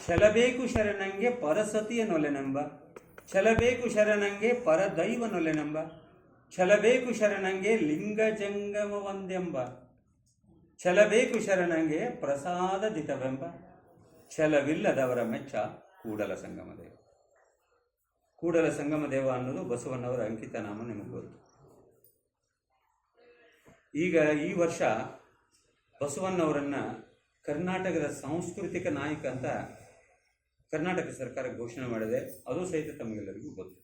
ಛಲಬೇಕು ಶರಣಂಗೆ ಪರಸತಿಯ ನೊಲೆನೆಂಬ, ಛಲಬೇಕು ಶರಣಂಗೆ ಪರದೈವ ನೊಲೆನೆಂಬ, ಛಲಬೇಕು ಶರಣಂಗೆ ಲಿಂಗ ಜಂಗಮ ಒಂದೆಂಬ, ಛಲಬೇಕು ಶರಣಂಗೆ ಪ್ರಸಾದದಿತವೆಂಬ, ಛಲವಿಲ್ಲದವರ ಮೆಚ್ಚ ಕೂಡಲ ಸಂಗಮ ದೇವ. ಕೂಡಲ ಸಂಗಮ ದೇವ ಅನ್ನೋದು ಬಸವಣ್ಣವರ ಅಂಕಿತ ನಾಮ, ನಿಮಗೆ ಗೊತ್ತು. ಈಗ ಈ ವರ್ಷ ಬಸವಣ್ಣವರನ್ನು ಕರ್ನಾಟಕದ ಸಾಂಸ್ಕೃತಿಕ ನಾಯಕ ಅಂತ ಕರ್ನಾಟಕ ಸರ್ಕಾರ ಘೋಷಣೆ ಮಾಡಿದೆ. ಅದು ಸಹಿತ ತಮಗೆಲ್ಲರಿಗೂ ಗೊತ್ತು.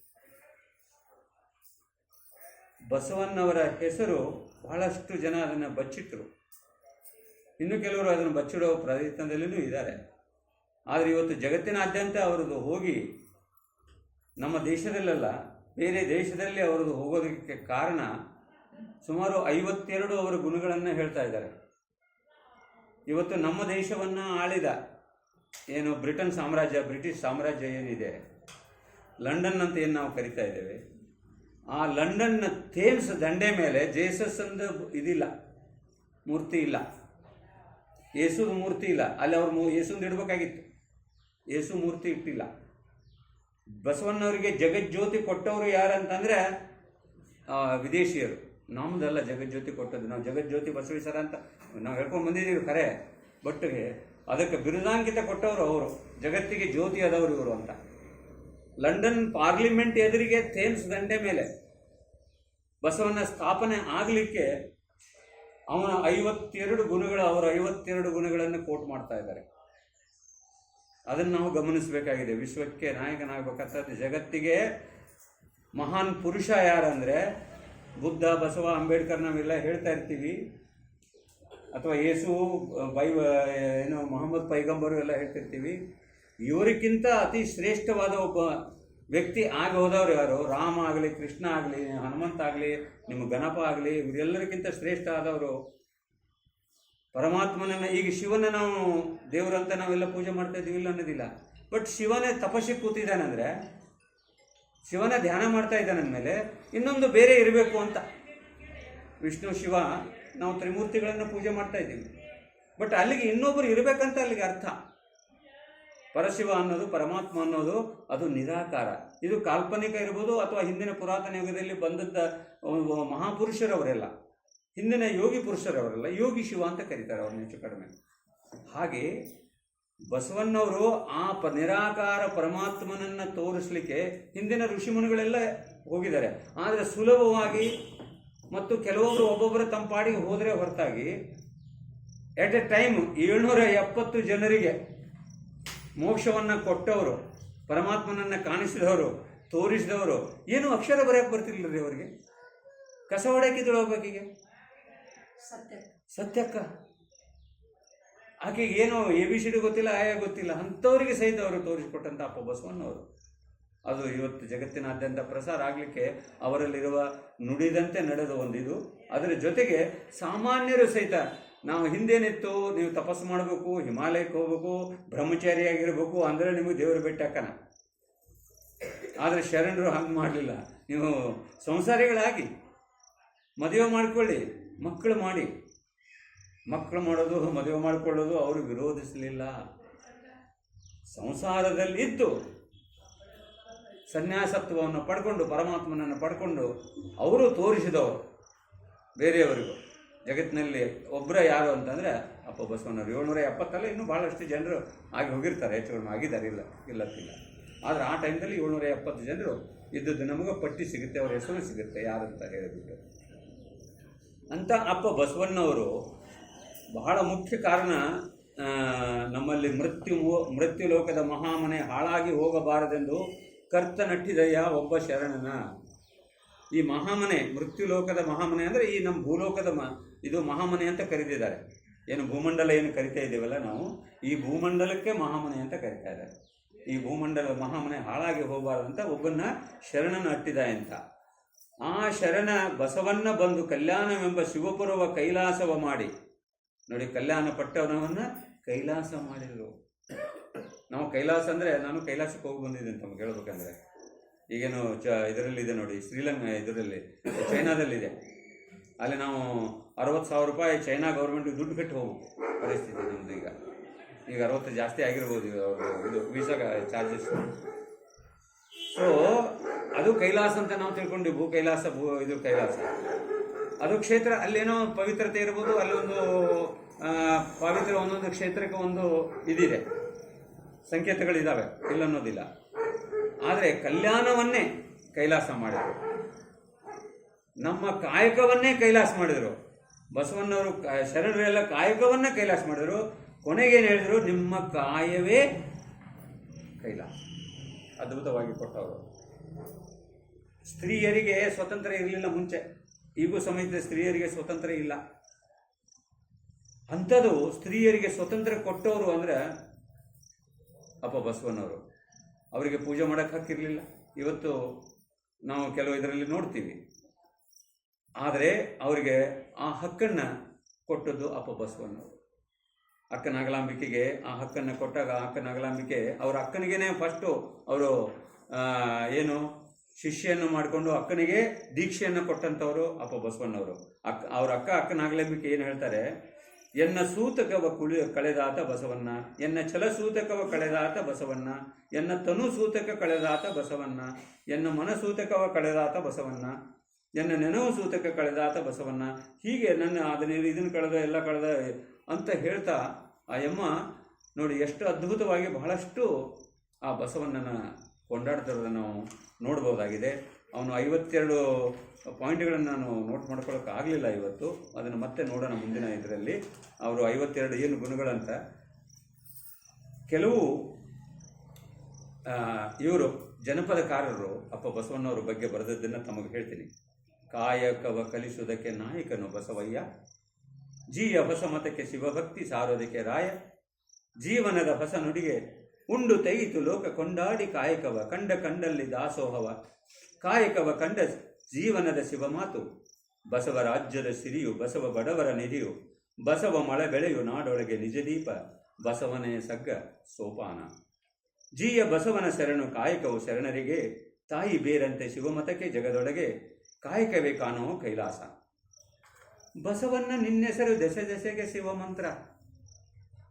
ಬಸವಣ್ಣವರ ಹೆಸರು ಬಹಳಷ್ಟು ಜನ ಅದನ್ನು ಬಚ್ಚಿಟ್ಟರು, ಇನ್ನು ಕೆಲವರು ಅದನ್ನು ಬಚ್ಚಿಡೋ ಪ್ರಯತ್ನದಲ್ಲಿಯೂ ಇದ್ದಾರೆ. ಆದರೆ ಇವತ್ತು ಜಗತ್ತಿನಾದ್ಯಂತ ಅವರದು ಹೋಗಿ, ನಮ್ಮ ದೇಶದಲ್ಲೆಲ್ಲ ಬೇರೆ ದೇಶದಲ್ಲಿ ಅವರದು ಹೋಗೋದಕ್ಕೆ ಕಾರಣ ಸುಮಾರು 52 ಅವರ ಗುಣಗಳನ್ನು ಹೇಳ್ತಾ ಇದ್ದಾರೆ. ಇವತ್ತು ನಮ್ಮ ದೇಶವನ್ನು ಆಳಿದ ಏನು ಬ್ರಿಟಿಷ್ ಸಾಮ್ರಾಜ್ಯ ಏನಿದೆ, ಲಂಡನ್ ಅಂತ ಏನು ನಾವು ಕರಿತಾ ಇದ್ದೇವೆ, ಆ ಲಂಡನ್ನ ಥೇಮ್ಸ್ ದಂಡೆ ಮೇಲೆ ಜೇಸಸ್ ಅಂದ ಇದಿಲ್ಲ, ಮೂರ್ತಿ ಇಲ್ಲ, ಯೇಸುದ ಮೂರ್ತಿ ಇಲ್ಲ. ಅಲ್ಲಿ ಅವ್ರು ಯೇಸುಂದು ಇಡಬೇಕಾಗಿತ್ತು, ಯೇಸು ಮೂರ್ತಿ ಇಟ್ಟಿಲ್ಲ. ಬಸವಣ್ಣವರಿಗೆ ಜಗಜ್ಯೋತಿ ಕೊಟ್ಟವರು ಯಾರಂತಂದರೆ ವಿದೇಶಿಯರು, ನಮ್ಮದಲ್ಲ ಜಗಜ್ಯೋತಿ ಕೊಟ್ಟದ್ದು. ನಾವು ಜಗಜ್ಯೋತಿ ಬಸವೇಶ್ವರ ಅಂತ ನಾವು ಹೇಳ್ಕೊಂಡು ಬಂದಿದ್ದೀವಿ ಖರೆ, ಬಟ್ ಅದಕ್ಕೆ ಬಿರುದಾಂಕಿತ ಕೊಟ್ಟವರು ಅವರು, ಜಗತ್ತಿಗೆ ಜ್ಯೋತಿ ಆದವರು ಇವರು ಅಂತ. ಲಂಡನ್ ಪಾರ್ಲಿಮೆಂಟ್ ಎದುರಿಗೆ ಥೇಮ್ಸ್ ದಂಡೆ ಮೇಲೆ ಬಸವಣ್ಣ ಸ್ಥಾಪನೆ ಆಗಲಿಕ್ಕೆ ಅವರ 52 ಗುಣಗಳನ್ನು ಕೋಟ್ ಮಾಡ್ತಾ ಇದ್ದಾರೆ. ಅದನ್ನು ನಾವು ಗಮನಿಸಬೇಕಾಗಿದೆ. ವಿಶ್ವಕ್ಕೆ ನಾಯಕನಾಗಬೇಕಾದ ಜಗತ್ತಿಗೆ ಮಹಾನ್ ಪುರುಷ ಯಾರಂದರೆ ಬುದ್ಧ, ಬಸವ, ಅಂಬೇಡ್ಕರ್ ನಾವೆಲ್ಲ ಹೇಳ್ತಾ ಇರ್ತೀವಿ, ಅಥವಾ ಯೇಸು, ಮೊಹಮ್ಮದ್ ಪೈಗಂಬರು ಎಲ್ಲ ಹೇಳ್ತಿರ್ತೀವಿ. ಇವರಿಗಿಂತ ಅತಿ ಶ್ರೇಷ್ಠವಾದ ಒಬ್ಬ ವ್ಯಕ್ತಿ ಆಗಿ ಹೋದವ್ರು ಯಾರು? ರಾಮ ಆಗಲಿ, ಕೃಷ್ಣ ಆಗಲಿ, ಹನುಮಂತ ಆಗಲಿ, ನಿಮ್ಮ ಗಣಪ ಆಗಲಿ, ಇವರೆಲ್ಲರಿಗಿಂತ ಶ್ರೇಷ್ಠ ಆದವರು ಪರಮಾತ್ಮನನ್ನು. ಈಗ ಶಿವನ ನಾವು ದೇವರಂತ ನಾವೆಲ್ಲ ಪೂಜೆ ಮಾಡ್ತಾ ಇದ್ದೀವಿ, ಇಲ್ಲ ಅನ್ನೋದಿಲ್ಲ. ಬಟ್ ಶಿವನೇ ತಪಸ್ಸಿಗೆ ಕೂತಿದ್ದಾನಂದರೆ, ಶಿವನ ಧ್ಯಾನ ಮಾಡ್ತಾ ಇದ್ದಾನಂದಮೇಲೆ ಇನ್ನೊಂದು ಬೇರೆ ಇರಬೇಕು ಅಂತ. ವಿಷ್ಣು, ಶಿವ, ನಾವು ತ್ರಿಮೂರ್ತಿಗಳನ್ನು ಪೂಜೆ ಮಾಡ್ತಾ ಇದ್ದೀವಿ. ಬಟ್ ಅಲ್ಲಿಗೆ ಇನ್ನೊಬ್ಬರು ಇರಬೇಕಂತ ಅಲ್ಲಿಗೆ ಅರ್ಥ. ಪರಶಿವ ಅನ್ನೋದು, ಪರಮಾತ್ಮ ಅನ್ನೋದು ಅದು ನಿರಾಕಾರ. ಇದು ಕಾಲ್ಪನಿಕ ಇರ್ಬೋದು, ಅಥವಾ ಹಿಂದಿನ ಪುರಾತನ ಯುಗದಲ್ಲಿ ಬಂದದ್ದ ಮಹಾಪುರುಷರವರೆಲ್ಲ, ಹಿಂದಿನ ಯೋಗಿ ಪುರುಷರವರೆಲ್ಲ ಯೋಗಿ ಶಿವ ಅಂತ ಕರೀತಾರೆ ಅವ್ರನ್ನ ಹೆಚ್ಚು ಕಡಿಮೆ. ಹಾಗೆ ಬಸವಣ್ಣವರು ಆ ನಿರಾಕಾರ ಪರಮಾತ್ಮನನ್ನು ತೋರಿಸಲಿಕ್ಕೆ ಹಿಂದಿನ ಋಷಿಮುನಿಗಳೆಲ್ಲ ಹೋಗಿದ್ದಾರೆ. ಆದರೆ ಸುಲಭವಾಗಿ ಮತ್ತು ಕೆಲವೊಬ್ಬರು ಒಬ್ಬೊಬ್ಬರ ತಂಪಾಡಿಗೆ ಹೋದರೆ ಹೊರತಾಗಿ ಎಟ್ ಎ ಟೈಮ್ 770 ಜನರಿಗೆ ಮೋಕ್ಷವನ್ನು ಕೊಟ್ಟವರು, ಪರಮಾತ್ಮನನ್ನು ಕಾಣಿಸಿದವರು, ತೋರಿಸಿದವರು. ಏನು ಅಕ್ಷರ ಬರೆಯಕ್ಕೆ ಬರ್ತಿರ್ಲಿಲ್ಲ ರೀ ಅವರಿಗೆ. ಕಸ ಹೊಡೆಯಕಿದ್ರು ಒಬ್ಬಾಕಿಗೆ, ಸತ್ಯಕ್ಕ, ಆಕೆಗೆ ಏನು ABCD ಗೊತ್ತಿಲ್ಲ, ಆಯಾ ಗೊತ್ತಿಲ್ಲ, ಅಂಥವರಿಗೆ ಸಹಿತ ಅವರು ತೋರಿಸಿಕೊಟ್ಟಂಥ ಅಪ್ಪ ಬಸವಣ್ಣವರು. ಅದು ಇವತ್ತು ಜಗತ್ತಿನಾದ್ಯಂತ ಪ್ರಸಾರ ಆಗಲಿಕ್ಕೆ ಅವರಲ್ಲಿರುವ ನುಡಿದಂತೆ ನಡೆದ ಒಂದಿದು. ಅದರ ಜೊತೆಗೆ ಸಾಮಾನ್ಯರು ಸಹಿತ, ನಾವು ಹಿಂದೇನಿತ್ತು, ನೀವು ತಪಸ್ಸು ಮಾಡಬೇಕು, ಹಿಮಾಲಯಕ್ಕೆ ಹೋಗ್ಬೇಕು, ಬ್ರಹ್ಮಚಾರಿಯಾಗಿರ್ಬೇಕು, ಅಂದರೆ ನಿಮಗೆ ದೇವರು ಬೆಟ್ಟಕ್ಕನ. ಆದರೆ ಶರಣರು ಹಂಗೆ ಮಾಡಲಿಲ್ಲ. ನೀವು ಸಂಸಾರಿಗಳಾಗಿ ಮದುವೆ ಮಾಡಿಕೊಳ್ಳಿ, ಮಕ್ಕಳು ಮಾಡಿ. ಮಕ್ಕಳು ಮಾಡೋದು, ಮದುವೆ ಮಾಡಿಕೊಳ್ಳೋದು ಅವರು ವಿರೋಧಿಸಲಿಲ್ಲ. ಸಂಸಾರದಲ್ಲಿದ್ದು ಸನ್ಯಾಸತ್ವವನ್ನು ಪಡ್ಕೊಂಡು, ಪರಮಾತ್ಮನನ್ನು ಪಡ್ಕೊಂಡು ಅವರು ತೋರಿಸಿದವರು ಬೇರೆಯವರಿಗೂ. ಜಗತ್ತಿನಲ್ಲಿ ಒಬ್ಬರ ಯಾರು ಅಂತಂದರೆ ಅಪ್ಪ ಬಸವಣ್ಣವರು. 770 ಇನ್ನೂ ಭಾಳಷ್ಟು ಜನರು ಆಗಿ ಹೋಗಿರ್ತಾರೆ, ಹೆಚ್ಚು ಕಡಿಮೆ ಆಗಿದ್ದಾರೆ, ಇಲ್ಲತ್ತಿಲ್ಲ. ಆದರೆ ಆ ಟೈಮ್ದಲ್ಲಿ 770 ಜನರು ಇದ್ದದ್ದು ನಮಗೆ ಪಟ್ಟಿ ಸಿಗುತ್ತೆ, ಅವ್ರ ಹೆಸರು ಸಿಗುತ್ತೆ ಯಾರಂತ ಹೇಳಿಬಿಟ್ಟು. ಅಂತ ಅಪ್ಪ ಬಸವಣ್ಣವರು ಬಹಳ ಮುಖ್ಯ ಕಾರಣ. ನಮ್ಮಲ್ಲಿ ಮೃತ್ಯು ಲೋಕದ ಮಹಾಮನೆ ಹಾಳಾಗಿ ಹೋಗಬಾರದೆಂದು ಕರ್ತ ನಟ್ಟಿದಯ್ಯ ಒಬ್ಬ ಶರಣನ. ಈ ಮಹಾಮನೆ, ಮೃತ್ಯು ಲೋಕದ ಮಹಾಮನೆ ಅಂದರೆ ಈ ನಮ್ಮ ಭೂಲೋಕದ ಇದು ಮಹಾಮನೆ ಅಂತ ಕರೀತಿದ್ದಾರೆ. ಏನು ಭೂಮಂಡಲ ಏನು ಕರಿತಾ ಇದ್ದೀವಲ್ಲ ನಾವು, ಈ ಭೂಮಂಡಲಕ್ಕೆ ಮಹಾಮನೆ ಅಂತ ಕರಿತಾ ಇದ್ದಾರೆ. ಈ ಭೂಮಂಡಲ ಮಹಾಮನೆ ಹಾಳಾಗಿ ಹೋಗಬಾರ್ದಂತ ಒಬ್ಬನ್ನ ಶರಣನ ಅಟ್ಟಿದ ಅಂತ. ಆ ಶರಣ ಬಸವಣ್ಣ ಬಂದು ಕಲ್ಯಾಣವೆಂಬ ಶಿವಪುರವ ಕೈಲಾಸವ ಮಾಡಿ, ನೋಡಿ, ಕಲ್ಯಾಣ ಪಟ್ಟವನವನ್ನು ಕೈಲಾಸ ಮಾಡಿದರು. ನಾವು ಕೈಲಾಸ ಅಂದರೆ, ನಾನು ಕೈಲಾಸಕ್ಕೆ ಹೋಗಿ ಬಂದಿದ್ದೀನಿ ತಮಗೆ ಹೇಳ್ಬೇಕಂದ್ರೆ. ಈಗೇನು ಇದರಲ್ಲಿದೆ ನೋಡಿ, ಇದರಲ್ಲಿ ಚೈನಾದಲ್ಲಿದೆ. ಅಲ್ಲಿ ನಾವು 60,000 ರೂಪಾಯಿ ಚೈನಾ ಗೌರ್ಮೆಂಟ್ಗೆ ದುಡ್ಡು ಕಟ್ಟಿ ಹೋಗ್ಬೇಕು ಪರಿಸ್ಥಿತಿ ನಮ್ಮದು ಈಗ. ಈಗ 60 ಜಾಸ್ತಿ ಆಗಿರ್ಬೋದು ಇದು ವೀಸಾ ಚಾರ್ಜಸ್. ಸೊ ಅದು ಕೈಲಾಸ ಅಂತ ನಾವು ತಿಳ್ಕೊಂಡಿವು. ಕೈಲಾಸ ಇದು ಕೈಲಾಸ ಅದು ಕ್ಷೇತ್ರ, ಅಲ್ಲೇನೋ ಪವಿತ್ರತೆ ಇರ್ಬೋದು, ಅಲ್ಲೊಂದು ಪವಿತ್ರ ಒಂದೊಂದು ಕ್ಷೇತ್ರಕ್ಕೆ ಒಂದು ಇದಿದೆ, ಸಂಕೇತಗಳಿದ್ದಾವೆ, ಇಲ್ಲ ಅನ್ನೋದಿಲ್ಲ. ಆದರೆ ಕಲ್ಯಾಣವನ್ನೇ ಕೈಲಾಸ ಮಾಡಿದರು, ನಮ್ಮ ಕಾಯಕವನ್ನೇ ಕೈಲಾಸ ಮಾಡಿದರು. ಬಸವಣ್ಣವರು ಶರಣರೆಲ್ಲ ಕಾಯಕವನ್ನೇ ಕೈಲಾಸ ಮಾಡಿದರು. ಕೊನೆಗೇನು ಹೇಳಿದರು? ನಿಮ್ಮ ಕಾಯವೇ ಕೈಲಾಸ. ಅದ್ಭುತವಾಗಿ ಕೊಟ್ಟವರು. ಸ್ತ್ರೀಯರಿಗೆ ಸ್ವತಂತ್ರ ಇರಲಿಲ್ಲ ಮುಂಚೆ, ಈಗೂ ಸಮೇತ ಸ್ತ್ರೀಯರಿಗೆ ಸ್ವತಂತ್ರ ಇಲ್ಲ. ಅಂಥದ್ದು ಸ್ತ್ರೀಯರಿಗೆ ಸ್ವತಂತ್ರ ಕೊಟ್ಟವರು ಅಂದರೆ ಅಪ್ಪ ಬಸವಣ್ಣವರು. ಅವರಿಗೆ ಪೂಜೆ ಮಾಡೋಕ್ಕೆ ಹಕ್ಕಿರಲಿಲ್ಲ. ಇವತ್ತು ನಾವು ಕೆಲವು ಇದರಲ್ಲಿ ನೋಡ್ತೀವಿ. ಆದರೆ ಅವರಿಗೆ ಆ ಹಕ್ಕನ್ನು ಕೊಟ್ಟದ್ದು ಅಪ್ಪ ಬಸವಣ್ಣವರು. ಅಕ್ಕ ನಾಗಲಾಂಬಿಕೆಗೆ ಆ ಹಕ್ಕನ್ನು ಕೊಟ್ಟಾಗ ಅಕ್ಕ ನಾಗಲಾಂಬಿಕೆ ಅವರ ಅಕ್ಕನಿಗೇನೆ ಫಸ್ಟು ಅವರು ಏನು ಶಿಷ್ಯನ್ನು ಮಾಡಿಕೊಂಡು ಅಕ್ಕನಿಗೆ ದೀಕ್ಷೆಯನ್ನು ಕೊಟ್ಟಂಥವರು ಅಪ್ಪ ಬಸವಣ್ಣವರು. ಅವ್ರ ಅಕ್ಕ ನಾಗಲಾಂಬಿಕೆ ಏನು ಹೇಳ್ತಾರೆ? ಎನ್ನ ಸೂತಕವ ಕಳೆದಾತ ಬಸವಣ್ಣ, ಎನ್ನ ಛಲ ಸೂತಕವ ಕಳೆದಾತ ಬಸವಣ್ಣ, ಎನ್ನ ತನು ಸೂತಕ ಕಳೆದಾತ ಬಸವಣ್ಣ, ಎನ್ನ ಮನಸೂತಕವ ಕಳೆದಾತ ಬಸವಣ್ಣ, ಎನ್ನ ನೆನವು ಸೂತಕ ಕಳೆದಾತ ಬಸವಣ್ಣ. ಹೀಗೆ ನನ್ನ ಇದನ್ನು ಕಳೆದ ಎಲ್ಲ ಕಳೆದ ಅಂತ ಹೇಳ್ತಾ ಆ ಯಮ್ಮ ನೋಡಿ ಎಷ್ಟು ಅದ್ಭುತವಾಗಿ ಬಹಳಷ್ಟು ಆ ಬಸವಣ್ಣನ ಕೊಂಡಾಡ್ತಿರೋದನ್ನು ನಾವು ನೋಡ್ಬೋದಾಗಿದೆ. ಅವನು 52 ಪಾಯಿಂಟ್ಗಳನ್ನು ನಾನು ನೋಟ್ ಮಾಡ್ಕೊಳ್ಳೋಕೆ ಆಗಲಿಲ್ಲ ಇವತ್ತು. ಅದನ್ನು ಮತ್ತೆ ನೋಡೋಣ ಮುಂದಿನ ಇದರಲ್ಲಿ. ಅವರು 52 ಏನು ಗುಣಗಳಂತ ಕೆಲವು ಇವರು ಜನಪದಕಾರರು ಅಪ್ಪ ಬಸವಣ್ಣವ್ರ ಬಗ್ಗೆ ಬರೆದದ್ದನ್ನು ತಮಗೆ ಹೇಳ್ತೀನಿ. ಕಾಯಕವ ಕಲಿಸುವುದಕ್ಕೆ ನಾಯಕನು ಬಸವಯ್ಯ, ಜೀಯ ಹೊಸ ಮತಕ್ಕೆ ಶಿವಭಕ್ತಿ ಸಾರೋದಕ್ಕೆ ರಾಯ, ಜೀವನದ ಹೊಸ ನುಡಿಗೆ ಉಂಡು ತೆಗಿತು ಲೋಕ ಕೊಂಡಾಡಿ, ಕಾಯಕವ ಕಂಡ ಕಂಡಲ್ಲಿ ದಾಸೋಹವ, ಕಾಯಕವ ಕಂಡ ಜೀವನದ ಶಿವಮಾತು, ಬಸವ ರಾಜ್ಯದ ಸಿರಿಯು ಬಸವ ಬಡವರ ನಿಧಿಯು, ಬಸವ ಮಳೆ ಬೆಳೆಯು ನಾಡೊಳಗೆ ನಿಜದೀಪ, ಬಸವನೇ ಸಗ್ಗ ಸೋಪಾನ. ಜೀಯ ಬಸವನ ಶರಣು ಕಾಯಕವು ಶರಣರಿಗೆ, ತಾಯಿ ಬೇರಂತೆ ಶಿವಮತಕ್ಕೆ ಜಗದೊಳಗೆ, ಕಾಯಕವೇ ಕಾಣೋ ಕೈಲಾಸ. ಬಸವಣ್ಣ ನಿನ್ನೆಸರು ದೆಸೆ ದೆಸೆಗೆ ಶಿವ ಮಂತ್ರ,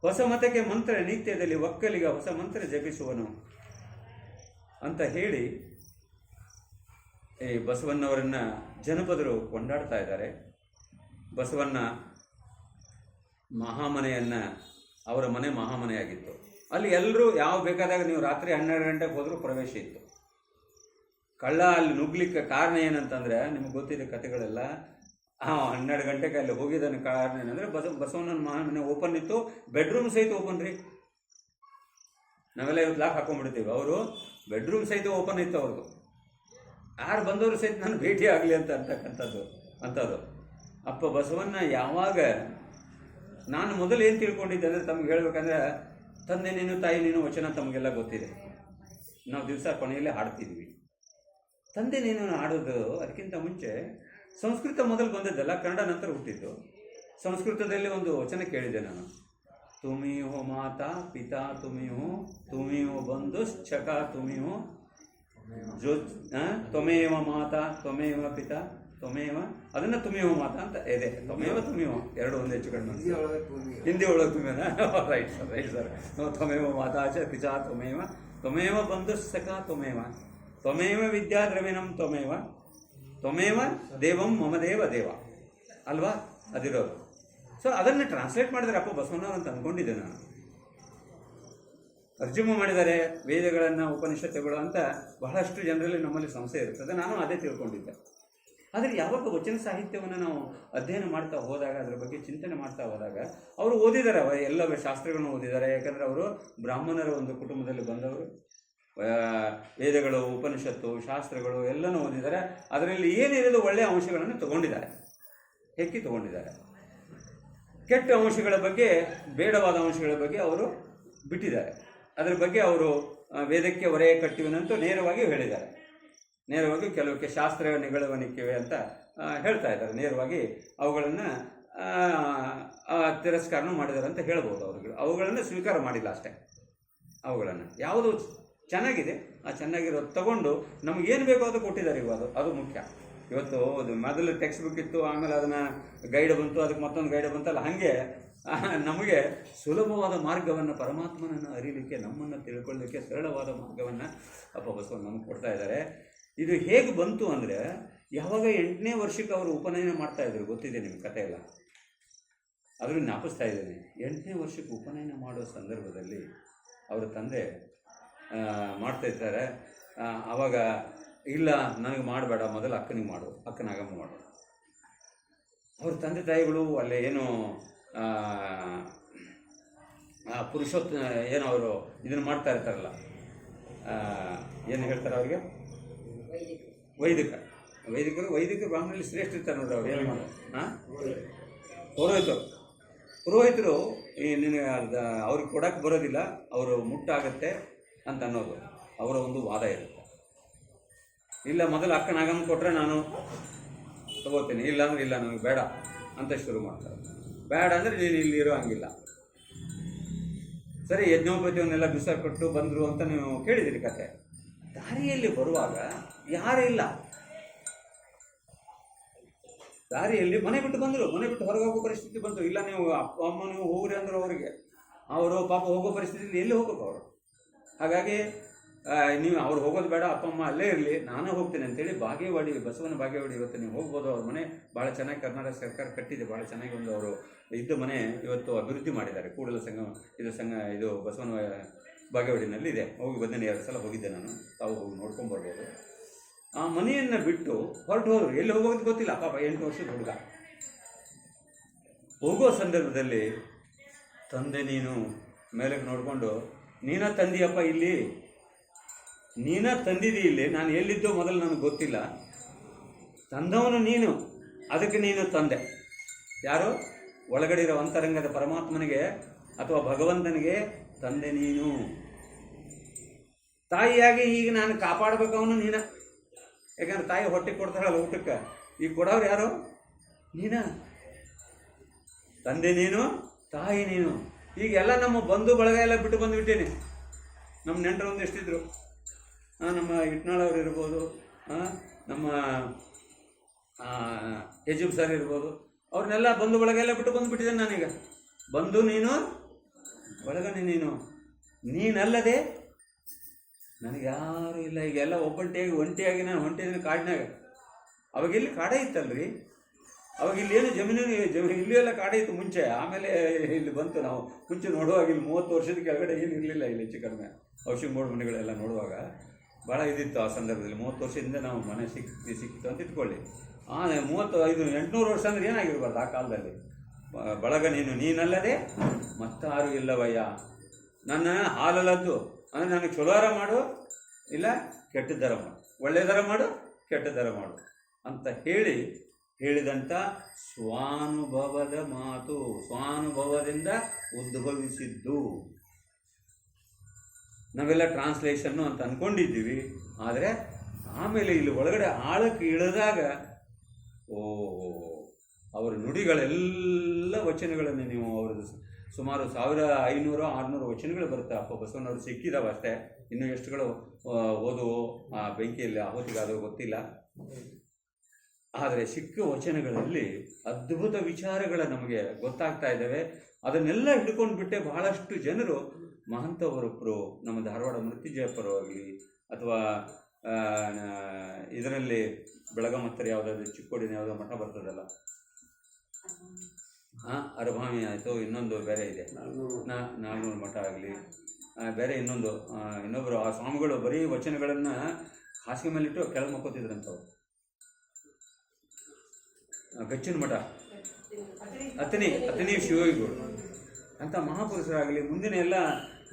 ಹೊಸ ಮತಕ್ಕೆ ಮಂತ್ರ ನಿತ್ಯದಲ್ಲಿ ಒಕ್ಕಲಿಗ ಹೊಸ ಮಂತ್ರ ಜಪಿಸುವನು ಅಂತ ಹೇಳಿ ಈ ಬಸವಣ್ಣವರನ್ನ ಜನಪದರು ಕೊಂಡಾಡ್ತಾ ಇದ್ದಾರೆ. ಬಸವಣ್ಣ ಮಹಾಮನೆಯನ್ನ, ಅವರ ಮನೆ ಮಹಾಮನೆಯಾಗಿತ್ತು. ಅಲ್ಲಿ ಎಲ್ಲರೂ ಯಾವ ಬೇಕಾದಾಗ ನೀವು ರಾತ್ರಿ 12 ಗಂಟೆಗೆ ಹೋದರೂ ಪ್ರವೇಶ ಇತ್ತು. ಕಳ್ಳ ಅಲ್ಲಿ ನುಗ್ಲಿಕ್ಕೆ ಕಾರಣ ಏನಂತಂದ್ರೆ ನಿಮ್ಗೆ ಗೊತ್ತಿದೆ ಕಥೆಗಳೆಲ್ಲ. 12 ಗಂಟೆಗೆ ಅಲ್ಲಿ ಹೋಗಿದ್ದಾನೆ. ಕಾರಣ ಏನಂದರೆ ಬಸವಣ್ಣನ ಮನೆ ಓಪನ್ ಇತ್ತು, ಬೆಡ್ರೂಮ್ ಸಹಿತ ಓಪನ್ ರೀ. ನಾವೆಲ್ಲ ಇವತ್ತು ಲಾಕ್ ಹಾಕೊಂಡ್ಬಿಡ್ತೀವಿ, ಅವರು ಬೆಡ್ರೂಮ್ ಸಹಿತ ಓಪನ್ ಇತ್ತು ಅವ್ರದ್ದು. ಯಾರು ಬಂದವರು ಸಹಿತ ನಾನು ಭೇಟಿ ಆಗಲಿ ಅಂಥದ್ದು. ಅಪ್ಪ ಬಸವಣ್ಣ ಯಾವಾಗ ನಾನು ಮೊದಲು ಏನು ತಿಳ್ಕೊಂಡಿದ್ದೆ ಅಂದರೆ ತಮ್ಗೆ ಹೇಳ್ಬೇಕಂದ್ರೆ, ತಂದೆ ನೀನು ತಾಯಿ ನೀನು ವಚನ ತಮಗೆಲ್ಲ ಗೊತ್ತಿದೆ. ನಾವು ದಿವಸ ಕೊನೆಯಲ್ಲೇ ಹಾಡ್ತಿದ್ವಿ. ತಂದೆ ನೀನು ಹಾಡೋದು ಅದಕ್ಕಿಂತ ಮುಂಚೆ ಸಂಸ್ಕೃತ ಮೊದಲು ಬಂದದ್ದಲ್ಲ, ಕನ್ನಡ ನಂತರ ಹುಟ್ಟಿದ್ದು. ಸಂಸ್ಕೃತದಲ್ಲಿ ಒಂದು ವಚನ ಕೇಳಿದೆ ನಾನು. ತುಮಿ ಹೋ ಮಾತಾ ಪಿತಾ ತುಮಿ ಹೋ ಬಂಧು ಛಕ ತುಮಿ ಹೋ ಜೋ ತ್ವಮೇವ ಮಾತಾ ತ್ವಮೇವ ಪಿತಾ ತ್ವಮೇವ, ಅದನ್ನು ತುಮಿ ಹೋ ಮಾತಾ ಅಂತ ಇದೆ. ತ್ವಮೇವ ತುಮಿ ಹೋ ಎರಡು ಒಂದು ಹೆಚ್ಚು ಕಡಿಮೆ. ಹಿಂದಿ ಒಳಗೆ ತುಮಿನ ರೈಟ್ ಸರ್. ತ್ವಮೇವ ಮಾತಾ ಚ ಪಿತಾ ತ್ವಮೇವ ಬಂಧು ಛಕ ತ್ವಮೇವ ವಿದ್ಯಾ ದ್ರವಿಣಂ ತ್ವಮೇವ ದೇವಂ ಮಮ ದೇವ ಅಲ್ವಾ ಅದಿರೋದು. ಸೊ ಅದನ್ನು ಟ್ರಾನ್ಸ್ಲೇಟ್ ಮಾಡಿದರೆ ಅಪ್ಪ ಬಸವಣ್ಣವ್ರು ಅಂತ ಅಂದ್ಕೊಂಡಿದ್ದೆ ನಾನು. ತರ್ಜುಮೆ ಮಾಡಿದ್ದಾರೆ ವೇದಗಳನ್ನು, ಉಪನಿಷತ್ತುಗಳು ಅಂತ ಬಹಳಷ್ಟು ಜನರಲ್ಲಿ ನಮ್ಮಲ್ಲಿ ಸಂಶಯ ಇರ್ತದೆ. ನಾನು ಅದೇ ತಿಳ್ಕೊಂಡಿದ್ದೆ. ಆದರೆ ಯಾವಾಗ ವಚನ ಸಾಹಿತ್ಯವನ್ನು ನಾವು ಅಧ್ಯಯನ ಮಾಡ್ತಾ ಹೋದಾಗ, ಅದರ ಬಗ್ಗೆ ಚಿಂತನೆ ಮಾಡ್ತಾ ಹೋದಾಗ, ಅವರು ಓದಿದ್ದಾರೆ, ಎಲ್ಲ ಶಾಸ್ತ್ರಗಳನ್ನು ಓದಿದ್ದಾರೆ. ಯಾಕಂದರೆ ಅವರು ಬ್ರಾಹ್ಮಣರ ಒಂದು ಕುಟುಂಬದಲ್ಲಿ ಬಂದವರು. ವೇದಗಳು, ಉಪನಿಷತ್ತು, ಶಾಸ್ತ್ರಗಳು ಎಲ್ಲನೂ ಓದಿದ್ದಾರೆ. ಅದರಲ್ಲಿ ಏನಿರೋದು ಒಳ್ಳೆಯ ಅಂಶಗಳನ್ನು ತಗೊಂಡಿದ್ದಾರೆ, ಹೆಕ್ಕಿ ತಗೊಂಡಿದ್ದಾರೆ. ಕೆಟ್ಟ ಅಂಶಗಳ ಬಗ್ಗೆ, ಬೇಡವಾದ ಅಂಶಗಳ ಬಗ್ಗೆ ಅವರು ಬಿಟ್ಟಿದ್ದಾರೆ. ಅದರ ಬಗ್ಗೆ ಅವರು ವೇದಕ್ಕೆ ಹೊರೆಯ ಕಟ್ಟಿವನಂತೂ ನೇರವಾಗಿ ಹೇಳಿದ್ದಾರೆ. ನೇರವಾಗಿ ಕೆಲವಕ್ಕೆ ಶಾಸ್ತ್ರ ನಿಗಳವನಿಕೆವೆ ಅಂತ ಹೇಳ್ತಾ ಇದ್ದಾರೆ. ನೇರವಾಗಿ ಅವುಗಳನ್ನು ತಿರಸ್ಕಾರನೂ ಮಾಡಿದ್ದಾರೆ ಅಂತ ಹೇಳ್ಬೋದು. ಅವುಗಳನ್ನು ಸ್ವೀಕಾರ ಮಾಡಿಲ್ಲ ಅಷ್ಟೇ. ಅವುಗಳನ್ನು ಯಾವುದು ಚೆನ್ನಾಗಿದೆ ಆ ಚೆನ್ನಾಗಿರೋದು ತಗೊಂಡು ನಮಗೇನು ಬೇಕೋ ಅದು ಕೊಟ್ಟಿದ್ದಾರೆ. ಇವಾಗ ಅದು ಮುಖ್ಯ. ಇವತ್ತು ಅದು ಮೊದಲು ಟೆಕ್ಸ್ಟ್ ಬುಕ್ ಇತ್ತು, ಆಮೇಲೆ ಅದನ್ನು ಗೈಡ್ ಬಂತು, ಅದಕ್ಕೆ ಮತ್ತೊಂದು ಗೈಡ್ ಬಂತಲ್ಲ, ಹಾಗೆ ನಮಗೆ ಸುಲಭವಾದ ಮಾರ್ಗವನ್ನು, ಪರಮಾತ್ಮನನ್ನು ಅರಿಲಿಕ್ಕೆ, ನಮ್ಮನ್ನು ತಿಳ್ಕೊಳ್ಳಲಿಕ್ಕೆ ಸರಳವಾದ ಮಾರ್ಗವನ್ನು ಅಪ್ಪ ಬಸವಣ್ಣ ನಮ್ಗೆ ಕೊಡ್ತಾ ಇದ್ದಾರೆ. ಇದು ಹೇಗೆ ಬಂತು ಅಂದರೆ, ಯಾವಾಗ 8ನೇ ವರ್ಷಕ್ಕೆ ಅವರು ಉಪನಯನ ಮಾಡ್ತಾಯಿದ್ರು, ಗೊತ್ತಿದೆ ನಿಮ್ಗೆ ಕಥೆ ಎಲ್ಲ, ಅದ್ರ ಜ್ಞಾಪಿಸ್ತಾ ಇದ್ದೇನೆ. 8ನೇ ವರ್ಷಕ್ಕೆ ಉಪನಯನ ಮಾಡೋ ಸಂದರ್ಭದಲ್ಲಿ ಅವರ ತಂದೆ ಮಾಡ್ತಾಯಿರ್ತಾರೆ. ಆವಾಗ ಇಲ್ಲ, ನನಗೆ ಮಾಡಬೇಡ, ಮೊದಲು ಅಕ್ಕನಿಗೆ ಮಾಡು, ಅಕ್ಕನಾಗಮ್ಮ ಮಾಡು. ಅವ್ರ ತಂದೆ ತಾಯಿಗಳು ಅಲ್ಲೇ ಏನು ಏನು ಅವರು ಇದನ್ನು ಮಾಡ್ತಾ ಇರ್ತಾರಲ್ಲ, ಏನು ಹೇಳ್ತಾರೆ ಅವ್ರಿಗೆ, ವೈದಿಕರು ಬ್ರಾಹ್ಮಣರಲ್ಲಿ ಶ್ರೇಷ್ಠ ಇರ್ತಾರೆ ನೋಡ್ರಿ. ಅವ್ರು ಏನು ಮಾಡೋದು, ಪುರೋಹಿತರು ಈ ನಿನಗೆ ಅವ್ರಿಗೆ ಕೊಡೋಕ್ಕೆ ಬರೋದಿಲ್ಲ, ಅವರು ಮುಟ್ಟಾಗತ್ತೆ ಅಂತ ಅನ್ನೋದು ಅವರ ಒಂದು ವಾದ ಇರುತ್ತೆ. ಇಲ್ಲ, ಮೊದಲು ಅಕ್ಕನಾಗಮ್ಮ ಕೊಟ್ಟರೆ ನಾನು ತಗೋತೀನಿ, ಇಲ್ಲ ಅಂದರೆ ಇಲ್ಲ, ನನಗೆ ಬೇಡ ಅಂತ ಶುರು ಮಾಡ್ತಾರೆ. ಬೇಡ ಅಂದರೆ ನೀನು ಇಲ್ಲಿ ಇರೋ ಹಂಗಿಲ್ಲ. ಸರಿ, ಯಜ್ಞೋಪತಿಯವನ್ನೆಲ್ಲ ಬಿಸಾಕೊಟ್ಟು ಬಂದರು ಅಂತ ನೀವು ಕೇಳಿದಿರಿ ಕತೆ. ದಾರಿಯಲ್ಲಿ ಬರುವಾಗ ಯಾರೂ ಇಲ್ಲ, ದಾರಿಯಲ್ಲಿ ಮನೆ ಬಿಟ್ಟು ಬಂದರು, ಮನೆ ಬಿಟ್ಟು ಹೊರಗೆ ಹೋಗೋ ಪರಿಸ್ಥಿತಿ ಬಂತು. ಇಲ್ಲ, ನೀವು ಅಪ್ಪ ಅಮ್ಮ ನೀವು ಹೋಗ್ರಿ ಅಂದರು ಅವರಿಗೆ. ಅವರು ಪಾಪ ಹೋಗೋ ಪರಿಸ್ಥಿತಿಯಲ್ಲಿ ಎಲ್ಲಿ ಹೋಗೋಕೆ ಅವರು. ಹಾಗಾಗಿ ನೀವು ಅವ್ರು ಹೋಗೋದು ಬೇಡ, ಅಪ್ಪ ಅಮ್ಮ ಅಲ್ಲೇ ಇರಲಿ, ನಾನೇ ಹೋಗ್ತೀನಿ ಅಂತೇಳಿ ಬಾಗೇವಾಡಿ, ಬಸವನ ಬಾಗೇವಾಡಿ, ಇವತ್ತು ನೀವು ಹೋಗ್ಬೋದು. ಅವ್ರ ಮನೆ ಭಾಳ ಚೆನ್ನಾಗಿ ಕರ್ನಾಟಕ ಸರ್ಕಾರ ಕಟ್ಟಿದೆ, ಭಾಳ ಚೆನ್ನಾಗಿ ಒಂದು ಅವರು ಇದ್ದ ಮನೆ ಇವತ್ತು ಅಭಿವೃದ್ಧಿ ಮಾಡಿದ್ದಾರೆ. ಕೂಡಲ ಇದು ಬಸವನ ಬಾಗೇವಾಡಿನಲ್ಲಿ ಇದೆ. ಹೋಗಿ ಬಂದೇನೆ, 2 ಸಲ ಹೋಗಿದ್ದೆ ನಾನು, ತಾವು ಹೋಗಿ ನೋಡ್ಕೊಂಬರ್ಬೋದು. ಆ ಮನೆಯನ್ನು ಬಿಟ್ಟು ಹೊರಟು ಹೋದರು. ಎಲ್ಲಿ ಹೋಗೋದು ಗೊತ್ತಿಲ್ಲ, ಪಾಪ 8 ವರ್ಷದ ಹುಡುಗ. ಹೋಗೋ ಸಂದರ್ಭದಲ್ಲಿ ತಂದೆ ನೀನು ಮೇಲಕ್ಕೆ ನೋಡಿಕೊಂಡು, ನೀನ ತಂದಿಯಪ್ಪ ಇಲ್ಲಿ, ನೀನ ತಂದಿದ್ದೀ ಇಲ್ಲಿ, ನಾನು ಎಲ್ಲಿದ್ದೋ ಮೊದಲು ನನಗೆ ಗೊತ್ತಿಲ್ಲ, ತಂದವನು ನೀನು, ಅದಕ್ಕೆ ನೀನು ತಂದೆ. ಯಾರು? ಒಳಗಡೆ ಇರೋ ಅಂತರಂಗದ ಪರಮಾತ್ಮನಿಗೆ ಅಥವಾ ಭಗವಂತನಿಗೆ ತಂದೆ ನೀನು. ತಾಯಿಯಾಗಿ ಈಗ ನಾನು ಕಾಪಾಡಬೇಕು ಅವನು ನೀನ. ಯಾಕಂದ್ರೆ ತಾಯಿ ಹೊಟ್ಟೆ ಕೊಡ್ತಾಳಲ್ಲ ಊಟಕ್ಕೆ, ಈಗ ಕೊಡೋರು ಯಾರು? ನೀನ. ತಂದೆ ನೀನು, ತಾಯಿ ನೀನು. ಈಗೆಲ್ಲ ನಮ್ಮ ಬಂಧು ಬಳಗ ಎಲ್ಲ ಬಿಟ್ಟು ಬಂದುಬಿಟ್ಟೇನೆ. ನಮ್ಮ ನೆಂಟರು ಒಂದು ಎಷ್ಟಿದ್ರು, ನಮ್ಮ ಇಟ್ನಾಳವ್ರು ಇರ್ಬೋದು, ನಮ್ಮ ಯಜೂಬ್ ಸರ್ ಇರ್ಬೋದು, ಅವ್ರನ್ನೆಲ್ಲ ಬಂಧು ಬಳಗ ಎಲ್ಲ ಬಿಟ್ಟು ಬಂದುಬಿಟ್ಟಿದ್ದೇನೆ ನಾನೀಗ. ಬಂಧು ನೀನು, ಬಳಗನೇ ನೀನು. ನೀನಲ್ಲದೆ ನನಗೆ ಯಾರೂ ಇಲ್ಲ. ಈಗೆಲ್ಲ ಒಂಟಿಯಾಗಿ ನಾನು ಹೊಂಟಿದ್ದೀನಿ ಕಾಡಿನಾಗ. ಅವಾಗೆಲ್ಲಿ ಕಾಡ ಇತ್ತಲ್ರಿ, ಅವಾಗ ಇಲ್ಲಿ ಏನು ಜಮೀನು ಇಲ್ಲೂ ಎಲ್ಲ ಕಾಡ ಇತ್ತು ಮುಂಚೆ. ಆಮೇಲೆ ಇಲ್ಲಿ ಬಂತು. ನಾವು ಮುಂಚೆ ನೋಡುವಾಗ ಇಲ್ಲಿ 30 ವರ್ಷದ ಕೆಳಗಡೆ ಏನು ಇರಲಿಲ್ಲ ಇಲ್ಲಿ, ಹೆಚ್ಚು ಕಡಿಮೆ ಔಷಧಿ ಬೋರ್ಡ್ ಮನೆಗಳೆಲ್ಲ ನೋಡುವಾಗ ಭಾಳ ಇದಿತ್ತು. ಆ ಸಂದರ್ಭದಲ್ಲಿ 30 ವರ್ಷದಿಂದ ನಾವು ಮನೆ ಸಿಕ್ಕಿತ್ತು ಅಂತ ಇಟ್ಕೊಳ್ಳಿ. 800 ವರ್ಷ ಅಂದರೆ ಏನಾಗಿರ್ಬಾರ್ದು ಆ ಕಾಲದಲ್ಲಿ. ಬಳಗ ನೀನಲ್ಲದೆ ಮತ್ತಾರು ಇಲ್ಲವಯ್ಯ. ನನ್ನ ಹಾಲಲ್ಲದ್ದು ಅಂದರೆ ನನಗೆ ಚಲೋರ ಮಾಡು, ಇಲ್ಲ ಕೆಟ್ಟದರ ಮಾಡು, ಒಳ್ಳೆಯದರ ಮಾಡು, ಕೆಟ್ಟದರ ಮಾಡು ಅಂತ ಹೇಳಿದಂಥ ಸ್ವಾನುಭವದ ಮಾತು, ಸ್ವಾನುಭವದಿಂದ ಉದ್ಭವಿಸಿದ್ದು. ನಾವೆಲ್ಲ ಟ್ರಾನ್ಸ್ಲೇಷನ್ನು ಅಂತ ಅಂದ್ಕೊಂಡಿದ್ದೀವಿ. ಆದರೆ ಆಮೇಲೆ ಇಲ್ಲಿ ಒಳಗಡೆ ಆಳಕ್ಕೆ ಇಳಿದಾಗ ಅವರ ನುಡಿಗಳೆಲ್ಲ ವಚನಗಳನ್ನು ನೀವು ಅವ್ರದ್ದು ಸುಮಾರು 1500-600 ವಚನಗಳು ಬರುತ್ತೆ. ಅಪ್ಪ ಬಸವನವರು ಸಿಕ್ಕಿದಾವೆ ಅಷ್ಟೇ. ಇನ್ನೂ ಎಷ್ಟುಗಳು ಓದುವ ಆ ಬೆಂಕಿಯಲ್ಲಿ ಆಹುತಿಗಾದವು ಗೊತ್ತಿಲ್ಲ. ಆದರೆ ಸಿಕ್ಕ ವಚನಗಳಲ್ಲಿ ಅದ್ಭುತ ವಿಚಾರಗಳ ನಮಗೆ ಗೊತ್ತಾಗ್ತಾ ಇದ್ದಾವೆ. ಅದನ್ನೆಲ್ಲ ಹಿಡ್ಕೊಂಡು ಬಿಟ್ಟೆ ಬಹಳಷ್ಟು ಜನರು ಮಹಂತವರೊಬ್ಬರು, ನಮ್ಮ ಧಾರವಾಡ ಮೃತ್ಯುಂಜಯಪ್ಪರು ಆಗಲಿ, ಅಥವಾ ಇದರಲ್ಲಿ ಬೆಳಗಮತ್ತರ ಯಾವುದಾದ್ರು ಚಿಕ್ಕೋಡಿನ ಯಾವುದೋ ಮಠ ಬರ್ತದಲ್ಲ, ಅರಭಾಮಿ ಆಯಿತು, ಇನ್ನೊಂದು ಬೇರೆ ಇದೆ, ನಾಲ್ನೂರು ಮಠ ಆಗಲಿ, ಬೇರೆ ಇನ್ನೊಬ್ಬರು ಆ ಸ್ವಾಮಿಗಳು ಬರೀ ವಚನಗಳನ್ನು ಹಾಸಿಗೆ ಮೇಲಿಟ್ಟು ಕೆಳಗೆ ಮಕ್ಕೋತಿದ್ರಂಥವ್ರು. ಗಚ್ಚಿನ ಮಠ, ಅತನಿ ಶಿವಯೋಗಿಗಳು ಅಂತ ಮಹಾಪುರುಷರಾಗಲಿ, ಮುಂದಿನ ಎಲ್ಲ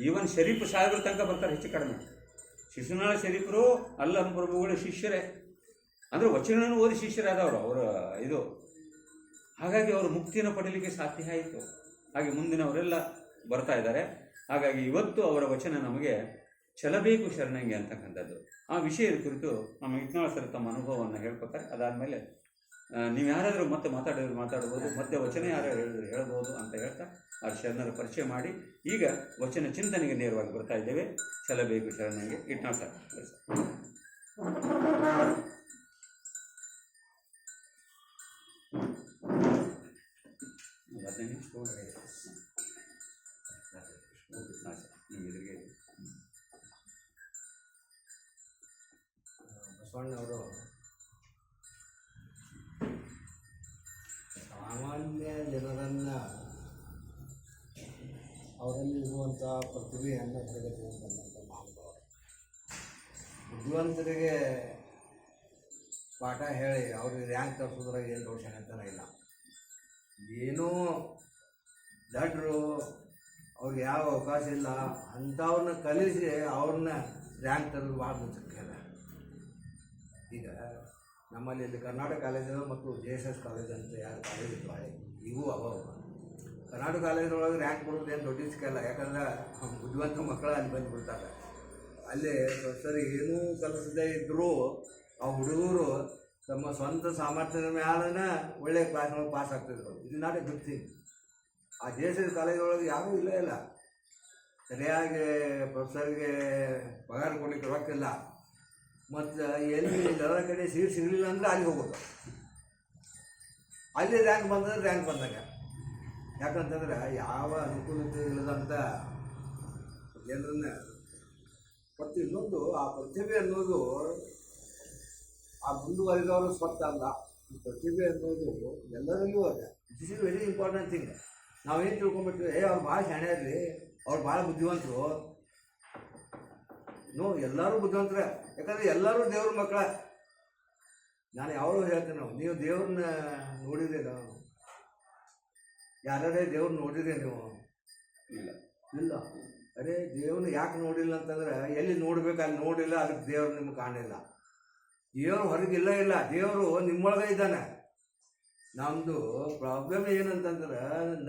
ಈವನ್ ಶರೀಫ್ ಸಾಹೇಬ್ರ ತನಕ ಬರ್ತಾರೆ ಹೆಚ್ಚು ಕಡಿಮೆ. ಶಿಶುನಾಳ ಶರೀಫರು ಅಲ್ಲಂ ಪ್ರಭುಗಳ ಶಿಷ್ಯರೇ, ಅಂದರೆ ವಚನವನ್ನು ಓದಿ ಶಿಷ್ಯರಾದವರು ಅವರ ಇದು. ಹಾಗಾಗಿ ಅವರು ಮುಕ್ತಿಯನ್ನು ಪಡೀಲಿಕ್ಕೆ ಸಾಧ್ಯ ಆಯಿತು. ಹಾಗೆ ಮುಂದಿನವರೆಲ್ಲ ಬರ್ತಾ ಇದ್ದಾರೆ. ಹಾಗಾಗಿ ಇವತ್ತು ಅವರ ವಚನ ನಮಗೆ ಚಲಬೇಕು ಶರಣಂಗೆ ಅಂತಕ್ಕಂಥದ್ದು. ಆ ವಿಷಯದ ಕುರಿತು ನಮ್ಮ ಇಟ್ನಾಳ ಸರ್ ತಮ್ಮ ಅನುಭವವನ್ನು ಹೇಳ್ಕೊತಾರೆ. ಅದಾದಮೇಲೆ ನೀವು ಯಾರಾದರೂ ಮತ್ತೆ ಮಾತಾಡ್ಬೋದು, ಮತ್ತೆ ವಚನ ಯಾರು ಹೇಳ್ಬೋದು ಅಂತ ಹೇಳ್ತಾ ಆ ಶರಣರ ಪರಿಚಯ ಮಾಡಿ ಈಗ ವಚನ ಚಿಂತನೆಗೆ ನೇರವಾಗಿ ಬರ್ತಾ ಇದ್ದೇವೆ. ಚಲಬೇಕು ಶರಣಂಗೆ ಇಟ್ನಾಳ ಸರ್. ಬಸವಣ್ಣವರು ಸಾಮಾನ್ಯ ಜನರನ್ನು ಅವರಲ್ಲಿರುವಂಥ ಪ್ರತಿಭೆಯನ್ನು ಹೊರಗೆತ್ತುವಂಥ ಮಹಾನುಭಾವರು. ಬುದ್ಧಿವಂತರಿಗೆ ಪಾಠ ಹೇಳಿ ಅವ್ರಿಗೆ ರ್ಯಾಂಕ್ ತರಿಸೋದ್ರಾಗ ಏನು ದೋಷ ಅಂತಲೇ ಇಲ್ಲ. ಏನೂ ದಡ್ರು ಅವ್ರಿಗೆ ಯಾವ ಅವಕಾಶ ಇಲ್ಲ ಅಂಥವ್ರನ್ನ ಕಲಿಸಿ ಅವ್ರನ್ನ ರ್ಯಾಂಕ್ ತರೋದು ಭಾಳ ಮುಖ್ಯ. ಈಗ ನಮ್ಮಲ್ಲಿ ಇಲ್ಲಿ ಕರ್ನಾಟಕ ಕಾಲೇಜು ಮತ್ತು JSS ಕಾಲೇಜ್ ಅಂತ ಯಾರು ಕಾಲೇಜ್ ಇತ್ತು ಹಳೆ, ಇವು ಅವ ಕರ್ನಾಟಕ ಕಾಲೇಜೊಳಗೆ ರ್ಯಾಂಕ್ ಕೊಡೋದು ಏನು ದೊಡ್ಡ ಸಿಕ್ಕಲ್ಲ. ಯಾಕಂದ್ರೆ ಬುದ್ಧಿವಂತ ಮಕ್ಕಳು ಅಲ್ಲಿ ಬಂದುಬಿಡ್ತಾರೆ. ಅಲ್ಲಿ ಸರಿ ಏನೂ ಕಲಿಸದೇ ಇದ್ದರೂ ಆ ಹುಡುಗರು ತಮ್ಮ ಸ್ವಂತ ಸಾಮರ್ಥ್ಯದ ಮ್ಯಾಲನ ಒಳ್ಳೆಯ ಕ್ಲಾಸ್ನೊಳಗೆ ಪಾಸ್ ಆಗ್ತಿದ್ರು. ಇದು ನಾಟ್ ಎ ಗುಡ್ ಥಿಂಗ್. ಆ JSS ಕಾಲೇಜೊಳಗೆ ಯಾರೂ ಇಲ್ಲ. ಸರಿಯಾಗಿ ಪ್ರೊಫೆಸರ್ಗೆ ಪಗಾರ ಕೊಡಲಿಕ್ಕೆ ರೊಕ್ಕಿಲ್ಲ. ಮತ್ತು ಎಲ್ಲಿ ಎಲ್ಲ ಕಡೆ ಸೀಟ್ ಸಿಗಲಿಲ್ಲ ಅಂದರೆ ಅಲ್ಲಿ ಹೋಗೋದು. ಅಲ್ಲಿ ರ್ಯಾಂಕ್ ಬಂದರೆ ರ್ಯಾಂಕ್ ಬಂದಾಗ. ಯಾಕಂತಂದ್ರೆ ಯಾವ ಅನುಕೂಲತೆ ಇಲ್ಲದಂಥ ಜನರನ್ನ ಮತ್ತು ಇನ್ನೊಂದು ಆ ಪ್ರತಿಭೆ ಅನ್ನೋದು ಆ ಮುಂದುವರೆದವರು ಸ್ವತ್ತ ಅಲ್ಲ. ಈ ಪ್ರತಿಭೆ ಅನ್ನೋದು ಎಲ್ಲರಲ್ಲೂ ಅದ. This is very important thing. ನಾವೇನು ತಿಳ್ಕೊಂಡ್ಬಿಟ್ವಿ, ಅವ್ರು ಭಾಳ ಶಾಣೆ ಇರಲಿ, ಅವ್ರು ಭಾಳ ಬುದ್ಧಿವಂತರು. ಎಲ್ಲರೂ ಬುದ್ಧಿವಂತರೆ. ಯಾಕಂದರೆ ಎಲ್ಲರೂ ದೇವ್ರ ಮಕ್ಕಳ. ನಾನು ಯಾವಾಗಲೂ ಹೇಳ್ತೇನೆ, ನೀವು ದೇವ್ರನ್ನ ನೋಡಿದ್ರೇನು? ಯಾರೇ ದೇವ್ರು ನೋಡಿದ್ರೆ ನೀವು? ಇಲ್ಲ. ಅರೆ ದೇವ್ರನ್ನ ಯಾಕೆ ನೋಡಿಲ್ಲ ಅಂತಂದ್ರೆ ಎಲ್ಲಿ ನೋಡ್ಬೇಕು ಅಲ್ಲಿ ನೋಡಿಲ್ಲ, ಅದಕ್ಕೆ ದೇವ್ರು ನಿಮ್ಗೆ ಕಾಣಿಲ್ಲ. ದೇವ್ರು ಹೊರಗಿಲ್ಲ. ದೇವರು ನಿಮ್ಮೊಳಗೆ ಇದ್ದಾನೆ. ನಮ್ಮದು ಪ್ರಾಬ್ಲಮ್ ಏನಂತಂದ್ರೆ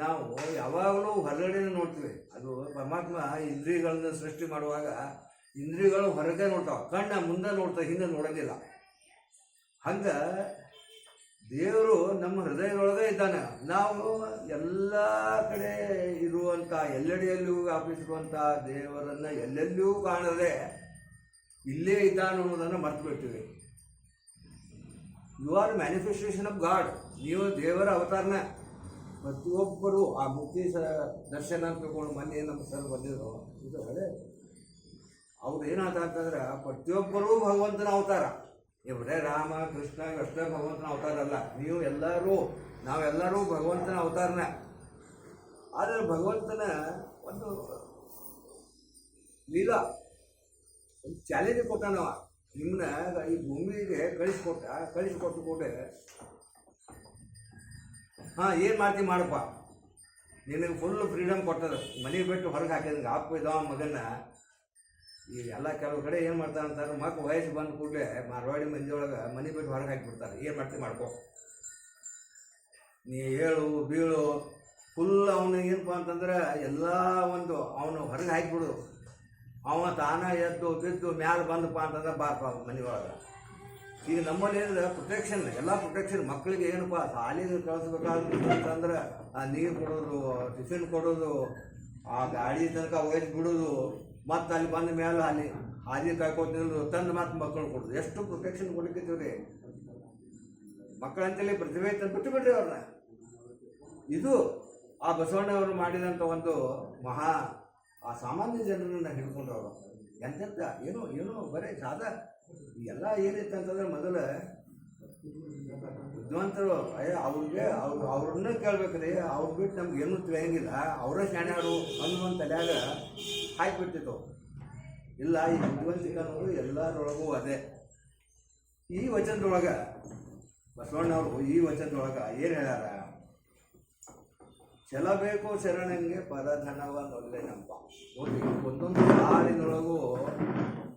ನಾವು ಯಾವಾಗಲೂ ಹೊರಗಡೆ ನೋಡ್ತೀವಿ. ಅದು ಪರಮಾತ್ಮ ಇಂದ್ರಿಯಗಳನ್ನ ಸೃಷ್ಟಿ ಮಾಡುವಾಗ ಇಂದ್ರಿಯಗಳು ಹೊರಗೆ ನೋಡ್ತಾವೆ, ಕಣ್ಣ ಮುಂದೆ ನೋಡ್ತಾವೆ, ಹಿಂದೆ ನೋಡೋದಿಲ್ಲ. ಹಂಗೆ ದೇವರು ನಮ್ಮ ಹೃದಯದೊಳಗೆ ಇದ್ದಾನೆ. ನಾವು ಎಲ್ಲ ಕಡೆ ಇರುವಂಥ ಎಲ್ಲೆಡೆಯಲ್ಲೂ ವ್ಯಾಪಿಸಿರುವಂಥ ದೇವರನ್ನು ಎಲ್ಲೆಲ್ಲಿಯೂ ಕಾಣದೆ ಇಲ್ಲೇ ಇದ್ದಾನೆ ಅನ್ನೋದನ್ನು ಮರ್ತು ಬಿಡ್ತೀವಿ. You are manifestation of God. ನೀವು ದೇವರ ಅವತಾರನ. ಪ್ರತಿಯೊಬ್ಬರು ಆ ಮುಕ್ತಿ ದರ್ಶನ ಅಂತ ತಿಳ್ಕೊಂಡು ಮೊನ್ನೆ ನಮ್ಮ ಸರ್ ಬಂದಿದ್ರು. ಇದು ಹಳೆ ಅವ್ರು ಏನಾಗ್ತಂದ್ರೆ ಪ್ರತಿಯೊಬ್ಬರೂ ಭಗವಂತನ ಅವತಾರ. ಇವರೇ ರಾಮ ಕೃಷ್ಣ ಅಷ್ಟೇ ಭಗವಂತನ ಅವತಾರ ಅಲ್ಲ. ನೀವು ಎಲ್ಲರೂ ನಾವೆಲ್ಲರೂ ಭಗವಂತನ ಅವತಾರನ. ಆದರೆ ಭಗವಂತನ ಒಂದು ಲೀಲಾ, ಒಂದು ಚಾಲೆಂಜ್ ಕೊಟ್ಟಾನವ. ನಿಮ್ಮನ್ನ ಈ ಭೂಮಿಗೆ ಕಳಿಸ್ಕೊಟ್ಟು ಕೂಡ ಏನು ಮಾಡ್ತೀವಿ ಮಾಡಪ್ಪ, ನಿನಗೆ ಫುಲ್ ಫ್ರೀಡಮ್ ಕೊಟ್ಟದ. ಮನೆ ಬಿಟ್ಟು ಹೊರಗೆ ಹಾಕಿದಂಗೆ ಅಪ್ಪ ಇದಾವ ಮಗನ. ಈ ಎಲ್ಲ ಕೆಲವು ಕಡೆ ಏನು ಮಾಡ್ತಾರೆ ಅಂತಾರೆ, ಮಕ್ಕಳು ವಯಸ್ಸು ಬಂದ ಕೂಡಲೇ ಮಾರ್ವಾಡಿ ಮಂದಿಯೊಳಗೆ ಮನೆ ಬಿಟ್ಟು ಹೊರಗೆ ಹಾಕಿಬಿಡ್ತಾರೆ. ಏನು ಮಾಡ್ತೀವಿ ಮಾಡ್ಕೊ, ನೀ ಹೇಳು ಬೀಳು ಫುಲ್. ಅವನು ಏನಪ್ಪ ಅಂತಂದ್ರೆ ಎಲ್ಲ ಒಂದು ಅವನು ಹೊರಗೆ ಹಾಕಿಬಿಡು. ಅವ ತಾನ ಎದ್ದು ಬಿದ್ದು ಮ್ಯಾಲೆ ಬಂದಪ್ಪ ಅಂತಂದ್ರೆ ಬಾರಪ್ಪ ಮನೆಯೊಳಗೆ. ಈಗ ನಮ್ಮಲ್ಲಿ ಏನಿದೆ ಪ್ರೊಟೆಕ್ಷನ್, ಎಲ್ಲ ಪ್ರೊಟೆಕ್ಷನ್. ಮಕ್ಕಳಿಗೆ ಏನಪ್ಪ ಶಾಲೆಗೆ ಕಳಿಸ್ಬೇಕಾದ್ರೆ ಆ ನೀರು ಕೊಡೋದು, ಟಿಫಿನ್ ಕೊಡೋದು, ಆ ಗಾಡಿ ತನಕ ಒಯ್ದು ಬಿಡೋದು, ಮತ್ತು ಅಲ್ಲಿ ಬಂದ ಮೇಲೆ ಅಲ್ಲಿ ಹಾದಿ ಕಾಯ್ಕೋತಿರೋದು, ತಂದು ಮತ್ತು ಮಕ್ಕಳು ಕೊಡೋದು. ಎಷ್ಟು ಪ್ರೊಟೆಕ್ಷನ್ ಕೊಡ್ಲಿಕ್ಕಿದ್ದೀವಿ ರೀ ಮಕ್ಕಳಂತೇಳಿ. ಪ್ರತಿಭೆ ತಂದು ಬಿಟ್ಟು ಬಿಡ್ರಿ ಅವ್ರನ್ನ. ಇದು ಆ ಬಸವಣ್ಣವರು ಮಾಡಿದಂಥ ಒಂದು ಮಹಾ ಆ ಸಾಮಾನ್ಯ ಜನರನ್ನು ಹಿಡ್ಕೊಂಡು ಅವರು ಎಂತೆಂತ ಏನೋ ಬರೀ ಸಾದಾ ಎಲ್ಲ ಏನಿತ್ತು ಅಂತಂದ್ರೆ ಮೊದಲು ಬುದ್ಧಿವಂತರು ಅವ್ರನ್ನ ಕೇಳ್ಬೇಕ್ರಿ. ಅವ್ರು ಬಿಟ್ಟು ನಮ್ಗೆ ಏನೂ ತಿಳಿಯಂಗಿಲ್ಲ, ಅವರೇ ಶಾಣ್ಯಾರು ಅನ್ನುವಂಥ ತಲೆಯಾಗ ಹಾಕಿಬಿಡ್ತಿತ್ತು. ಇಲ್ಲ, ಈ ಬುದ್ಧಿವಂತಿಕೆ ಅನ್ನೋದು ಎಲ್ಲರೊಳಗೂ ಅದೇ. ಈ ವಚನದೊಳಗೆ ಬಸವಣ್ಣವರು ಈ ವಚನದೊಳಗೆ ಏನು ಹೇಳ್ಯಾರ? ಚೆಲ್ಲಬೇಕು ಶರಣಂಗೆ ಪರಧನವ ನೊಲ್ಲೆನಂಪ. ನೋಡಿ, ಒಂದೊಂದು ಹಾಡಿನೊಳಗೂ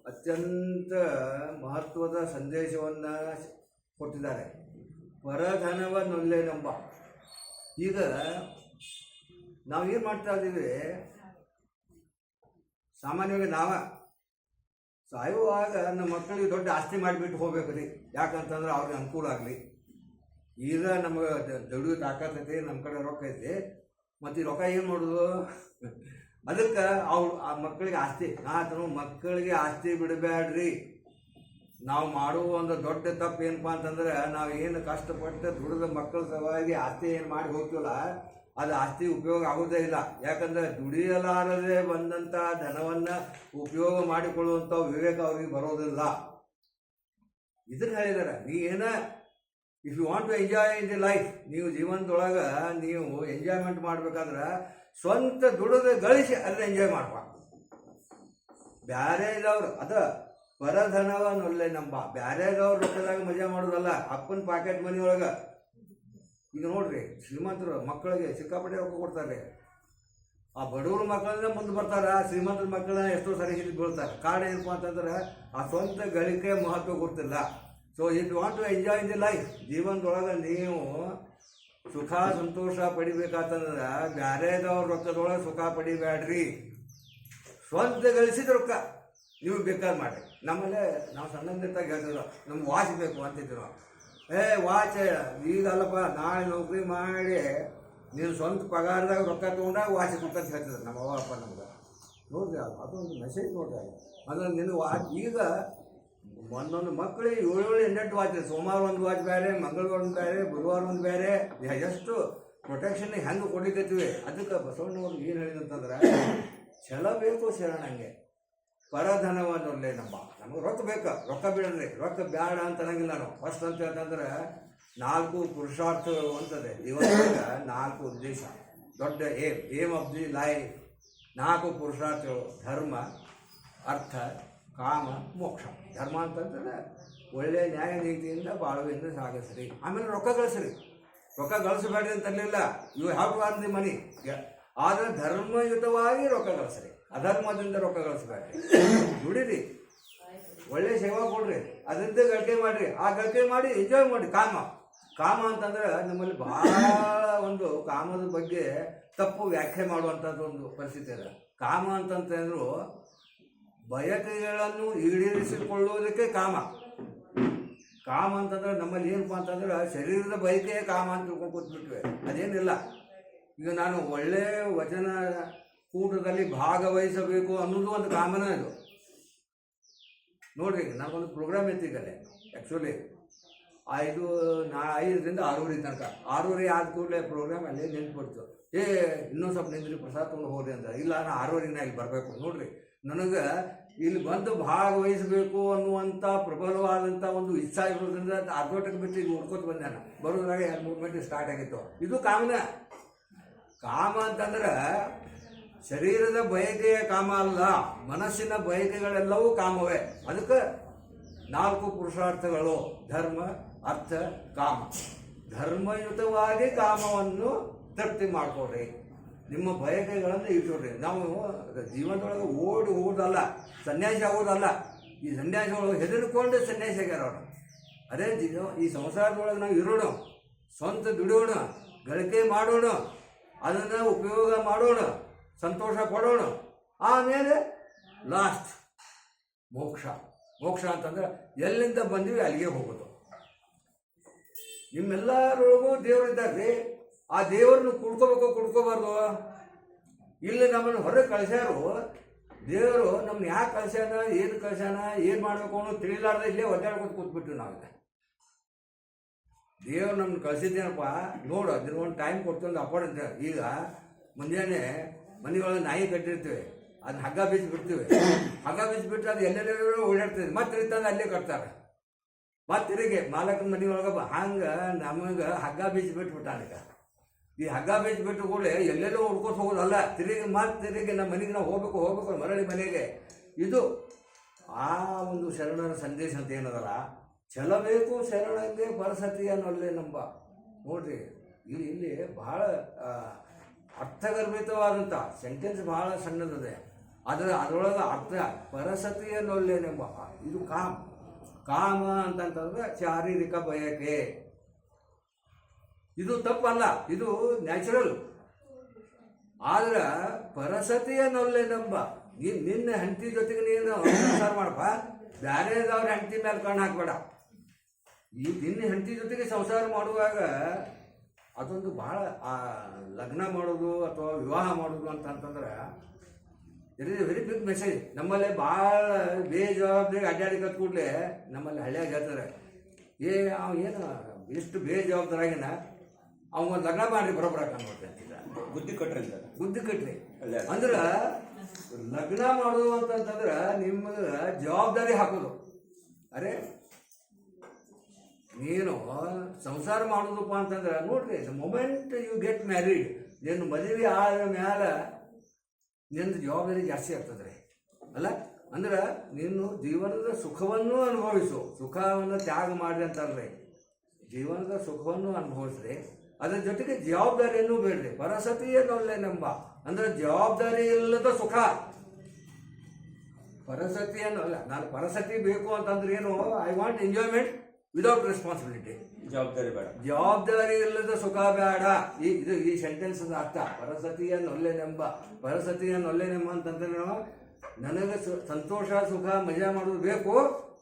ಅತ್ಯಂತ ಮಹತ್ವದ ಸಂದೇಶವನ್ನು ಕೊಟ್ಟಿದ್ದಾರೆ. ಪರಧನವ ನೊಲ್ಲೆನಂಬ. ಈಗ ನಾವೇನು ಮಾಡ್ತಾ ಇದ್ದೀವಿ, ಸಾಮಾನ್ಯವಾಗಿ ಸಾಯುವಾಗ ನಮ್ಮ ಮಕ್ಕಳಿಗೆ ದೊಡ್ಡ ಆಸ್ತಿ ಮಾಡಿಬಿಟ್ಟು ಹೋಗ್ಬೇಕು ರೀ. ಯಾಕಂತಂದ್ರೆ ಅವ್ರಿಗೆ ಅನುಕೂಲ ಆಗಲಿ. ಈಗ ನಮಗೆ ದುಡಿಯೋ ತಾಕತ್ತೈತಿ, ನಮ್ಮ ಕಡೆ ರೊಕ್ಕ ಐತಿ. ಮತ್ತು ಈ ರೊಕ್ಕ ಏನು ಮಾಡೋದು? ಅದಕ್ಕೆ ಆ ಮಕ್ಕಳಿಗೆ ಆಸ್ತಿ. ಮಕ್ಕಳಿಗೆ ಆಸ್ತಿ ಬಿಡಬೇಡ್ರಿ. ನಾವು ಮಾಡುವ ಒಂದು ದೊಡ್ಡ ತಪ್ಪು ಏನಪ್ಪ ಅಂತಂದ್ರೆ, ನಾವು ಏನು ಕಷ್ಟಪಟ್ಟು ದುಡಿದ ಮಕ್ಕಳ ಸಲುವಾಗಿ ಆಸ್ತಿ ಏನು ಮಾಡಿ ಹೋಗ್ತೀವಲ್ಲ, ಅದು ಆಸ್ತಿ ಉಪಯೋಗ ಆಗೋದೇ ಇಲ್ಲ. ಯಾಕಂದರೆ ದುಡಿಯಲಾರದೆ ಬಂದಂಥ ಧನವನ್ನು ಉಪಯೋಗ ಮಾಡಿಕೊಳ್ಳುವಂಥ ವಿವೇಕ ಅವ್ರಿಗೆ ಬರೋದಿಲ್ಲ. ಇದನ್ನ ಹೇಳಿದಾರೆ, ನೀ ಏನ if you want to enjoy in the life, ನೀವು ಜೀವನದೊಳಗೆ ನೀವು ಎಂಜಾಯ್ಮೆಂಟ್ ಮಾಡ್ಬೇಕಾದ್ರೆ ಸ್ವಂತ ದುಡಿದು ಗಳಿಸಿ ಅಲ್ಲಿ ಎಂಜಾಯ್ ಮಾಡ್ಬಾ. ಬ್ಯಾರೆದವ್ರು ಅದ ಪರಧನವನ್ನೊಲ್ಲೆ ನಂಬ, ಬ್ಯಾರೆದವ್ರು ರೊಕ್ಕದಾಗ ಮಜಾ ಮಾಡೋದಲ್ಲ, ಅಪ್ಪನ ಪಾಕೆಟ್ ಮನಿ ಒಳಗೆ. ಈಗ ನೋಡ್ರಿ, ಶ್ರೀಮಂತರು ಮಕ್ಕಳಿಗೆ ಸಿಕ್ಕಾಪಟ್ಟೆ ರೊಕ್ಕ ಕೊಡ್ತಾರೆ, ಆ ಬಡವ್ರ ಮಕ್ಕಳನ್ನ ಮುಂದೆ ಬರ್ತಾರ, ಶ್ರೀಮಂತರ ಮಕ್ಕಳನ್ನ ಎಷ್ಟೋ ಸರಿ ಹಿಡಿದು ಬೀಳ್ತಾರೆ. ಕಾರಣ ಏನಪ್ಪ ಅಂತಂದ್ರೆ ಆ ಸ್ವಂತ ಗಳಿಕೆ ಮಹತ್ವ ಗೊತ್ತಿಲ್ಲ. So if you want to enjoy the life, ಜೀವನದೊಳಗೆ ನೀವು ಸುಖ ಸಂತೋಷ ಪಡಿಬೇಕಂತಂದ್ರೆ ಬ್ಯಾರೆದವ್ರ ರೊಕ್ಕದೊಳಗೆ ಸುಖ ಪಡಿಬ್ಯಾಡ್ರಿ. ಸ್ವಂತ ಗಳಿಸಿದ ರೊಕ್ಕ ನೀವು ಬೇಕಾದ್ರೆ ಮಾಡಿ. ನಮ್ಮಲ್ಲೇ ನಾವು ಸಣ್ಣಂದಿರ್ತಾಗ ಹೇಳ್ತಿದ್ರು, ನಮ್ಗೆ ವಾಚ್ ಬೇಕು ಅಂತಿದ್ರು ನಾವು. ವಾಚ್ ಈಗಲ್ಲಪ್ಪ, ನಾಳೆ ನೌಕರಿ ಮಾಡಿ ನೀನು ಸ್ವಂತ ಪಗಾರದಾಗ ರೊಕ್ಕ ತೊಗೊಂಡಾಗ ವಾಚ್ ಕೊಡ್ತಂತ ಹೇಳ್ತಿದ್ರು ನಮ್ಮ ಅವ್ವ ಅಪ್ಪ ನಮ್ಗೆ. ನೋಡ್ರಿ, ಅದೊಂದು ಮೆಸೇಜ್ ನೋಡ್ರಿ. ಅಂದ್ರೆ ನಿನ್ನ ವಾಚ್ ಈಗ ಒಂದೊಂದು ಮಕ್ಕಳಿಗೆ 7-8 ವಾಚ್, ಸೋಮವಾರ ಒಂದು ವಾಚ್ ಬೇರೆ, ಮಂಗಳವಾರ ಒಂದು ಬೇರೆ, ಗುರುವಾರ ಒಂದು ಬೇರೆ. ಎಷ್ಟು ಪ್ರೊಟೆಕ್ಷನ್ ಹೆಂಗೆ ಕೊಡಿಕತ್ತೀವಿ. ಅದಕ್ಕೆ ಬಸವಣ್ಣವ್ರು ಏನು ಹೇಳಿದಂತಂದ್ರೆ, ಛಲ ಬೇಕು ಶರಣಂಗೆ, ಪರಧನವನ್ನೊಲ್ಲೆ ನಂಬ. ನಮಗೆ ರೊಕ್ಕ ಬೇಕು, ರೊಕ್ಕ ಬಿಡ್ರಿ, ರೊಕ್ಕ ಬೇಡ ಅಂತ ಅನ್ನಂಗಿಲ್ಲ ನಾವು. ಫಸ್ಟ್ ಅಂತ ಹೇಳ್ತಂದ್ರೆ 4 ಪುರುಷಾರ್ಥಗಳು ಅಂತದೆ ಇವತ್ತಿಗೆ. 4 ಉದ್ದೇಶ, ದೊಡ್ಡ ಏಮ್ ಆಫ್ ದಿ ಲೈಫ್. 4 ಪುರುಷಾರ್ಥಗಳು: ಧರ್ಮ, ಅರ್ಥ, ಕಾಮ, ಮೋಕ್ಷ. ಧರ್ಮ ಅಂತಂದ್ರೆ ಒಳ್ಳೆ ನ್ಯಾಯ ನೀತಿಯಿಂದ ಬಾಳುವಿಂದ ಸಾಗಿಸ್ರಿ. ಆಮೇಲೆ ರೊಕ್ಕ ಗಳಿಸ್ರಿ. ರೊಕ್ಕ ಗಳಿಸಬೇಡ್ರಿ ಅಂತಲಿಲ್ಲ, you have to earn the money. ಆದರೆ ಧರ್ಮಯುತವಾಗಿ ರೊಕ್ಕ ಗಳಿಸ್ರಿ, ಅಧರ್ಮದಿಂದ ರೊಕ್ಕ ಗಳಿಸ್ಬೇಡ್ರಿ. ದುಡಿರಿ, ಒಳ್ಳೆ ಸೇವಾ ಕೊಡ್ರಿ, ಅದರಿಂದ ಗಳಿಕೆ ಮಾಡಿರಿ. ಆ ಗಳಿಕೆ ಮಾಡಿ ಎಂಜಾಯ್ ಮಾಡಿ. ಕಾಮ ಅಂತಂದ್ರೆ ನಮ್ಮಲ್ಲಿ ಭಾಳ ಒಂದು ಕಾಮದ ಬಗ್ಗೆ ತಪ್ಪು ವ್ಯಾಖ್ಯೆ ಮಾಡುವಂಥದ್ದು ಒಂದು ಪರಿಸ್ಥಿತಿ ಇದೆ. ಕಾಮ ಅಂತಂತಂದ್ರು ಬಯಕೆಗಳನ್ನು ಈಡೇರಿಸಿಕೊಳ್ಳುವುದಕ್ಕೆ ಕಾಮ. ಕಾಮ ಅಂತಂದ್ರೆ ನಮ್ಮಲ್ಲಿ ಏನಪ್ಪ ಅಂತಂದ್ರೆ ಶರೀರದ ಬಯಕೆ ಕಾಮ ಅಂತ ತಿಳ್ಕೊಂಡು ಕೂತ್ಬಿಟ್ವಿ. ಅದೇನಿಲ್ಲ. ಈಗ ನಾನು ಒಳ್ಳೆ ವಚನ ಕೂಟದಲ್ಲಿ ಭಾಗವಹಿಸಬೇಕು ಅನ್ನೋದು ಒಂದು ಕಾಮನ. ಇದು ನೋಡ್ರಿ, ನನಗೊಂದು ಪ್ರೋಗ್ರಾಮ್ ಇತ್ತೀಗಲ್ಲೇ ಆ್ಯಕ್ಚುಲಿ 5ರಿಂದ 6 ತನಕ. 6 ಆದ ಕೂಡಲೇ ಪ್ರೋಗ್ರಾಮ್ ಅಲ್ಲಿ ನಿಂತ್ಬಿಡ್ತು. ಇನ್ನೊಂದು ಸ್ವಲ್ಪ ನಿಂದ್ರಿ, ಪ್ರಸಾದ ತೊಗೊಂಡು ಹೋಗ್ರಿ ಅಂತ. ಇಲ್ಲ, ನಾನು 6 ಇಲ್ಲಿ ಬರಬೇಕು. ನೋಡ್ರಿ, ನನಗೆ ಇಲ್ಲಿ ಬಂದು ಭಾಗವಹಿಸಬೇಕು ಅನ್ನುವಂಥ ಪ್ರಬಲವಾದಂಥ ಒಂದು ಇಚ್ಛಾ ಇರೋದ್ರಿಂದ ಅರ್ಧೋಟಕ್ಕೆ ಬಿಟ್ಟು ಈಗ ಹುಡ್ಕೋತ ಬಂದೆ. ನಾನು ಬರೋದ್ರಾಗ 2-3 ಗಂಟೆ ಸ್ಟಾರ್ಟ್ ಆಗಿತ್ತು. ಇದು ಕಾಮನ. ಕಾಮ ಅಂತಂದ್ರೆ ಶರೀರದ ಬಯಕೆಯ ಕಾಮ ಅಲ್ಲ, ಮನಸ್ಸಿನ ಬಯಕೆಗಳೆಲ್ಲವೂ ಕಾಮವೇ. ಅದಕ್ಕೆ 4 ಪುರುಷಾರ್ಥಗಳು: ಧರ್ಮ, ಅರ್ಥ, ಕಾಮ. ಧರ್ಮಯುತವಾಗಿ ಕಾಮವನ್ನು ತೃಪ್ತಿ ಮಾಡ್ಕೊಡ್ರಿ. ನಿಮ್ಮ ಬಯಕೆಗಳನ್ನು ಇಟ್ಕೊಡ್ರಿ. ನಾವು ಜೀವನದೊಳಗೆ ಓಡಿ ಹೋಗೋದಲ್ಲ, ಸನ್ಯಾಸಿ ಆಗೋದಲ್ಲ. ಈ ಸನ್ಯಾಸಿಗಳು ಹೆದರ್ಕೊಂಡು ಸನ್ಯಾಸಿ ಆಗ್ಯಾರ ಅವರು. ಅದೇ ಈ ಸಂಸಾರದೊಳಗೆ ನಾವು ಇರೋಣ, ಸ್ವಂತ ದುಡಿಯೋಣ, ಗಳಿಕೆ ಮಾಡೋಣ, ಅದನ್ನು ಉಪಯೋಗ ಮಾಡೋಣ, ಸಂತೋಷ ಪಡೋಣ. ಆಮೇಲೆ ಲಾಸ್ಟ್ ಮೋಕ್ಷ. ಮೋಕ್ಷ ಅಂತಂದ್ರೆ ಎಲ್ಲಿಂದ ಬಂದಿವಿ ಅಲ್ಲಿಗೆ ಹೋಗೋದು. ನಿಮ್ಮೆಲ್ಲರೊಳಗೂ ದೇವರಿದ್ದಾರೆ. ಆ ದೇವರನ್ನು ಕುಡ್ಕೋಬಾರ್ದು. ಇಲ್ಲಿ ನಮ್ಮನ್ನು ಹೊರಗೆ ಕಳಿಸ್ಯಾರು. ದೇವರು ನಮ್ಮನ್ನ ಯಾಕೆ ಕಳ್ಸ್ಯಾನ, ಏನು ಕಳ್ಸ್ಯಾನ, ಏನು ಮಾಡಬೇಕು ಅನ್ನೋ ತಿಳಿಲಾರ್ದ ಇಲ್ಲೇ ಒದ್ದಾಡ್ಕೊಂಡು ಕೂತ್ಬಿಟ್ಟು ನಾವೀಗ. ದೇವ್ರು ನಮ್ಮನ್ನು ಕಳಿಸಿದ್ದೇನಪ್ಪ ನೋಡು, ಅದನ್ನ ಒಂದು ಟೈಮ್ ಕೊಡ್ತಂದು ಅಪಾಯಿಂಟ್. ಈಗ ಮುಂಜಾನೆ ಮನೆಯೊಳಗೆ ನಾಯಿ ಕಟ್ಟಿರ್ತೀವಿ, ಅದನ್ನ ಹಗ್ಗ ಬೀಸಿ ಬಿಡ್ತೀವಿ. ಹಗ್ಗ ಬೀಸಿ ಬಿಟ್ಟು ಅದು ಎಲ್ಲೆಲ್ಲೋ ಓಡಾಡ್ತೀವಿ. ಮತ್ತೆ ತಂದು ಅಲ್ಲೇ ಕಟ್ತಾರೆ. ಮತ್ತೆ ತಿರುಗಿ ಮಾಲಕನ ಮನೆಯೊಳಗೆ ಹಂಗೆ ನಮಗೆ ಹಗ್ಗ ಬೀಸಿ ಬಿಟ್ಬಿಟ್ಟಾನೀಗ. ಈ ಹಗ್ಗ ಬೀಸಿ ಬಿಟ್ಟು ಕೂಡ ಎಲ್ಲೆಲ್ಲೋ ಹುಡ್ಕೋತ ಹೋಗೋದಲ್ಲ, ತಿರುಗಿ ನಮ್ಮ ಮನೆಗೆ ನಾವು ಹೋಗ್ಬೇಕು ಮರಳಿ ಮನೆಗೆ. ಇದು ಆ ಒಂದು ಶರಣರ ಸಂದೇಶ ಅಂತ ಏನದಲ್ಲ. ಛಲಬೇಕು ಶರಣಂಗೆ ಪರಸತಿಯನ್ನೊಲ್ಲೆ ನಂಬ. ನೋಡ್ರಿ, ಇಲ್ಲಿ ಬಹಳ ಅರ್ಥಗರ್ಭಿತವಾದಂಥ ಸೆಂಟೆನ್ಸ್ ಬಹಳ ಸಣ್ಣದಿದೆ. ಅದರೊಳಗೆ ಅರ್ಥ ಪರಸತಿಯನ್ನೊಲ್ಲೆ ನಂಬ. ಇದು ಕಾಮ ಅಂತಂತಂದ್ರೆ ಶಾರೀರಿಕ ಬಯಕೆ. ಇದು ತಪ್ಪಲ್ಲ, ಇದು ನ್ಯಾಚುರಲ್. ಆದ್ರೆ ಪರಸತಿಯನ್ನೊಲ್ಲೆ ನಂಬ. ನಿನ್ನ ಹೆಂಡತಿ ಜೊತೆಗೆ ನೀನು ಸಂಸಾರ ಮಾಡಪ್ಪ, ಬ್ಯಾರೆದವ್ರ ಹೆಂಡತಿ ಮೇಲೆ ಕಣ್ಣು ಹಾಕ್ಬೇಡ. ಈ ನಿನ್ನ ಹೆಂಡತಿ ಜೊತೆಗೆ ಸಂಸಾರ ಮಾಡುವಾಗ ಅದೊಂದು ಭಾಳ ಲಗ್ನ ಮಾಡೋದು ಅಥವಾ ವಿವಾಹ ಮಾಡೋದು ಅಂತಂದ್ರೆ it is a very big message. ನಮ್ಮಲ್ಲಿ ಭಾಳ ಬೇಜವಾಬ್ದಾರಿ ಅಡ್ಡಾಡಿಕತ್ ಕೂಡಲೇ ನಮ್ಮಲ್ಲಿ ಹಳ್ಳಿಯಾಗ ಹೇಳ್ತಾರೆ, ಏನು ಎಷ್ಟು ಬೇಜವಾಬ್ದಾರಾಗಿನ ಅವನೊಂದು ಲಗ್ನ ಮಾಡ್ರಿ ಬರೋಬ್ಬರ ಕಾಣ್ಬಾರ್ದು ಅಂತಿದ್ದ. ಬುದ್ಧಿ ಕಟ್ರಿ ಅಂದ್ರೆ ಲಗ್ನ ಮಾಡೋದು ಅಂತಂತಂದ್ರೆ ನಿಮ್ಗೆ ಜವಾಬ್ದಾರಿ ಹಾಕೋದು. ಅರೆ ನೀನು ಸಂಸಾರ ಮಾಡೋದಪ್ಪ ಅಂತಂದ್ರೆ ನೋಡ್ರಿ, the moment you get married, ನೀನು ಮದುವೆ ಆದ ಮ್ಯಾಲ ನಿಂದು ಜವಾಬ್ದಾರಿ ಜಾಸ್ತಿ ಆಗ್ತದ್ರಿ. ಅಲ್ಲ ಅಂದ್ರೆ ನೀನು ಜೀವನದ ಸುಖವನ್ನು ಅನುಭವಿಸು, ಸುಖವನ್ನು ತ್ಯಾಗ ಮಾಡಿ ಅಂತಲ್ರಿ, ಜೀವನದ ಸುಖವನ್ನು ಅನುಭವಿಸ್ರಿ, ಅದ್ರ ಜೊತೆಗೆ ಜವಾಬ್ದಾರಿಯನ್ನು ಬೇಡ್ರಿ. ಪರಸತಿಯನ್ನೊಲ್ಲೆನೆಂಬ ಅಂದ್ರೆ ಜವಾಬ್ದಾರಿ ಇಲ್ಲದ ಸುಖ. ಪರಸತಿಯನ್ನು ಅಲ್ಲ, ನಾನು ಪರಸತಿ ಬೇಕು ಅಂತಂದ್ರೆ ಏನು, I want enjoyment without responsibility. ಜವಾಬ್ದಾರಿ ಬೇಡ, ಜವಾಬ್ದಾರಿ ಇಲ್ಲದ ಸುಖ ಬೇಡ. ಈ ಸೆಂಟೆನ್ಸ್ ಅರ್ಥ ಪರಸತಿಯನ್ನೊಲ್ಲೆನೆಂಬ. ಪರಸತಿಯನ್ನೊಲ್ಲೆನೆಂಬ ಅಂತಂದ್ರೆ ನನಗೆ ಸಂತೋಷ ಸುಖ ಮಜಾ ಮಾಡೋದು ಬೇಕು,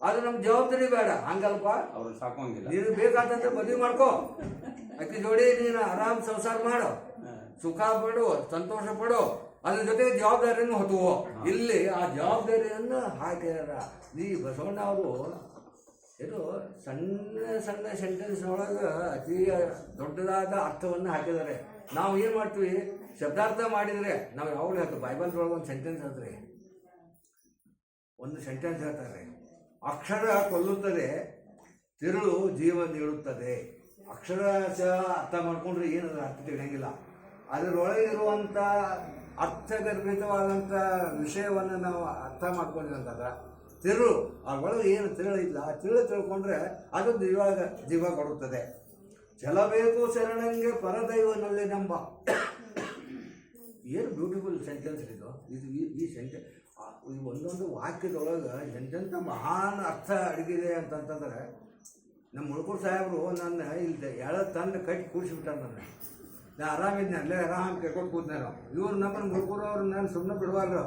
ಅದು ನಮ್ಮ ಜವಾಬ್ದಾರಿ ಬೇಡ. ಹಂಗಲ್ಪ, ಅವ್ರನ್ನ ಸಾಕೋಂಗಿಲ್ಲ. ನೀನು ಬೇಕಾದಂತ ಮದುವೆ ಮಾಡ್ಕೋ, ಅಕ್ಕಿ ಜೋಡಿ ನೀನು ಆರಾಮ್ ಸಂಸಾರ ಮಾಡು, ಸುಖ ಪಡು, ಸಂತೋಷ ಪಡು, ಅದ್ರ ಜೊತೆಗೆ ಜವಾಬ್ದಾರಿಯನ್ನು ಹೊತ್ತುವೋ. ಇಲ್ಲಿ ಆ ಜವಾಬ್ದಾರಿಯನ್ನು ಹಾಕ್ಯಾರ. ಈ ಬಸವಣ್ಣ ಅವರು ಇದು ಸಣ್ಣ ಸಣ್ಣ ಸೆಂಟೆನ್ಸ್ ಒಳಗೆ ಅತಿ ದೊಡ್ಡದಾದ ಅರ್ಥವನ್ನು ಹಾಕಿದ್ದಾರೆ. ನಾವು ಏನು ಮಾಡ್ತೀವಿ, ಶಬ್ದಾರ್ಥ ಮಾಡಿದರೆ ನಾವು ಯಾವಾಗಲೂ ಹೇಳ್ತೀವಿ. ಬೈಬಲ್ದೊಳಗೆ ಒಂದು ಸೆಂಟೆನ್ಸ್ ಹೇಳ್ತಾರೆ, ಒಂದು ಸೆಂಟೆನ್ಸ್ ಹೇಳ್ತಾರೆ, ಅಕ್ಷರ ಕೊಲ್ಲುತ್ತದೆ, ತಿರುಳು ಜೀವ ನೀಡುತ್ತದೆ. ಅಕ್ಷರ ಅರ್ಥ ಮಾಡ್ಕೊಂಡ್ರೆ ಏನದ ಅರ್ಥ ತಿಳಿಯಂಗಿಲ್ಲ. ಅದರೊಳಗಿರುವಂಥ ಅರ್ಥಗರ್ಭಿತವಾದಂಥ ವಿಷಯವನ್ನು ನಾವು ಅರ್ಥ ಮಾಡ್ಕೊಂಡಿರಂತಂದ್ರೆ ತಿರುಳು, ಅದ್ರೊಳಗೆ ಏನು ತಿರುಳಿಲ್ಲ, ಆ ತಿರುಳು ತಿಳ್ಕೊಂಡ್ರೆ ಅದು ಜೀವ ಕೊಡುತ್ತದೆ. ಚಲಬೇಕು ಶರಣಂಗೆ ಪರದೈವನಲ್ಲಿ ನಂಬ. ಏನು ಬ್ಯೂಟಿಫುಲ್ ಸೆಂಟೆನ್ಸ್ ಇದು. ಈ ಸೆಂಟೆನ್ಸ್ ಈ ಒಂದೊಂದು ವಾಕ್ಯದೊಳಗೆ ಎಂತೆಂಥ ಮಹಾನ್ ಅರ್ಥ ಅಡಗಿದೆ ಅಂತಂತಂದ್ರೆ, ನಮ್ಮ ಮುಳ್ಕೂರು ಸಾಹೇಬರು ನನ್ನ ಇಲ್ಲಿ ತಂದು ಕಟ್ಟಿ ಕೂಡಿಸ್ಬಿಟ್ಟಾರ. ನಾ ಆರಾಮಿದ್ನೆ, ಅಲ್ಲೇ ಆರಾಮ್ ಕೇಳ್ಕೊಂಡು ಕೂತ್ನೇನು. ಇವ್ರು ನಮ್ಮನ್ನು ಮುಳ್ಕೂರು ಅವ್ರು ನಾನು ಸುಮ್ಮನೆ ಬಿಡುವಲ್ರು.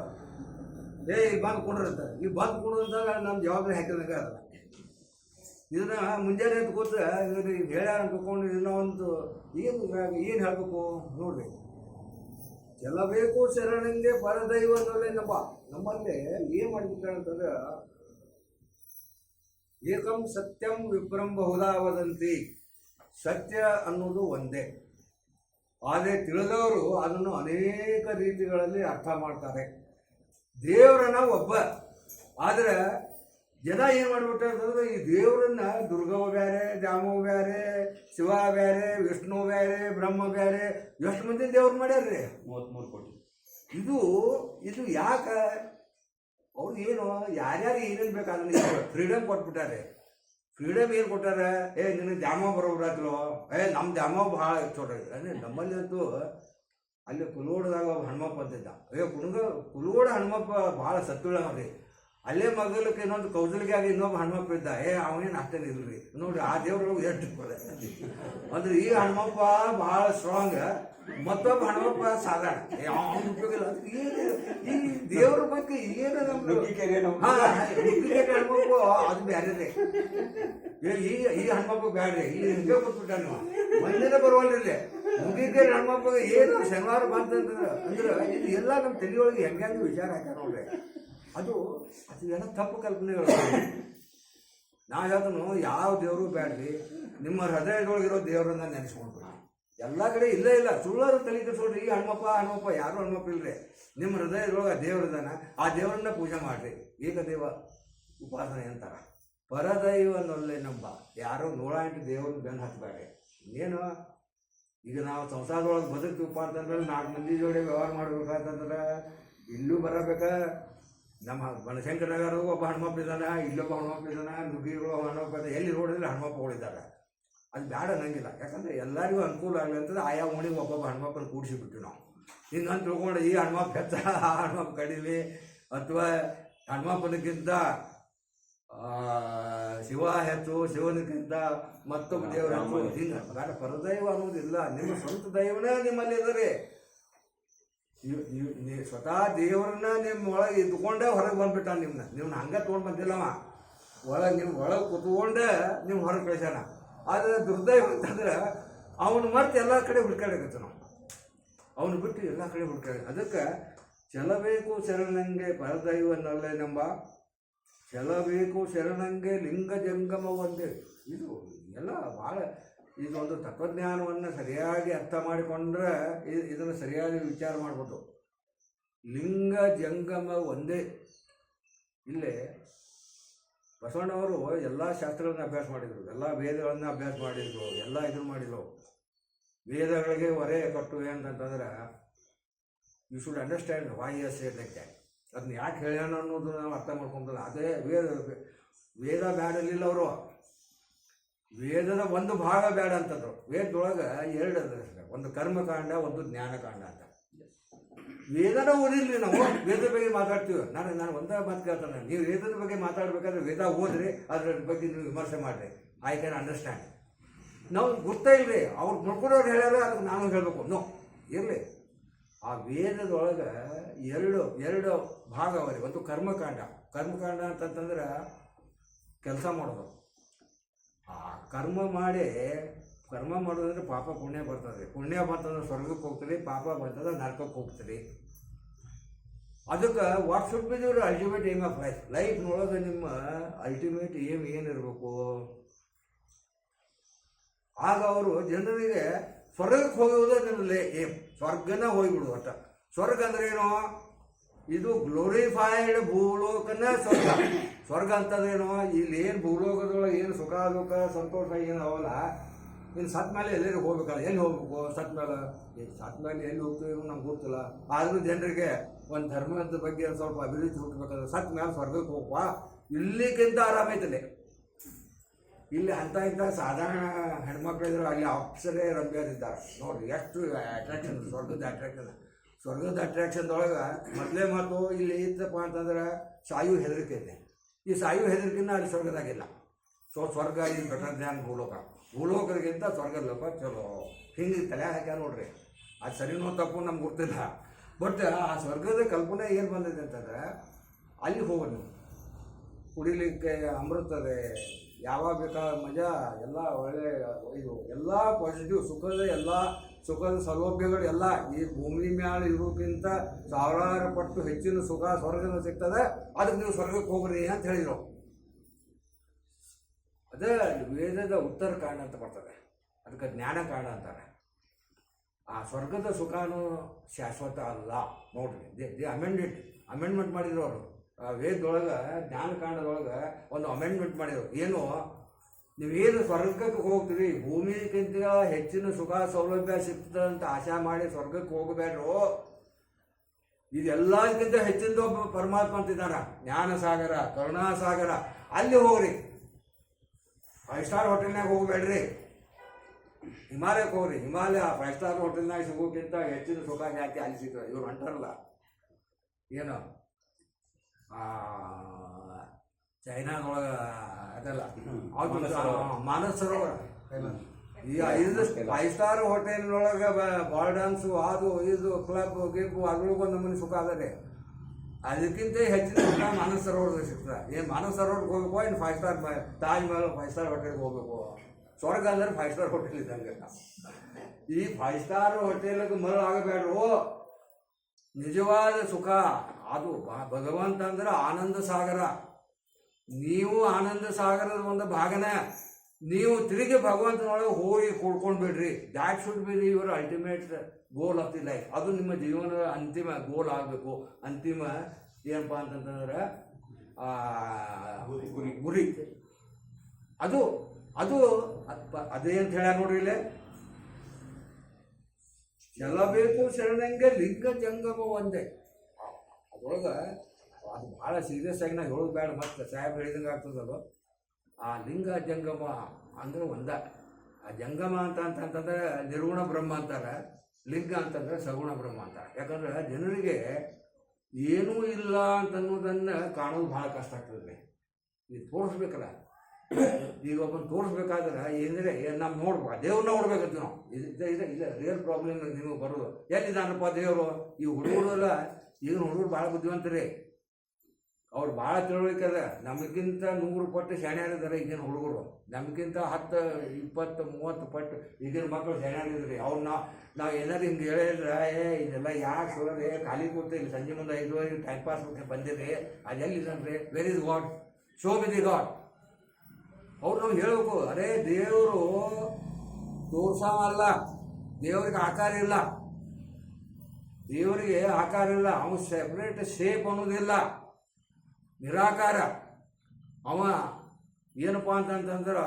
ಇಲ್ಲಿ ಬಂದು ಕೊಡ್ರಂತ, ಈ ಬಂದು ಕೊಡೋದಂತಾಗ ನಮ್ಮ ಜವಾಬ್ದಾರಿ ಹಾಕಿದಂಗೆ ಅದ. ಇದನ್ನ ಮುಂಜಾನೆ ಅಂತ ಕೂತ್ರೆ ಇವ್ರಿಗೆ ಹೇಳ್ಯಾರ ಅಂದ್ಕೊಂಡು ಇನ್ನೂ ಒಂದು ಏನು ಹೇಳಬೇಕು ನೋಡ್ರಿ. ಚೆಲ್ಲಬೇಕು ಶರಣಂಗೆ ಪರದೈವನಲ್ಲೇ ನಮ್ಮಲ್ಲಿ ಏನು ಮಾಡಿಬಿಟ್ಟಾರೆ ಅಂತಂದ್ರೆ, ಏಕಂ ಸತ್ಯಂ ವಿಪ್ರಂ ಬಹುಧಾ ವದಂತಿ. ಸತ್ಯ ಅನ್ನೋದು ಒಂದೇ, ಆದರೆ ತಿಳಿದವರು ಅದನ್ನು ಅನೇಕ ರೀತಿಗಳಲ್ಲಿ ಅರ್ಥ ಮಾಡ್ತಾರೆ. ದೇವರನ್ನ ಒಬ್ಬ, ಆದರೆ ಜನ ಏನು ಮಾಡಿಬಿಟ್ಟಾರೆ ಅಂತಂದ್ರೆ, ಈ ದೇವರನ್ನ ದುರ್ಗವ ಬೇರೆ, ದ್ಯಾಮವ ಬೇರೆ, ಶಿವ ಬೇರೆ, ವಿಷ್ಣು ಬೇರೆ, ಬ್ರಹ್ಮ ಬೇರೆ, ಎಷ್ಟು ಮಂದಿ ದೇವ್ರು ಮಾಡ್ಯಾರ್ರಿ? 33 ಕೋಟಿ. ಇದು ಯಾಕೆ ಅವ್ರು ಏನು ಯಾರ್ಯಾರು ಏನೇನು ಬೇಕಾದ್ರೆ ಫ್ರೀಡಮ್ ಕೊಟ್ಬಿಟ್ಟಾರೆ. ಫ್ರೀಡಮ್ ಏನು ಕೊಟ್ಟಾರೆ, ನಿನಗೆ ದ್ಯಾಮ ಬರೋಬ್ರಾಗ್ಲೋ, ನಮ್ಮ ದ್ಯಾಮ ಭಾಳ ಚೋಟ್ರಿ. ಅಂದರೆ ನಮ್ಮಲ್ಲಿ ಅಂತೂ ಅಲ್ಲಿ ಕುಲೋಡದಾಗ ಒಬ್ಬ ಹನುಮಪ್ಪ ಅಂತಿದ್ದ. ಕುಲೋಡ ಹನುಮಪ್ಪ ಭಾಳ ಸತ್ತುಳ ನೋಡ್ರಿ. ಅಲ್ಲೇ ಮಗಲಕ್ಕೆ ಇನ್ನೊಂದು ಕೌಸಲಿಗೆ ಆಗಿ ಇನ್ನೊಬ್ಬ ಹನುಮಪ್ಪ ಇದ್ದ. ಅವನೇನು ಅಷ್ಟೇನು ಇಲ್ರಿ ನೋಡ್ರಿ. ಆ ದೇವ್ರೊಳಗೆ ಎಷ್ಟು ಅಂದ್ರೆ ಈ ಹನುಮಪ್ಪ ಭಾಳ ಸ್ಟ್ರಾಂಗ್, ಮತ್ತೊಬ್ಬ ಹನುಮಪ್ಪ ಸಾಧಾರಣ. ಅವ್ನ ಉಪಯೋಗ ಇಲ್ಲ. ಈ ದೇವ್ರ ಬಗ್ಗೆ ಏನು ಹನುಮಪ್ಪ ಅದು ಬ್ಯಾರೆ. ಈ ಹನುಮಪ್ಪ ಬ್ಯಾಡ್ರಿ, ಇಲ್ಲಿ ಹಿಂಗೆ ಕೊಟ್ಬಿಟ್ಟ ನೀವು ಮಂದಿನ ಬರುವಲ್ರಿ. ಮುಗಿಗೇರಿ ಹನುಮಪ್ಪ ಏನು ಶನಿವಾರ ಬಂತಂದ್ರೆ ಅಂದ್ರೆ ಇದು ಎಲ್ಲ ನಮ್ಮ ತಲೆಯೊಳಗೆ ಹೆಂಗೆ ವಿಚಾರ ಹಾಕ್ಯಾರ ನೋಡ್ರಿ. ಅದು ಎಲ್ಲ ತಪ್ಪು ಕಲ್ಪನೆಗಳು. ನಾವು ಹೇಳ್ದನು ಯಾವ ದೇವರು ಬ್ಯಾಡ್ರಿ, ನಿಮ್ಮ ಹೃದಯದೊಳಗಿರೋ ದೇವರನ್ನ ನೆನೆಸ್ಕೊಂಡ್ಬಿಡಿ. ಎಲ್ಲ ಕಡೆ ಇಲ್ಲೇ ಇಲ್ಲ, ಸುಳ್ಳರು ತಲೆ ಕೆಡಿಸ್ಕೊಳ್ರಿ. ಈ ಹನುಮಪ್ಪ ಯಾರು ಹನುಮಪ್ಪ ಇಲ್ರಿ. ನಿಮ್ಮ ಹೃದಯದೊಳಗೆ ದೇವರದನ, ಆ ದೇವರನ್ನ ಪೂಜೆ ಮಾಡ್ರಿ. ಏಕದೇವ ಉಪಾಸನೆ ಅಂತಾರ. ಪರದೈವನೊಲ್ಲೆ ನಂಬ. ಯಾರೋ 108 ದೇವ್ರನ್ನ ಬೆನ್ನು ಹತ್ತಬೇಡ್ರಿ. ಇನ್ನೇನು ಈಗ ನಾವು ಸಂಸಾರದೊಳಗೆ ಬದುಕ್ತೀವಪ್ಪ ಅಂತಂದ್ರೆ 4 ಮಂದಿ ಜೋಡಿ ವ್ಯವಹಾರ ಮಾಡ್ಬೇಕಂತಂದ್ರೆ ಇಲ್ಲೂ ಬರಬೇಕ. ನಮ್ಮ ಬನಶಂಕರ ನಗರ ಒಬ್ಬ ಹನುಮಪ್ಪ ಇದ್ದಾನೆ, ಇಲ್ಲೊಬ್ಬ ಹನುಮಪ್ಪ ಇದ್ದಾನೆ, ನುಗ್ಗಿಗಳು ಹನುಮಪ್ಪ ಇದ್ದಾನೆ. ಎಲ್ಲಿ ನೋಡಿದ್ರೆ ಹನುಮಪ್ಪಗಳಿದ್ದಾರೆ. ಅದು ಬೇಡ ಅನ್ನಂಗಿಲ್ಲ. ಯಾಕಂದರೆ ಎಲ್ಲರಿಗೂ ಅನುಕೂಲ ಆಗಲಿ ಅಂತಂದ್ರೆ ಆಯಾ ಓಣಿಗೆ ಒಬ್ಬೊಬ್ಬ ಹನುಮಪ್ಪನ ಕೂಡಿಸಿಬಿಟ್ಟು ನಾವು ಹಿಂಗಂತ ತಿಳ್ಕೊಂಡು ಈ ಹನುಮಪ್ಪ ಹೆಚ್ಚ, ಆ ಹನುಮಪ್ಪ ಕಡಿಮೆ, ಅಥವಾ ಹನುಮಪ್ಪನಕ್ಕಿಂತ ಶಿವ ಹೆಚ್ಚು, ಶಿವನಕ್ಕಿಂತ ಮತ್ತೊಬ್ಬ ದೇವರ ಹೆಚ್ಚು, ಹಿಂಗೆ ಬೇಡ. ಪರದೈವ ಅನ್ನೋದಿಲ್ಲ. ನಿಮ್ಮ ಸ್ವಂತ ದೈವನೇ ನಿಮ್ಮಲ್ಲಿ ಇದ್ದಾರೆ. ನೀವು ಸ್ವತಃ ದೇವರನ್ನ ನಿಮ್ಮ ಒಳಗೆ ಇದ್ಕೊಂಡೇ ಹೊರಗೆ ಬಂದ್ಬಿಟ್ಟ. ನಿಮ್ಮನ್ನ ಹಂಗೆ ತೊಗೊಂಡು ಬಂದಿಲ್ಲವ. ನಿಮ್ಮ ಒಳಗೆ ಕುತ್ಕೊಂಡೆ ನಿಮ್ಮ ಹೊರಗೆ ಕಳಿಸ್ಯಾನ. ಆದರೆ ದುರ್ದೈವ ಅಂತಂದ್ರೆ ಅವನು ಮತ್ತೆ ಎಲ್ಲ ಕಡೆ ಹುಡ್ಕಾಡಕತ್ತ. ನಾವು ಅವನು ಬಿಟ್ಟು ಎಲ್ಲ ಕಡೆ ಹುಡ್ಕಾಡ. ಅದಕ್ಕೆ ಚೆಲ್ಲಬೇಕು ಶರಣಂಗೆ ಪರದೈವನಲ್ಲೇ ನಂಬ. ಚೆಲ್ಲಬೇಕು ಶರಣಂಗೆ ಲಿಂಗ ಜಂಗಮ ಒಂದೇ. ಇದು ಎಲ್ಲ ಭಾಳ ಇದೊಂದು ತತ್ವಜ್ಞಾನವನ್ನು ಸರಿಯಾಗಿ ಅರ್ಥ ಮಾಡಿಕೊಂಡ್ರೆ ಇದನ್ನು ಸರಿಯಾಗಿ ವಿಚಾರ ಮಾಡ್ಬೋದು. ಲಿಂಗ ಜಂಗಮ ಒಂದೇ. ಇಲ್ಲೇ ಬಸವಣ್ಣವರು ಎಲ್ಲ ಶಾಸ್ತ್ರಗಳನ್ನ ಅಭ್ಯಾಸ ಮಾಡಿದರು, ಎಲ್ಲ ವೇದಗಳನ್ನ ಅಭ್ಯಾಸ ಮಾಡಿದರು, ಎಲ್ಲ ಇದನ್ನು ಮಾಡಿದರು. ವೇದಗಳಿಗೆ ಹೊರೆ ಕೊಟ್ಟು ಏನಂತಂದ್ರೆ you should understand why is like ಅದನ್ನ ಯಾಕೆ ಹೇಳ್ಯಾನ ಅನ್ನೋದು ನಾವು ಅರ್ಥ ಮಾಡ್ಕೊಂತಲ್ಲ. ಅದೇ ವೇದ ಬ್ಯಾಡಲಿಲ್ಲ ಅವರು, ವೇದದ ಒಂದು ಭಾಗ ಬೇಡ ಅಂತಂದ್ರು. ವೇದದೊಳಗೆ ಎರಡು ಅದ, ಒಂದು ಕರ್ಮಕಾಂಡ, ಒಂದು ಜ್ಞಾನಕಾಂಡ ಅಂತ. ವೇದನ ಓದಿರ್ಲಿ ನಾವು, ವೇದದ ಬಗ್ಗೆ ಮಾತಾಡ್ತೀವಿ. ನಾನು ಒಂದೇ ಮಾತು ಕೇಳ್ತಾನೆ, ನೀವು ವೇದದ ಬಗ್ಗೆ ಮಾತಾಡ್ಬೇಕಾದ್ರೆ ವೇದ ಓದ್ರಿ, ಅದ್ರ ಬಗ್ಗೆ ನೀವು ವಿಮರ್ಶೆ ಮಾಡಿರಿ, ಐ ಕ್ಯಾನ್ ಅಂಡರ್ಸ್ಟ್ಯಾಂಡ್. ನಾವು ಗೊತ್ತೇ ಇಲ್ರಿ, ಅವ್ರು ನೋಡ್ಕೊಂಡವ್ರು ಹೇಳ್ಯಾರ, ಅದಕ್ಕೆ ನಾನು ಹೇಳಬೇಕು. ನೋ ಇರಲಿ. ಆ ವೇದದೊಳಗೆ ಎರಡು ಭಾಗ ಅವರಿ. ಒಂದು ಕರ್ಮಕಾಂಡ ಅಂತಂತಂದ್ರೆ ಕೆಲಸ ಮಾಡೋದು. ಆ ಕರ್ಮ ಮಾಡೋದಂದ್ರೆ ಪಾಪ ಪುಣ್ಯ ಬರ್ತದೆ. ಪುಣ್ಯ ಬಂತಂದ್ರೆ ಸ್ವರ್ಗಕ್ಕೆ ಹೋಗ್ತೀರಿ, ಪಾಪ ಬಂತಂದ್ರೆ ನರಕಕ್ಕೆ ಹೋಗ್ತೀರಿ. ಅದಕ್ಕೆ what should be your ultimate aim of ಲೈಫ್ನೊಳಗೆ ನಿಮ್ಮ ಅಲ್ಟಿಮೇಟ್ ಏನಿರಬೇಕು. ಆಗ ಅವರು ಜನರಿಗೆ ಸ್ವರ್ಗಕ್ಕೆ ಹೋಗುವುದು ನಿಮ್ಮಲ್ಲಿ ಏಮ್, ಸ್ವರ್ಗನ ಹೋಗಿಬಿಡು. ಒಟ್ಟ ಸ್ವರ್ಗ ಅಂದ್ರೆ ಏನು? ಇದು ಗ್ಲೋರಿಫೈಡ್ ಭೂಲೋಕನ ಸ್ವರ್ಗ ಅಂತಂದ್ರೇನು? ಇಲ್ಲಿ ಏನು ಭೂಲೋಕದೊಳಗೆ ಏನು ಸುಖ ದುಃಖ ಸಂತೋಷ ಏನು ಅವಲ್ಲ, ಇನ್ನು ಸತ್ ಮೇಲೆ ಎಲ್ಲರೂ ಹೋಗ್ಬೇಕಲ್ಲ. ಎಲ್ಲಿ ಹೋಗ್ಬೇಕು? ಸತ್ ಮೇಲೆ ಎಲ್ಲಿ ಹೋಗ್ತೀವಿ ನಮ್ಗೆ ಗೊತ್ತಿಲ್ಲ. ಆದರೂ ಜನರಿಗೆ ಒಂದು ಧರ್ಮದ ಬಗ್ಗೆ ಸ್ವಲ್ಪ ಅಭಿವೃದ್ಧಿ ಹುಟ್ಟಬೇಕಾದ್ರೆ ಸತ್ ಮೇಲೆ ಸ್ವರ್ಗಕ್ಕೆ ಹೋಗುವ, ಇಲ್ಲಿಗಿಂತ ಆರಾಮೈತದೆ. ಇಲ್ಲಿ ಅಂತ ಇಂಥ ಸಾಧಾರಣ ಹೆಣ್ಮಕ್ಳಿದ್ರು, ಅಲ್ಲಿ ಅಪ್ಸರೇ ರಮ್ಯರಿದ್ದಾರೆ ನೋಡ್ರಿ, ಎಷ್ಟು ಅಟ್ರಾಕ್ಷನ್, ಸ್ವರ್ಗದ ಅಟ್ರಾಕ್ಷನ್ದೊಳಗೆ ಮೊದಲೇ ಮಾತು ಇಲ್ಲಿ ಇತ್ತಪ್ಪ ಅಂತಂದ್ರೆ ಸಾಯು ಹೆದರಿಕೆ ಇದೆ. ಈ ಸಾಯು ಹೆದರಿಕೆನ ಅಲ್ಲಿ ಸ್ವರ್ಗದಾಗಿಲ್ಲ. ಸ್ವರ್ಗ ಇದು ಬೆಟರ್ ದ್ಯಾನ್ ಭೂಲೋಕರಿಗಿಂತ ಸ್ವರ್ಗ ಲೋಕ ಚಲೋ. ಹಿಂಗೆ ತಲೆ ಹಾಕ್ಯ ನೋಡ್ರಿ. ಅದು ಸರಿನೋ ತಪ್ಪು ನಮ್ಗೆ ಗೊತ್ತಿಲ್ಲ. ಬಟ್ ಆ ಸ್ವರ್ಗದ ಕಲ್ಪನೆ ಏನು ಬಂದಿದೆ ಅಂತಂದ್ರೆ, ಅಲ್ಲಿ ಹೋಗೋದು, ಕುಡಿಲಿಕ್ಕೆ ಅಮೃತದೆ, ಯಾವಾಗ ಬೇಕಾದ ಮಜಾ, ಎಲ್ಲ ಒಳ್ಳೆ ಇದು, ಎಲ್ಲ ಪಾಸಿಟಿವ್ ಸುಖದ ಸೌಲಭ್ಯಗಳು ಎಲ್ಲ ಈ ಭೂಮಿ ಮ್ಯಾಲ ಇರೋಕ್ಕಿಂತ ಸಾವಿರಾರು ಪಟ್ಟು ಹೆಚ್ಚಿನ ಸುಖ ಸ್ವರ್ಗದ ಸಿಗ್ತದೆ. ಅದಕ್ಕೆ ನೀವು ಸ್ವರ್ಗಕ್ಕೆ ಹೋಗ್ರಿ ಅಂತ ಹೇಳಿದ್ರು. ಅದೇ ವೇದದ ಉತ್ತರ ಕಾಂಡ ಅಂತ ಬರ್ತದೆ, ಅದಕ್ಕೆ ಜ್ಞಾನಕಾಂಡ ಅಂತಾರೆ. ಆ ಸ್ವರ್ಗದ ಸುಖನೂ ಶಾಶ್ವತ ಅಲ್ಲ ನೋಡ್ರಿ. ದಿ ಅಮೆಂಡ್ಮೆಂಟ್ ಮಾಡಿದ್ರು ಅವರು. ವೇದದೊಳಗೆ ಜ್ಞಾನಕಾಂಡದೊಳಗೆ ಒಂದು ಅಮೆಂಡ್ಮೆಂಟ್ ಮಾಡಿದ್ರು. ಏನು, ನೀವೇನು ಸ್ವರ್ಗಕ್ಕೆ ಹೋಗ್ತೀರಿ, ಭೂಮಿಗಿಂತ ಹೆಚ್ಚಿನ ಸುಖ ಸೌಲಭ್ಯ ಸಿಗ್ತದೆ ಅಂತ ಆಶಾ ಮಾಡಿ ಸ್ವರ್ಗಕ್ಕೆ ಹೋಗಬೇಡ್ರು. ಇದೆಲ್ಲದಕ್ಕಿಂತ ಹೆಚ್ಚಿನ ಒಬ್ಬ ಪರಮಾತ್ಮ ಅಂತಿದ್ದಾರ, ಜ್ಞಾನಸಾಗರ, ಕರುಣಾಸಾಗರ, ಅಲ್ಲಿ ಹೋಗ್ರಿ. 5 ಸ್ಟಾರ್ ಹೋಟೆಲ್ನಾಗ ಹೋಗಬೇಡ್ರಿ, ಹಿಮಾಲಯಕ್ಕೆ ಹೋಗ್ರಿ. ಹಿಮಾಲಯ 5 ಸ್ಟಾರ್ ಹೋಟೆಲ್ನಾಗ ಸಿಗೋಕ್ಕಿಂತ ಹೆಚ್ಚಿನ ಸುಖ ಯಾಕೆ ಅಲ್ಲಿ ಸಿಗ್ತದೆ. ಇವ್ರು ಅಂತಾರಲ್ಲ ಏನು, ಚೈನಾದೊಳಗೆ ಅದಲ್ಲ, ಮಾನಸ ಸರೋವರ, ಈ 5 ಸ್ಟಾರ್ ಹೋಟೆಲ್ನೊಳಗೆ ಬಾಲ್ ಡಾನ್ಸು, ಅದು ಇದು ಕ್ಲಬ್ ಗಿಬ್ಬು, ಅದ್ರೊಳಗೊಂದು ನಮ್ಮನೆ ಸುಖ ಅದೇ. ಅದಕ್ಕಿಂತ ಹೆಚ್ಚಿನ ಸುಖ ಮಾನಸ ಸರೋವರದಾಗ ಸಿಗ್ತದೆ. ಏನು ಮಾನಸ ಸರೋವರ್ಗೆ ಹೋಗ್ಬೇಕು, ಇನ್ನು 5 ಸ್ಟಾರ್ ತಾಜ್ ಮಹಲ್ 5 ಸ್ಟಾರ್ ಹೋಟೆಲ್ಗೆ ಹೋಗ್ಬೇಕು. ಸ್ವರ್ಗ ಅಂದ್ರೆ 5 ಸ್ಟಾರ್ ಹೋಟೆಲ್ ಇದ್ದಂಗೆ. ಈ 5 ಸ್ಟಾರ್ ಹೋಟೆಲ್ಗೆ ಆಗಬೇಡ್ರು. ನಿಜವಾದ ಸುಖ ಅದು ಭಗವಂತ ಅಂದ್ರೆ ಆನಂದ ಸಾಗರ. ನೀವು ಆನಂದ ಸಾಗರದ ಒಂದು ಭಾಗನ, ನೀವು ತಿರುಗಿ ಭಗವಂತನೊಳಗೆ ಹೋಗಿ ಕೂಡ್ಕೊಂಡ್ಬಿಡ್ರಿ. That should be your ultimate goal of the life. ಅದು ನಿಮ್ಮ ಜೀವನದ ಅಂತಿಮ ಗೋಲ್ ಆಗಬೇಕು. ಅಂತಿಮ ಏನಪ್ಪ ಅಂತಂತಂದ್ರೆ ಗುರಿ. ಅದು ಅದು ಅದೇ ಅಂತ ಹೇಳ್ಯಾರ ನೋಡ್ರಿ. ಇಲ್ಲೇ ಬೇಕು ಶರಣಂಗೆ ಲಿಂಗ ಜಂಗಮ ಒಂದೇ. ಅದ್ರೊಳಗೆ ಅದು ಭಾಳ ಸೀರಿಯಸ್ ಆಗಿ ನಾವು ಹೇಳೋದು ಬೇಡ, ಮತ್ತೆ ಸಾಹೇಬ್ ಹೇಳಿದಂಗೆ ಆಗ್ತದದು. ಆ ಲಿಂಗ ಜಂಗಮ ಅಂದ್ರೆ ಒಂದ. ಆ ಜಂಗಮ ಅಂತಂದ್ರೆ ನಿರ್ಗುಣ ಬ್ರಹ್ಮ ಅಂತಾರೆ, ಲಿಂಗ ಅಂತಂದ್ರೆ ಸಗುಣ ಬ್ರಹ್ಮ ಅಂತಾರೆ. ಯಾಕಂದ್ರೆ ಜನರಿಗೆ ಏನೂ ಇಲ್ಲ ಅಂತನ್ನೋದನ್ನು ಕಾಣೋದು ಭಾಳ ಕಷ್ಟ ಆಗ್ತದೆ. ಇದು ತೋರಿಸ್ಬೇಕಲ್ಲ. ಈಗ ಒಬ್ಬನು ತೋರಿಸ್ಬೇಕಾದ್ರೆ ಏನಂದರೆ ನಾವು ನೋಡ್ಬೇಕು, ದೇವ್ರನ್ನ ನೋಡ್ಬೇಕಂತ ನಾವು. ಇದು ರಿಯಲ್ ಪ್ರಾಬ್ಲಮ್ ನಿಮಗೆ ಬರೋದು. ಎಲ್ಲಿದ್ದಾನಪ್ಪ ದೇವರು? ಈ ಹುಡುಗರೆಲ್ಲ ಈಗಿನ ಹುಡುಗರು ಭಾಳ ಬುದ್ಧಿವಂತರಿ, ಅವ್ರು ಭಾಳ ತಿಳುವಳಿಕೆ ಅದ. ನಮಗಿಂತ 100 ಪಟ್ಟು ಶಾಣ್ಯಾರಿದ್ದಾರೆ ಈಗಿನ ಹುಡುಗರು. ನಮಗಿಂತ 10, 20, 30 ಪಟ್ಟು ಈಗಿನ ಮಕ್ಕಳು ಶಾಣ್ಯಾರಿದ್ರಿ. ಅವ್ರು ನಾವು ಏನಾದ್ರು ಹಿಂಗೆ ಹೇಳಿದ್ರೆ, ಇದೆಲ್ಲ ಯಾಕೆ ಸುಳ್ಳೆ ಖಾಲಿ ಕೂತು ಇಲ್ಲಿ ಸಂಜೆ ಮುಂದೆ 5 ಟೈಮ್ ಪಾಸ್ ಬಂದಿರಿ, ಅದೆಲ್ಲಿದ್ದಾನ್ರಿ? Where is God? Show me the God. ಅವ್ರು ನಾವು ಹೇಳಬೇಕು, ಅರೇ ದೇವರು ತೋರ್ಸವಲ್ಲ, ದೇವರಿಗೆ ಆಕಾರ ಇಲ್ಲ, ದೇವರಿಗೆ ಆಕಾರ ಇಲ್ಲ. ಅವನು ಸೆಪ್ರೇಟ್ ಶೇಪ್ ಅನ್ನೋದಿಲ್ಲ, ನಿರಾಕಾರ. ಅವ ಏನಪ್ಪ ಅಂತಂತಂದ್ರೆ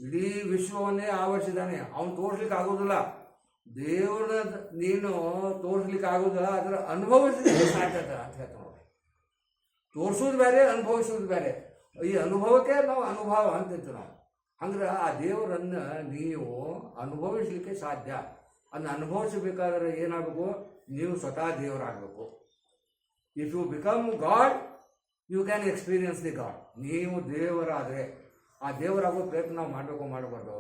ಇಡೀ ವಿಶ್ವವನ್ನೇ ಆವರಿಸಿದ್ದಾನೆ. ಅವನು ತೋರಿಸ್ಲಿಕ್ಕೆ ಆಗೋದಿಲ್ಲ, ದೇವ್ರನ್ನ ನೀನು ತೋರಿಸ್ಲಿಕ್ಕೆ ಆಗೋದಿಲ್ಲ, ಅದರ ಅನುಭವಿಸ್ಲಿಕ್ಕೆ ಸಾಧ್ಯ ಅಂತ ಹೇಳ್ತಾನೆ ನೋಡಿ. ತೋರಿಸೋದು ಬೇರೆ, ಅನುಭವಿಸೋದು ಬೇರೆ. ಈ ಅನುಭವಕ್ಕೆ ನಾವು ಅನುಭವ ಅಂತಿತ್ತು ನಾವು. ಅಂದ್ರೆ ಆ ದೇವರನ್ನು ನೀವು ಅನುಭವಿಸ್ಲಿಕ್ಕೆ ಸಾಧ್ಯ. ಅದನ್ನ ಅನುಭವಿಸಬೇಕಾದ್ರೆ ಏನಾಗಬೇಕು? ನೀವು ಸ್ವತಃ ದೇವರಾಗಬೇಕು. If you become God you can experience the God. ನೀವು ದೇವರಾದರೆ ಆ ದೇವರಾಗೋ ಪ್ರಯತ್ನ ನಾವು ಮಾಡಬೇಕು, ಮಾಡಬಾರ್ದು.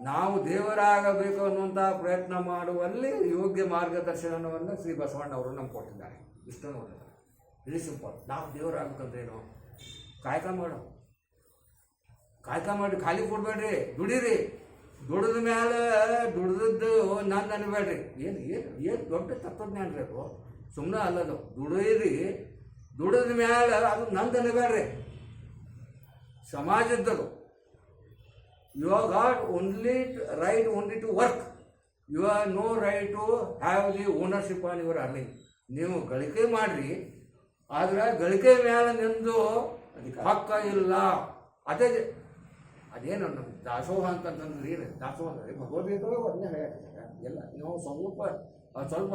ನಾವು ದೇವರಾಗಬೇಕು ಅನ್ನುವಂಥ ಪ್ರಯತ್ನ ಮಾಡುವಲ್ಲಿ ಯೋಗ್ಯ ಮಾರ್ಗದರ್ಶನವನ್ನು ಶ್ರೀ ಬಸವಣ್ಣವರು ನಮ್ಗೆ ಕೊಟ್ಟಿದ್ದಾರೆ. ಇಷ್ಟು ನೋಡಿದ್ದಾರೆ. Very simple. ನಾವು ದೇವರಾಗಬೇಕಂದ್ರೇನು? ಕಾಯಕ ಮಾಡು, ಕಾಯಕ ಮಾಡಿ, ಖಾಲಿ ಕೊಡಬೇಡ್ರಿ, ದುಡೀರಿ. ದುಡಿದ ಮೇಲೆ ದುಡ್ದದ್ದು ನಾನು ಅನ್ಬೇಡ್ರಿ. ಏನು ಏನು ಏನು ದೊಡ್ಡ ತತ್ವಜ್ಞಾನ ಬೇಕು. ಸುಮ್ಮನೆ ಅಲ್ಲದು. ದುಡೀರಿ, ದುಡಿದ ಮೇಲೆ ಅದು ನಂದು ಅನ್ಬೇಡ್ರಿ, ಸಮಾಜದ್ದು. You are got only right only to work. You are no right to have the ownership on your earning. ನೀವು ಗಳಿಕೆ ಮಾಡಿರಿ, ಆದರೆ ಗಳಿಕೆ ಮೇಲೆ ನಿಂದು ಹಕ್ಕ ಇಲ್ಲ. ಅದೇನು ನಮ್ಮ ದಾಸೋಹ ಅಂತಂತಂದ್ರೆ ಏನು? ದಾಸೋಹ ಅಂದರೆ ಭಗವದ್ಗೀತೆ ಒಂದೇ ಹೇಳಕ್ಕಿಲ್ಲ ಎಲ್ಲ. ನೀವು ಸ್ವಲ್ಪ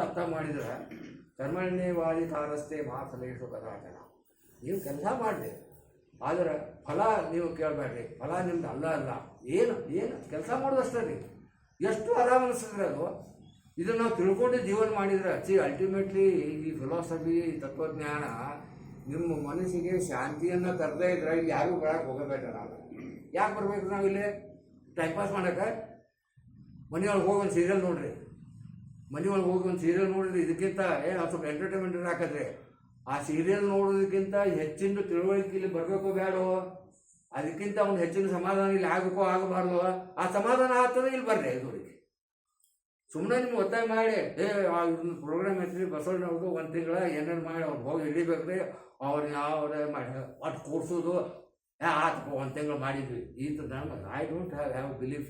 ಅರ್ಥ ಮಾಡಿದ್ರೆ ಕರ್ಮಣ್ಯವಾದಿಕಾರಸ್ತೆ ಮಹಾಫಲೇಶು ಕದಾಚನ. ನೀವು ಕೆಲಸ ಮಾಡಿರಿ, ಆದರೆ ಫಲ ನೀವು ಕೇಳಬೇಡ್ರಿ. ಫಲ ನಿಮ್ದು ಅಲ್ಲ ಅಲ್ಲ. ಏನು ಏನು ಕೆಲಸ ಮಾಡೋದಷ್ಟೇ ರೀ. ಎಷ್ಟು ಆರಾಮ ಅನಿಸಿದ್ರೆ ಅದು. ಇದನ್ನು ನಾವು ತಿಳ್ಕೊಂಡು ಜೀವನ ಮಾಡಿದ್ರೆ ಅಲ್ಟಿಮೇಟ್ಲಿ ಈ ಫಿಲಾಸಫಿ, ತತ್ವಜ್ಞಾನ ನಿಮ್ಮ ಮನಸ್ಸಿಗೆ ಶಾಂತಿಯನ್ನು ತರದೇ ಇದ್ರೆ ಇಲ್ಲಿ ಯಾರಿಗೂ ಬರೋಕ್ಕೆ ಹೋಗಬೇಡ. ನಾವು ಯಾಕೆ ಬರ್ಬೇಕು? ನಾವು ಇಲ್ಲಿ ಟೈಮ್ ಪಾಸ್ ಮಾಡೋಕ್ಕೆ ಮನೆಯೊಳಗೆ ಹೋಗಿ ಒಂದು ಸೀರಿಯಲ್ ನೋಡ್ರಿ, ಮನೆಯೊಳಗೆ ಹೋಗಿ ಒಂದು ಸೀರಿಯಲ್ ನೋಡಿದ್ರೆ ಇದಕ್ಕಿಂತ ಸ್ವಲ್ಪ ಎಂಟರ್ಟೈನ್ಮೆಂಟ್ ಹಾಕಿದ್ರೆ ಆ ಸೀರಿಯಲ್ ನೋಡೋದಕ್ಕಿಂತ ಹೆಚ್ಚಿನ ತಿಳುವಳಿಕೆ ಇಲ್ಲಿ ಬರಬೇಕು ಬೇಡೋ? ಅದಕ್ಕಿಂತ ಒಂದು ಹೆಚ್ಚಿನ ಸಮಾಧಾನ ಇಲ್ಲಿ ಆಗಬೇಕೋ ಆಗಬಾರ್ದು? ಆ ಸಮಾಧಾನ ಆಗ್ತದೆ ಇಲ್ಲಿ ಬರ್ರಿ ಐದೂರಿಗೆ. ಸುಮ್ಮನೆ ನಿಮ್ಗೆ ಒತ್ತಾಯ ಮಾಡಿ ಇವ್ರನ್ನ ಪ್ರೋಗ್ರಾಮ್ ಐತ್ರಿ ಬಸವಣ್ಣವ್ರದ್ದು ಒಂದು ತಿಂಗಳ ಏನೇನು ಮಾಡಿ ಅವ್ರು ಹೋಗಿ ಹಿಡಿಬೇಕ್ರಿ, ಅವ್ರನ್ನ ಅವ್ರ ಮಾಡಿ ಅಷ್ಟು ಕೂರಿಸೋದು. ಆತಪ್ಪ ಒಂದು ತಿಂಗಳು ಮಾಡಿದ್ವಿ ಈ ಥರ. I don't have belief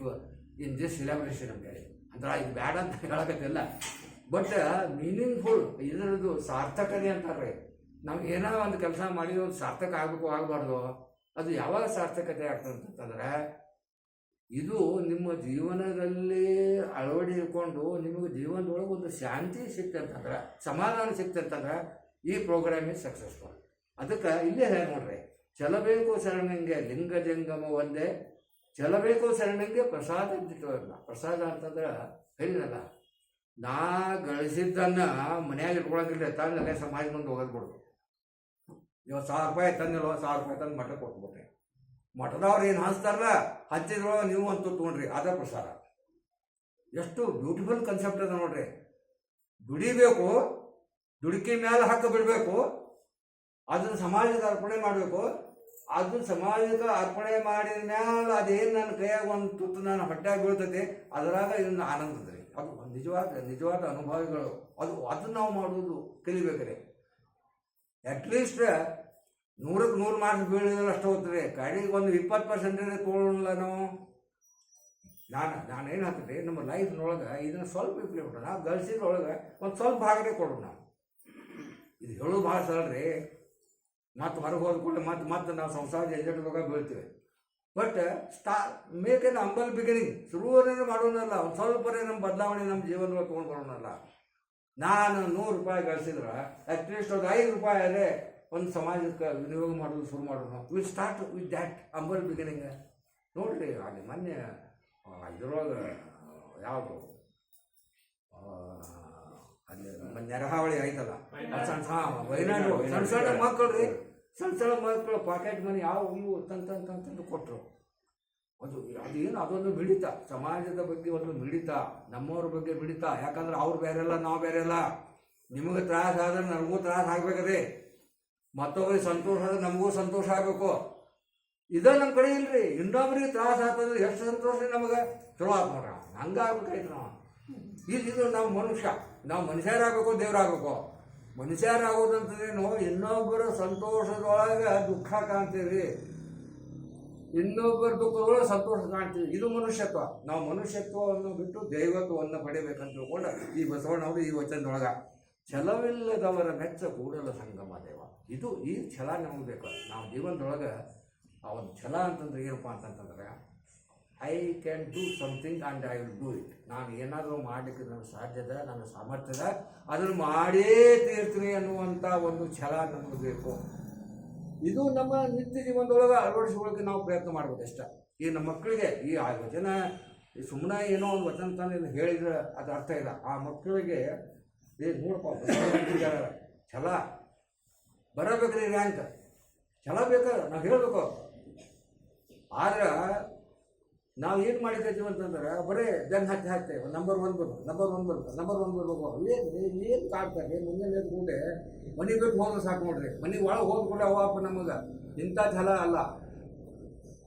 in this celebration ಅಂತೇಳಿ. ಅಂದ್ರೆ ಇದು ಬ್ಯಾಡ ಅಂತ ಹೇಳಕತ್ತಿಲ್ಲ, ಬಟ್ ಮೀನಿಂಗ್ಫುಲ್ ಇದರದ್ದು ಸಾರ್ಥಕತೆ ಅಂತಾರೆ. ನಮ್ಗೆ ಏನೋ ಒಂದು ಕೆಲಸ ಮಾಡಿದ್ರೆ ಒಂದು ಸಾರ್ಥಕ ಆಗಬೇಕು ಆಗಬಾರ್ದು. ಅದು ಯಾವಾಗ ಸಾರ್ಥಕತೆ ಆಗ್ತದೆ ಅಂತಂದ್ರೆ ಇದು ನಿಮ್ಮ ಜೀವನದಲ್ಲಿ ಅಳವಡಿಸಿಕೊಂಡು ನಿಮಗೆ ಜೀವನದೊಳಗೆ ಒಂದು ಶಾಂತಿ ಸಿಕ್ತಂತಂದ್ರೆ, ಸಮಾಧಾನ ಸಿಕ್ತಂತಂದ್ರೆ ಈ ಪ್ರೋಗ್ರಾಮಿಗೆ ಸಕ್ಸಸ್ಫುಲ್. ಅದಕ್ಕೆ ಇಲ್ಲೇ ಹೇಳಿ ನೋಡ್ರಿ, ಚಲಬೇಕು ಶರಣಂಗೆ ಲಿಂಗ ಜಂಗಮ ಒಂದೇ, ಚಲಬೇಕು ಶರಣಂಗೆ ಪ್ರಸಾದ ಇಲ್ಲ. ಪ್ರಸಾದ ಅಂತಂದ್ರೆ ಹೇಳಿನಲ್ಲ, ನಾ ಗಳಿಸಿದ್ದನ್ನು ಮನ್ಯಾಗ ಇಟ್ಕೊಳಂಗಿಲ್ಲ, ತಂದಲ್ಲೇ ಸಮಾಜ ಮುಂದೆ ಹೋಗೋದು ಬಿಡು. ಇವಾಗ 1000 ರೂಪಾಯಿ ತಂದಿಲ್ಲ, 1000 ರೂಪಾಯಿ ತಂದು ಮಠಕ್ಕೆ ಕೊಟ್ಬಿಟ್ರಿ. ಮಠದವ್ರು ಏನು ಹಂಚ್ತಾರಲ್ಲ, ಹಂಚಿದ್ರೊಳಗೆ ನೀವು ಅಂತೂ ತೊಗೊಂಡ್ರಿ, ಅದೇ ಪ್ರಸಾದ. ಎಷ್ಟು ಬ್ಯೂಟಿಫುಲ್ ಕನ್ಸೆಪ್ಟ್ ಅದ ನೋಡ್ರಿ. ದುಡಿಬೇಕು, ದುಡುಕಿ ಮೇಲೆ ಹಕ್ಕು ಬಿಡಬೇಕು, ಅದನ್ನು ಸಮಾಜಕ್ಕೆ ಅರ್ಪಣೆ ಮಾಡಬೇಕು. ಅದನ್ನು ಸಮಾಜಕ್ಕೆ ಅರ್ಪಣೆ ಮಾಡಿದ ಮ್ಯಾಲ ಅದೇನು ನನ್ನ ಕೈಯಾಗ ಒಂದು ತುತ್ತು ನಾನು ಹೊಟ್ಟೆಯಾಗಿ ಬೀಳ್ತೈತಿ, ಅದರಾಗ ಇದನ್ನು ಆನಂದದ್ರಿ. ಅದು ನಿಜವಾದ ಅನುಭವಿಗಳು. ಅದನ್ನು ನಾವು ಮಾಡೋದು ಕಲಿಬೇಕ್ರಿ. ಅಟ್ಲೀಸ್ಟ್ 100ಕ್ಕೆ 100 ಮಾರ್ಕ್ಸ್ ಬೀಳಿದ್ರೆ ಅಷ್ಟು ಹೋಗ್ತದೆ. ಕಡೆಗೆ ಒಂದು 20% ತೊಗೊಳ್ಳಲ್ಲ ನಾವು. ನಾನೇನು ಹಾಕ್ತೀವಿ ನಮ್ಮ ಲೈಫ್ನೊಳಗೆ ಇದನ್ನು ಸ್ವಲ್ಪ ಇಂಪ್ಲಿಮೆಂಟ್ ನಾವು ಗಳಿಸಿದ್ರೊಳಗೆ ಒಂದು ಸ್ವಲ್ಪ ಭಾಗನೇ ಕೊಡೋಣ. ನಾವು ಇದು ಹೇಳೋದು ಭಾಳ ಸರಳ ರೀ. ಮತ್ತು ಹೊರಗೆ ಹೋದ್ಕೊಂಡು ಮತ್ತೆ ನಾವು ಸಂಸಾರದ ಎಜೆಂಟ್ದಾಗ ಬೀಳ್ತೀವಿ. But make an humble beginning. ಶುರುವರೇನು ಮಾಡೋಣಲ್ಲ, ಒಂದು ಸ್ವಲ್ಪನೇ ನಮ್ಮ ಬದಲಾವಣೆ ನಮ್ಮ ಜೀವನದೊಳಗೆ ತೊಗೊಂಡು ಬರೋಣಲ್ಲ. ನಾನು 100 ರೂಪಾಯಿ ಗಳಿಸಿದ್ರೆ ಅಟ್ಲೀಸ್ಟ್ ಒಂದು 5 ರೂಪಾಯಿ ಅಲ್ಲೇ ಒಂದು ಸಮಾಜಕ್ಕೆ ವಿನಿಯೋಗ ಮಾಡೋದು ಶುರು ಮಾಡೋಣ. Will start with that humble beginning. ನೋಡ್ರಿ, ಅಲ್ಲಿ ಮೊನ್ನೆ ಇದ್ರೊಳಗೆ ಯಾವುದು ಅಲ್ಲಿ ನೆರಹಾವಳಿ ಆಯ್ತಲ್ಲ, ವೈನಾಡು ಸಣ್ಣ ಮಕ್ಕಳು ರೀ, ಸಣ್ಣ ಮಕ್ಕಳು ಪಾಕೆಟ್ ಮನಿ ಯಾವ ಇವು ತಂತಂತಂದು ಕೊಟ್ಟರು. ಅದೇನು ಅದೊಂದು ಮಿಡಿತ, ಸಮಾಜದ ಬಗ್ಗೆ ಒಂದು ಮಿಡಿತ, ನಮ್ಮವ್ರ ಬಗ್ಗೆ ಮಿಡಿತ. ಯಾಕಂದ್ರೆ ಅವ್ರು ಬೇರೆ ಅಲ್ಲ, ನಾವು ಬೇರೆ ಅಲ್ಲ. ನಿಮಗೆ ತ್ರಾಸ ಆದ್ರೆ ನಮಗೂ ತ್ರಾಸ ಆಗ್ಬೇಕ್ರಿ, ಮತ್ತೊಬ್ಬರಿಗೆ ಸಂತೋಷ ಆದ್ರೆ ನಮಗೂ ಸಂತೋಷ ಆಗಬೇಕು. ಇದೇ ನಮ್ಮ ಕಡೆ ಇಲ್ರಿ. ಇನ್ನೊಬ್ರಿಗೆ ತ್ರಾಸ ಆಗ್ತದ್ರೆ ಎಷ್ಟು ಸಂತೋಷ ನಮಗೆ, ಚಲೋ ಆಗ್ಬೋಣ. ಹಂಗಾಗ್ಬೇಕಾಯ್ತು ನಾವು. ಇದು ನಾವು ಮನುಷ್ಯರಾಗಬೇಕು, ದೇವರಾಗಬೇಕು. ಮನುಷ್ಯರಾಗೋದಂತಂದ್ರೇನು, ಇನ್ನೊಬ್ಬರ ಸಂತೋಷದೊಳಗೆ ದುಃಖ ಕಾಣ್ತೀವಿ, ಇನ್ನೊಬ್ಬರ ದುಃಖದೊಳಗೆ ಸಂತೋಷ ಕಾಣ್ತೀವಿ. ಇದು ಮನುಷ್ಯತ್ವ. ನಾವು ಮನುಷ್ಯತ್ವವನ್ನು ಬಿಟ್ಟು ದೈವತ್ವವನ್ನು ಪಡಿಬೇಕಂತ ತಿಳ್ಕೊಂಡು ಈ ಬಸವಣ್ಣವರು ಈ ವಚನದೊಳಗೆ ಛಲವಿಲ್ಲದವರ ಮೆಚ್ಚ ಕೂಡಲ ಸಂಗಮ ದೇವ. ಈ ಛಲ ನಮಗೆ ಬೇಕು. ನಾವು ಜೀವನದೊಳಗೆ ಆ ಒಂದು ಛಲ ಅಂತಂದ್ರೆ ಏನಪ್ಪ ಅಂತಂತಂದ್ರೆ I can do something and I will do it. ನಾನು ಏನಾದರೂ ಮಾಡಲಿಕ್ಕೆ ನನ್ನ ಸಾಧ್ಯದ, ನನ್ನ ಸಾಮರ್ಥ್ಯದ, ಅದನ್ನು ಮಾಡೇ ತೀರ್ತೀನಿ ಅನ್ನುವಂಥ ಒಂದು ಛಲ ನಮಗೆ ಬೇಕು. ಇದು ನಮ್ಮ ನಿತ್ಯ ಜೀವನದೊಳಗೆ ಅಳವಡಿಸ್ಕೊಳ್ಳೋಕೆ ನಾವು ಪ್ರಯತ್ನ ಮಾಡ್ಬೇಕು ಅಷ್ಟೇ. ಈ ನಮ್ಮ ಮಕ್ಕಳಿಗೆ ಈ ಆ ವಚನ ಸುಮ್ಮನೆ ಏನೋ ಒಂದು ವಚನ ತಾನು ಹೇಳಿದ್ರೆ ಅದು ಅರ್ಥ ಇಲ್ಲ. ಆ ಮಕ್ಕಳಿಗೆ ನೋಡಪ್ಪ ಛಲ ಬರಬೇಕ್ರಿ, ರ್ಯಾಂಕ್ ಛಲ ಬೇಕು, ನಾವು ಹೇಳಬೇಕು. ಆದ್ರೆ ನಾವು ಏನು ಮಾಡಿದ್ದೀವಿ ಅಂತಂದ್ರೆ ಬರೀ ಹಾಕ್ತೇವೆ, ನಂಬರ್ 1 ಬರ್ಬೇಕು. ಏನು ಕಾಡ್ತಾರೆ ಮುಂಜಾನೆ ಕೂಡೆ ಮನೆ ಬಿಟ್ಟು ಹೋದ್ರೆ ಸಾಕು ನೋಡ್ರಿ. ಮನೆ ಒಳಗೆ ಹೋದ್ಕೂಡೆ ಅವಪ್ಪ ನಮಗೆ ಇಂಥ ಛಲ ಅಲ್ಲ.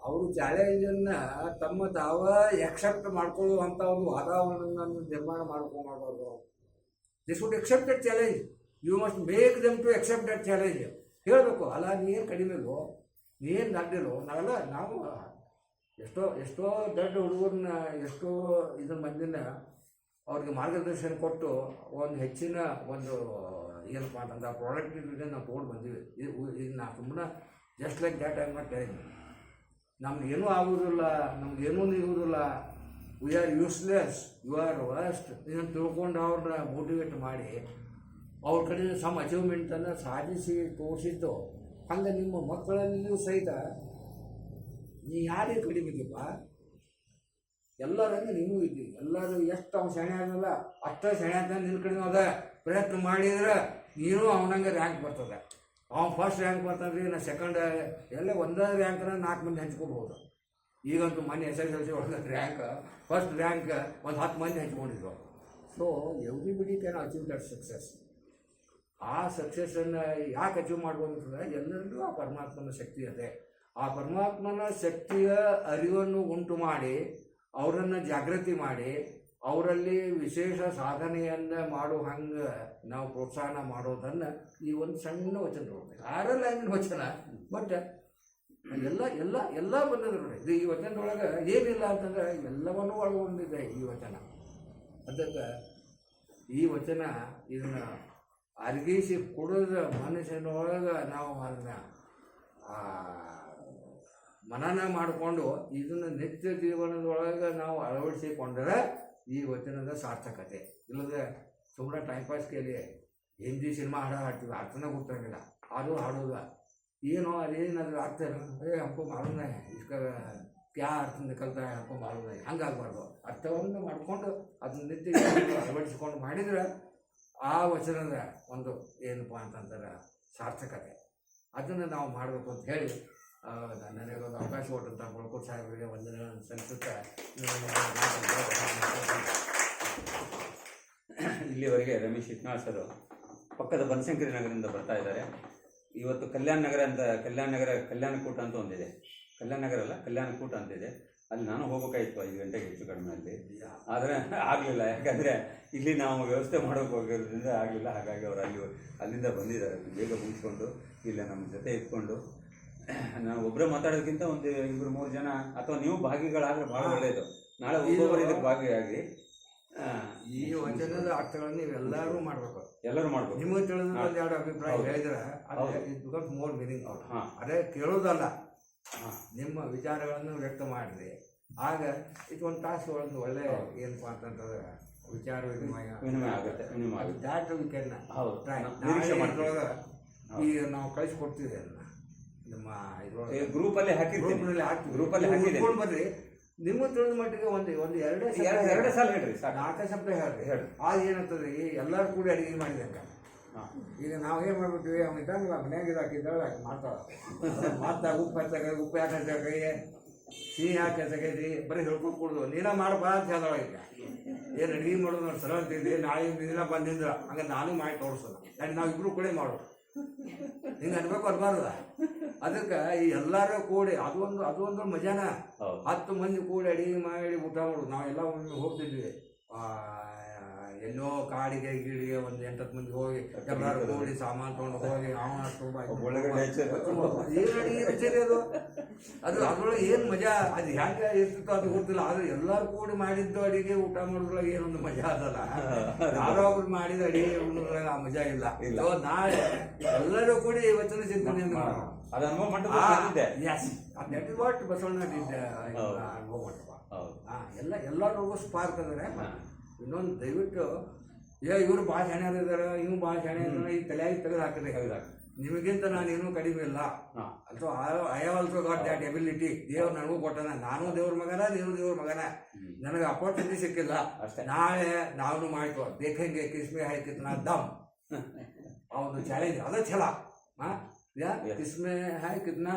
ಅವರು ಚಾಲೆಂಜನ್ನು ತಮ್ಮ ತಾವ ಎಕ್ಸೆಪ್ಟ್ ಮಾಡ್ಕೊಳ್ಳುವಂಥ ಒಂದು ವಾತಾವರಣವನ್ನು ನಿರ್ಮಾಣ ಮಾಡ್ಕೊಂಡು this would accept that challenge. You must make them to accept that challenge. ಹೇಳಬೇಕು, ಅಲ್ಲ ನೀನು ಕಡಿಮೆಲೋ, ನೀನು ದಡ್ಡಿಲೋ, ನಾವು ಎಷ್ಟೋ ದೊಡ್ಡ ಹುಡುಗರನ್ನ, ಎಷ್ಟೋ ಇದನ್ನ ಮಂದಿನ ಅವ್ರಿಗೆ ಮಾರ್ಗದರ್ಶನ ಕೊಟ್ಟು ಒಂದು ಹೆಚ್ಚಿನ ಒಂದು ಏನಪ್ಪ ಅಂತಂದ್ರೆ ಆ ಪ್ರಾಡಕ್ಟಿವಿಟಿ ನಾವು ತೊಗೊಂಡು ಬಂದೀವಿ. ಇದು ನಾ ಸುಮ್ಮನೆ just like that I not telling. ನಮ್ಗೇನೂ ಆಗೋದಿಲ್ಲ, ನಮಗೇನೂ ನೀಗುವುದಿಲ್ಲ, we are useless, you are worst ಇದನ್ನು ತಿಳ್ಕೊಂಡು ಅವ್ರನ್ನ ಮೋಟಿವೇಟ್ ಮಾಡಿ ಅವ್ರ ಕಡೆ ಸಮ್ ಅಚೀವ್ಮೆಂಟನ್ನು ಸಾಧಿಸಿ ತೋರಿಸಿದ್ದು. ಹಂಗೆ ನಿಮ್ಮ ಮಕ್ಕಳಲ್ಲಿಯೂ ಸಹಿತ ನೀ ಯಾರಿಗೆ ಕಡಿಬೇಕಪ್ಪ, ಎಲ್ಲರಂಗೆ ನೀನು ಇದ್ದೀವಿ. ಎಲ್ಲರೂ ಎಷ್ಟು ಅವ್ನು ಸೆಣೆ ಆಗಲ್ಲ ಅಷ್ಟೇ ಸೆಣೆ ಅಂತ ನಿನ್ನ ಕಡೆ ಅದ ಪ್ರಯತ್ನ ಮಾಡಿದ್ರೆ ನೀನು ಅವನಂಗೆ ರ್ಯಾಂಕ್ ಬರ್ತದೆ. ಅವ್ನು ಫಸ್ಟ್ ರ್ಯಾಂಕ್ ಬರ್ತಾನೆ, ನಾ ಸೆಕೆಂಡ್ ಎಲ್ಲ ಒಂದೇ ರ್ಯಾಂಕ್ನ 4 ಮಂದಿ ಹಂಚ್ಕೊಳ್ಬೋದು. ಈಗಂತೂ ಮೊನ್ನೆ SSLC ಒಳಗೆ ರ್ಯಾಂಕ್ ಫಸ್ಟ್ ರ್ಯಾಂಕ್ ಒಂದು 10 ಮಂದಿ ಹಂಚ್ಕೊಂಡಿದ್ರು. So everybody can achieve that success. ಆ ಸಕ್ಸಸ್ಸನ್ನು ಯಾಕೆ ಅಚೀವ್ ಮಾಡ್ಬೋದು ಅಂತಂದರೆ ಎಲ್ಲರಿಗೂ ಆ ಪರಮಾತ್ಮನ ಶಕ್ತಿ ಇದೆ. ಆ ಪರಮಾತ್ಮನ ಶಕ್ತಿಯ ಅರಿವನ್ನು ಉಂಟು ಮಾಡಿ ಅವರನ್ನು ಜಾಗೃತಿ ಮಾಡಿ ಅವರಲ್ಲಿ ವಿಶೇಷ ಸಾಧನೆಯನ್ನು ಮಾಡೋ ಹಂಗೆ ನಾವು ಪ್ರೋತ್ಸಾಹ ಮಾಡೋದನ್ನು ಈ ಒಂದು ಸಣ್ಣ ವಚನ ತಗೊಳ್ಬೇಕು. 6 ಲೈನಿನ ವಚನ, ಬಟ್ ಎಲ್ಲ ಬಂದದ ನೋಡಿ. ಇದು ಈ ವಚನದೊಳಗೆ ಏನಿಲ್ಲ ಅಂತಂದ್ರೆ ಎಲ್ಲವನ್ನೂ ಒಳಗೊಂಡಿದೆ ಈ ವಚನ. ಅದಕ್ಕೆ ಈ ವಚನ ಇದನ್ನು ಅರ್ಗಿಸಿ ಕೊಡೋದ ಮನಸ್ಸಿನೊಳಗೆ ನಾವು ಅದನ್ನು ಮನನ ಮಾಡಿಕೊಂಡು ಇದನ್ನು ನಿತ್ಯ ಜೀವನದೊಳಗೆ ನಾವು ಅಳವಡಿಸಿಕೊಂಡರೆ ಈ ವಚನದ ಸಾರ್ಥಕತೆ. ಇಲ್ಲದೆ ಸುಮ್ಮನೆ ಟೈಮ್ ಪಾಸ್ ಕೇಳಿ ಹಿಂದಿ ಸಿನಿಮಾ ಹಾಡ್ತೀವಿ, ಅರ್ಥನೇ ಗೊತ್ತಾಗಿಲ್ಲ, ಅದು ಹಾಡೋದ ಏನೋ ಅದೇನಾದ್ರೂ ಆಗ್ತಾರೆ ಹಂಪು ಮಾಡೋಣ ಇಷ್ಟ ಕ್ಯಾ ಅರ್ಥ ನಿಕಲ್ತಾ ಹಂಪು ಮಾಡೋಣ, ಹಂಗಾಗಬಾರ್ದು. ಅರ್ಥವನ್ನು ಮಾಡಿಕೊಂಡು ಅದನ್ನ ನಿತ್ಯ ಅಳವಡಿಸ್ಕೊಂಡು ಮಾಡಿದರೆ ಆ ವಚನದ ಒಂದು ಏನಪ್ಪ ಅಂತಂತಾರೆ ಸಾರ್ಥಕತೆ. ಅದನ್ನು ನಾವು ಮಾಡಬೇಕು ಅಂತ ಹೇಳಿ ನನಗೊಂದು ಅವಕಾಶ ಕೊಟ್ಟಂಥ ಬಳ್ಕೋಟ್ ಸಾಹೇಬರಿಗೆ ವಂದನೆ ಸಲ್ಲಿಸುತ್ತಾ ಇಲ್ಲಿವರೆಗೆ ರಮೇಶ್ ಇಟ್ನಾಳ್ ಸರ್ ಪಕ್ಕದ ಬನಶಂಕರಿ ನಗರದಿಂದ ಬರ್ತಾ ಇದ್ದಾರೆ. ಇವತ್ತು ಕಲ್ಯಾಣ ಕಲ್ಯಾಣಕೂಟ ಅಂತ ಒಂದಿದೆ, ಕಲ್ಯಾಣಕೂಟ ಅಂತಿದೆ. ಅಲ್ಲಿ ನಾನು ಹೋಗಬೇಕಾಗಿತ್ತು 5 ಗಂಟೆಗೆ ಹೆಚ್ಚು ಕಡಿಮೆ ಅಲ್ಲಿ, ಆದರೆ ಆಗಲಿಲ್ಲ. ಯಾಕಂದರೆ ಇಲ್ಲಿ ನಾವು ವ್ಯವಸ್ಥೆ ಮಾಡೋಕೆ ಹೋಗಿರೋದ್ರಿಂದ ಆಗಲಿಲ್ಲ. ಹಾಗಾಗಿ ಅವರು ಅಲ್ಲಿಂದ ಬಂದಿದ್ದಾರೆ, ಬೇಗ ಮುಗಿಸ್ಕೊಂಡು ಇಲ್ಲೇ ನಮ್ಮ ಜೊತೆ ಇಟ್ಕೊಂಡು. ನಾವು ಒಬ್ಬರೇ ಮಾತಾಡೋದಕ್ಕಿಂತ ಒಂದು 2-3 ಜನ ಅಥವಾ ನೀವು ಭಾಗಿಗಳಾದರೆ ಭಾಳ ಒಳ್ಳೆಯದು. ನಾಳೆ ಒಬ್ಬೊಬ್ಬರು ಇದಕ್ಕೆ ಭಾಗಿಯಾಗಿ ಈ ವಚನದ ಅರ್ಥಗಳನ್ನು ನೀವೆಲ್ಲರೂ ಮಾಡಬೇಕು, ಎಲ್ಲರೂ ಮಾಡ್ಬೇಕು. ನಿಮಗೆ ತಿಳಿದ ಒಂದು 2 ಅಭಿಪ್ರಾಯ ಹೇಳಿದ್ರೆ ಇಟ್ ಬಿಕಮ್ಸ್ ಮೋರ್ ಮೀನಿಂಗ್. ಅದೇ ಕೇಳೋದಲ್ಲ, ನಿಮ್ಮ ವಿಚಾರಗಳನ್ನು ವ್ಯಕ್ತ ಮಾಡಿರಿ. ಆಗ ಇದು ಒಂದು ತಾಸು ಒಂದು ಒಳ್ಳೆ ಏನಪ್ಪ ಅಂತಂತಂದ್ರೆ ವಿಚಾರ ವಿನಿಮಯ ಆಗುತ್ತೆ. ಈಗ ನಾವು ಕಳಿಸ್ಕೊಡ್ತೀವಿ ಅದನ್ನ ನಮ್ಮ ಇದ್ರೊಳಗೆ ಗ್ರೂಪಲ್ಲಿ ಹಾಕಿಕೊಂಡು ಬರ್ರಿ. ನಿಮ್ಮ ತಿಳಿದ ಮಟ್ಟಿಗೆ ಒಂದು 2 ಸಲ ಹೇಳ್ರಿ, 4 ಶಬ್ದ ಹೇಳ್ರಿ. ಆಗ ಏನಾಗ್ತದೆ, ಎಲ್ಲರೂ ಕೂಡಿ ಅಡುಗೆ ಮಾಡಿದಂಗ. ಈಗ ನಾವು ಏನು ಮಾಡ್ಬಿಟ್ವಿ, ಅವ್ನು ಇದ್ದಂಗಿಲ್ಲ ಮನ್ಯಾಗ ಹಾಕಿದ್ದಾಳೆ ಮಾತಾಗ ಉಪ್ಪು ಯಾಕೆ ಹಚ್ಚಾಕೈ, ಸಿಹಿ ಯಾಕೆ ಹಚ್ಚಕೈತಿ, ಬರೀ ಹೇಳ್ಕೊಂಡು ಕೊಡೋದು. ನೀನ ಮಾಡಬಾ ಅಂತ ಹೇಳ್ದವ. ಈಗ ಏನು ಅಡುಗೆ ಮಾಡೋದು ನೋಡಿ ಸಲ ಅಂತಿದ್ದೆ, ನಾಳೆ ದಿನ ಬಂದಿದ್ರ ಹಂಗೆ ನಾನು ಮಾಡಿ ತೋರಿಸೋದು. ಯಾಕೆ ನಾವು ಇಬ್ಬರು ಕೂಡ ಮಾಡೋದು, ಹಿಂಗೆ ಅನ್ಬೇಕು ಅನ್ಬಾರ್ದ. ಅದಕ್ಕೆ ಈ ಎಲ್ಲರೂ ಕೂಡಿ ಅದೊಂದು ಮಜಾನ. 10 ಮಂದಿ ಕೂಡಿ ಅಡುಗೆ ಮಾಡಿ ಊಟ ಮಾಡೋದು. ನಾವೆಲ್ಲ ಒಮ್ಮೆ ಹೋಗ್ತಿದ್ವಿ ಎಲ್ಲೋ ಕಾಡಿಗೆ ಗೀಡಿಗೆ ಒಂದು 8-10 ಮಂದಿ ಹೋಗಿ ಎಲ್ಲರೂ ಕೂಡಿ ಸಾಮಾನು ತೊಗೊಂಡು ಹೋಗಿ ಏನು ಅಡುಗೆ ರುಚಿ ಅದು ಅದ್ರೊಳಗೆ ಏನು ಮಜಾ. ಅದು ಹೆಂಗೆ ಇರ್ತಿತ್ತೋ ಅದು ಗೊತ್ತಿಲ್ಲ. ಆದ್ರೆ ಎಲ್ಲರೂ ಕೂಡಿ ಮಾಡಿದ್ದು ಅಡಿಗೆ ಊಟ ಮಾಡೋದ್ರೊಳಗೆ ಏನೊಂದು ಮಜಾ ಅದಲ್ಲ. ಯಾರೋ ಒಬ್ರು ಮಾಡಿದ ಅಡಿಗೆ ಉಣ್ಣೋದ್ರಾಗ ಆ ಮಜಾ ಇಲ್ಲ. ನಾಳೆ ಎಲ್ಲರೂ ಕೂಡಿ ವಚನ ಚಿಂತನೆ ಮಾಡೋಣ. ಅದು ಅನುಭವ ಮಂಟಪದಲ್ಲಿದ್ದೆ. Yes, that is what Basavanna did Anubhava Mantapa. ಹೌದು. ಎಲ್ಲರಿಗೂ ಸ್ಪಾರ್ಕ್ ಅಂದರೆ ಇನ್ನೊಂದು ದಯವಿಟ್ಟು ಇವರು ಭಾಳ ಶಾಣ್ಯರು ಇದ್ದಾರೆ, ಇವ್ನು ಭಾಳ ಶಾಣ್ಯ ಇದ್ದಾರೆ, ಈ ತಲೆಯಾಗಿ ತೆಗೆದು ಹಾಕಿದ್ರೆ ನಿಮಗಿಂತ ನಾನು ಏನೂ ಕಡಿಮೆ ಇಲ್ಲ. So I have also got that ability. ದೇವ್ರು ನನಗೂ ಕೊಟ್ಟನ, ನಾನು ದೇವ್ರ ಮಗನ, ನೀವು ದೇವ್ರ ಮಗನ. ನನಗೆ ಅಪರ್ಚುನಿಟಿ ಸಿಕ್ಕಿಲ್ಲ. ನಾಳೆ ನಾವು ಮಾಡ್ಕೋ ದೇಖಂಗೆ ಕಿಸ್ಮೆ ಹಾಕಿತ್ತು ದಮ್ ಆ ಒಂದು ಚಾಲೆಂಜ್, ಅದ ಛಲ. ಕಿಸ್ಮೆ ಹಾಕಿದ್ನ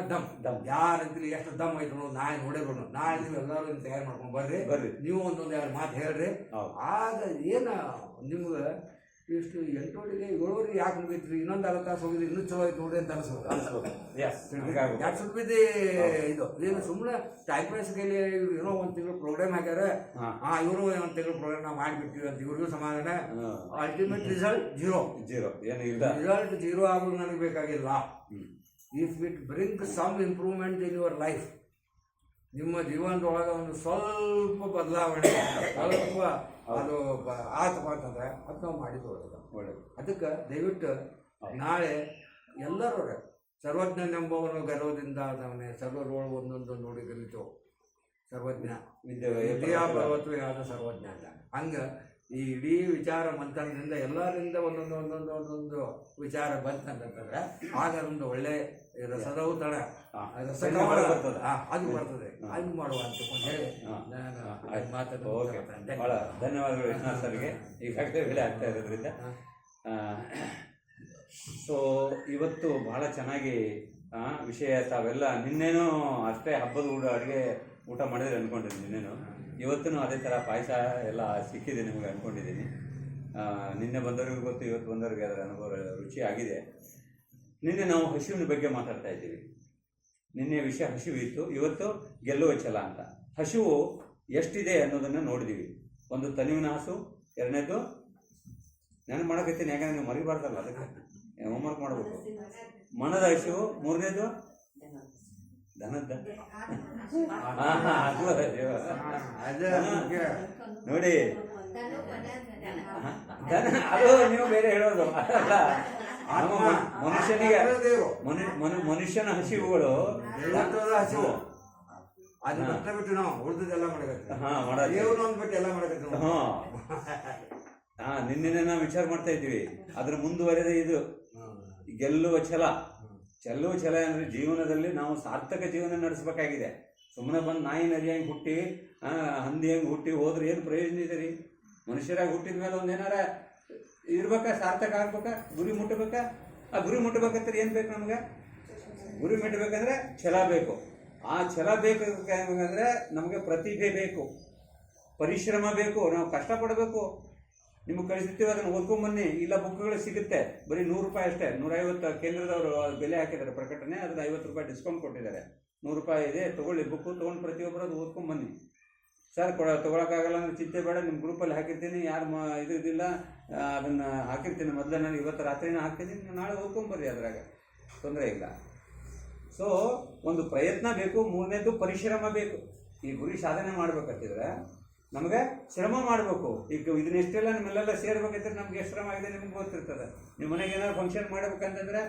ದಮ್ ಯಾರಂತಲಿ ಎಷ್ಟು ದಮ್ ಐತೆ ಅನ್ನೋದು ನಾಳೆ ನೋಡೇಬೇಕು. ನಾಳೆ ನೀವು ಎಲ್ಲರೂ ತಯಾರು ಮಾಡ್ಕೊಂಡು ಬರ್ರಿ, ನೀವು ಒಂದೊಂದು ಎರಡು ಮಾತು ಹೇಳ್ರಿ. ಆಗ ಏನ ನಿಮ್ಗೆ ಇಷ್ಟು 8 7 ಯಾಕೆ ಮುಗಿತ್ರಿ, ಇನ್ನೊಂದು 4 ತಾಸು ಹೋಗಿದ್ರಿ, ಇನ್ನೂ ಚಲೋ ಐತೆ ನೋಡ್ರಿ ಅಂತ ಅನಿಸ್ಬೋದು. ಯಾಕೆ ಸುಟ್ಬಿದ್ದಿ ಇದು ಏನು ಸುಮ್ಮನೆ ಟೈಮ್ ಪಾಸ್ ಕೈಲಿ ಇವ್ರು ಏನೋ ಒಂದು ತಿಂಗಳು ಪ್ರೋಗ್ರಾಮ್ ಹಾಕ್ಯಾರ, ಇವರು ಒಂದು ತಿಂಗಳು ಪ್ರೋಗ್ರಾಮ್ ನಾವು ಮಾಡಿಬಿಡ್ತೀವಿ ಅಂತ ಇವ್ರಿಗೂ ಸಮಾಧಾನ. Ultimate result zero. Result zero ಆಗೋದು ನನಗೆ ಬೇಕಾಗಿಲ್ಲ. If it bring some improvement in your life, ನಿಮ್ಮ ಜೀವನದೊಳಗೆ ಒಂದು ಸ್ವಲ್ಪ ಬದಲಾವಣೆ ಸ್ವಲ್ಪ ಅದು ಆತಪ್ಪ ಅಂತಂದ್ರೆ ಅದು ನಾವು ಮಾಡಿದ್ದು ಒಳ್ಳೆಯದು. ಅದಕ್ಕೆ ದಯವಿಟ್ಟು ನಾಳೆ ಎಲ್ಲರೂ ಸರ್ವಜ್ಞನೆಂಬವನು ಗರ್ವದಿಂದ ಅದನ್ನೇ ಸರ್ವರೊಳಗೆ ಒಂದೊಂದು ನೋಡಿ ಕಲಿತು ಸರ್ವಜ್ಞ ವಿದ್ಯಾಪರ್ವತ್ವೇ ಸರ್ವಜ್ಞ ಅಂತ. ಹಂಗೆ ಈ ಇಡೀ ವಿಚಾರ ಮಂಥನದಿಂದ ಎಲ್ಲರಿಂದ ಒಂದೊಂದು ವಿಚಾರ ಬಂತಂತಂದ್ರೆ ಆಗ ಒಂದು ಒಳ್ಳೆ ರಸದೌತಣ ಅದು ಬರ್ತದೆ. ಅದು ಮಾಡುವ ಅಂತ ಹೇಳಿ ಮಾತನ್ನು ಬಹಳ ಧನ್ಯವಾದಗಳು ವಿಶ್ವನಾಥ್ ಸರ್ಗೆ. ಈಗಾಗಲೇ ಬೆಲೆ ಆಗ್ತಾ ಇರೋದ್ರಿಂದ ಸೊ ಇವತ್ತು ಬಹಳ ಚೆನ್ನಾಗಿ ವಿಷಯ. ತಾವೆಲ್ಲ ನಿನ್ನೇನೂ ಅಷ್ಟೇ ಹಬ್ಬದ ಅಡುಗೆ ಊಟ ಮಾಡಿದ್ರೆ ಅಂದ್ಕೊಂಡಿದ್ದೀನಿ. ನಿನ್ನೇನು ಇವತ್ತೂ ಅದೇ ಥರ ಪಾಯಸ ಎಲ್ಲ ಸಿಕ್ಕಿದೆ ನಿಮಗೆ ಅಂದ್ಕೊಂಡಿದ್ದೀನಿ. ನಿನ್ನೆ ಬಂದವ್ರಿಗೂ ಗೊತ್ತು, ಇವತ್ತು ಬಂದವ್ರಿಗೆ ಅದರ ಅನುಭವ ರುಚಿ ಆಗಿದೆ. ನಿನ್ನೆ ನಾವು ಹಸಿವಿನ ಬಗ್ಗೆ ಮಾತಾಡ್ತಾ ಇದ್ದೀವಿ. ನಿನ್ನೆ ವಿಷಯ ಹಸಿವು ಇತ್ತು, ಇವತ್ತು ಗೆಲ್ಲುವ ಛಲ ಅಂತ. ಹಸಿವು ಎಷ್ಟಿದೆ ಅನ್ನೋದನ್ನು ನೋಡಿದ್ದೀವಿ. ಒಂದು ತನಿವಿನ ಹಸು, ಎರಡನೇದು ನೆನಪು ಮಾಡಕತ್ತೀನಿ, ಯಾಕಂದ್ರೆ ನೀವು ಮರಿಬಾರ್ದಲ್ಲ, ಅದಕ್ಕೆ ಹೋಮ್ವರ್ಕ್ ಮಾಡಬೇಕು. ಮನದ ಹಸಿವು, ಮೂರನೇದು ದನದ. ನೋಡಿ ದನ, ಅದು ನೀವು ಬೇರೆ ಹೇಳೋದು ಮನುಷ್ಯನಿಗೆ. ಮನುಷ್ಯನ ಹಸಿವುಗಳು ಹಸಿವು ಅದು ಬಿಟ್ಟು ನಾವು ಉಳಿದೆಲ್ಲ ನಿನ್ನೆ ನಾವು ವಿಚಾರ ಮಾಡ್ತಾ ಇದ್ದೀವಿ. ಅದ್ರ ಮುಂದುವರೆದ ಇದು ಗೆಲ್ಲುವ ಛಲ. ಅಂದ್ರೆ ಜೀವನದಲ್ಲಿ ನಾವು ಸಾರ್ಥಕ ಜೀವನ ನಡೆಸಬೇಕಾಗಿದೆ. ಸುಮ್ಮನೆ ಬಂದು ನಾಯಿ ನರಿ ಹಂಗೆ ಹುಟ್ಟಿ ಹಂದಿ ಹಂಗೆ ಹುಟ್ಟಿ ಹೋದ್ರೆ ಏನು ಪ್ರಯೋಜನ ಇದೆ ರೀ? ಮನುಷ್ಯರಾಗಿ ಹುಟ್ಟಿದ ಮೇಲೆ ಒಂದೇನಾರ ಇರ್ಬೇಕಾ, ಸಾರ್ಥಕ ಆಗ್ಬೇಕಾ, ಗುರಿ ಮುಟ್ಟಬೇಕಾ? ಆ ಗುರಿ ಮುಟ್ಟಬೇಕಂದ್ರೆ ಏನು ಬೇಕು ನಮ್ಗೆ? ಗುರಿ ಮುಟ್ಟಬೇಕಂದ್ರೆ ಛಲ ಬೇಕು. ಆ ಛಲ ಬೇಕಂದ್ರೆ ನಮಗೆ ಪ್ರತಿಭೆ ಬೇಕು, ಪರಿಶ್ರಮ ಬೇಕು, ನಾವು ಕಷ್ಟಪಡಬೇಕು. ನಿಮಗೆ ಕಳಿಸ್ತೀವಿ, ಅದನ್ನು ಓದ್ಕೊಂಬನ್ನಿ. ಇಲ್ಲ ಬುಕ್ಗಳು ಸಿಗುತ್ತೆ, ಬರೀ 100 ರೂಪಾಯಿ ಅಷ್ಟೇ. 150 ಕೇಂದ್ರದವರು ಬೆಲೆ ಹಾಕಿದ್ದಾರೆ ಪ್ರಕಟಣೆ, ಅದ್ರ 50 ರೂಪಾಯಿ ಡಿಸ್ಕೌಂಟ್ ಕೊಟ್ಟಿದ್ದಾರೆ. 100 ರೂಪಾಯಿ ಇದೆ, ತೊಗೊಳ್ಳಿ. ಬುಕ್ಕು ತೊಗೊಂಡು ಪ್ರತಿಯೊಬ್ಬರು ಅದು ಓದ್ಕೊಂಬನ್ನಿ. ಸರ್ ತೊಗೊಳಕ್ಕಾಗಲ್ಲ ಅಂದ್ರೆ ಚಿಂತೆ ಬೇಡ, ನಿಮ್ಮ ಗ್ರೂಪಲ್ಲಿ ಹಾಕಿರ್ತೀನಿ, ಯಾರು ಇದಿಲ್ಲ ಅದನ್ನು ಹಾಕಿರ್ತೀನಿ. ಮೊದಲೇ ನಾನು ಇವತ್ತು ರಾತ್ರಿನ ಹಾಕ್ತೀನಿ, ನಾಳೆ ಓದ್ಕೊಂಬರ್ರಿ, ಅದ್ರಾಗ ತೊಂದರೆ ಇಲ್ಲ. ಸೊ ಒಂದು ಪ್ರಯತ್ನ ಬೇಕು. ಮೂರನೇದು ಪರಿಶ್ರಮ ಬೇಕು. ಈ ಗುರಿ ಸಾಧನೆ ಮಾಡ್ಬೇಕಂತಿದ್ರೆ ನಮಗೆ ಶ್ರಮ ಮಾಡಬೇಕು. ಈಗ ಇದನ್ನೆಷ್ಟೆಲ್ಲ ನಿಮ್ಮೆಲ್ಲ ಸೇರ್ಬೇಕಂದ್ರೆ ನಮ್ಗೆ ಎಷ್ಟು ಶ್ರಮ ಆಗಿದೆ ನಿಮ್ಗೆ ಗೊತ್ತಿರ್ತದೆ. ನಿಮ್ಮ ಮನೆಗೆ ಏನಾದ್ರು ಫಂಕ್ಷನ್ ಮಾಡ್ಬೇಕಂತಂದ್ರೆ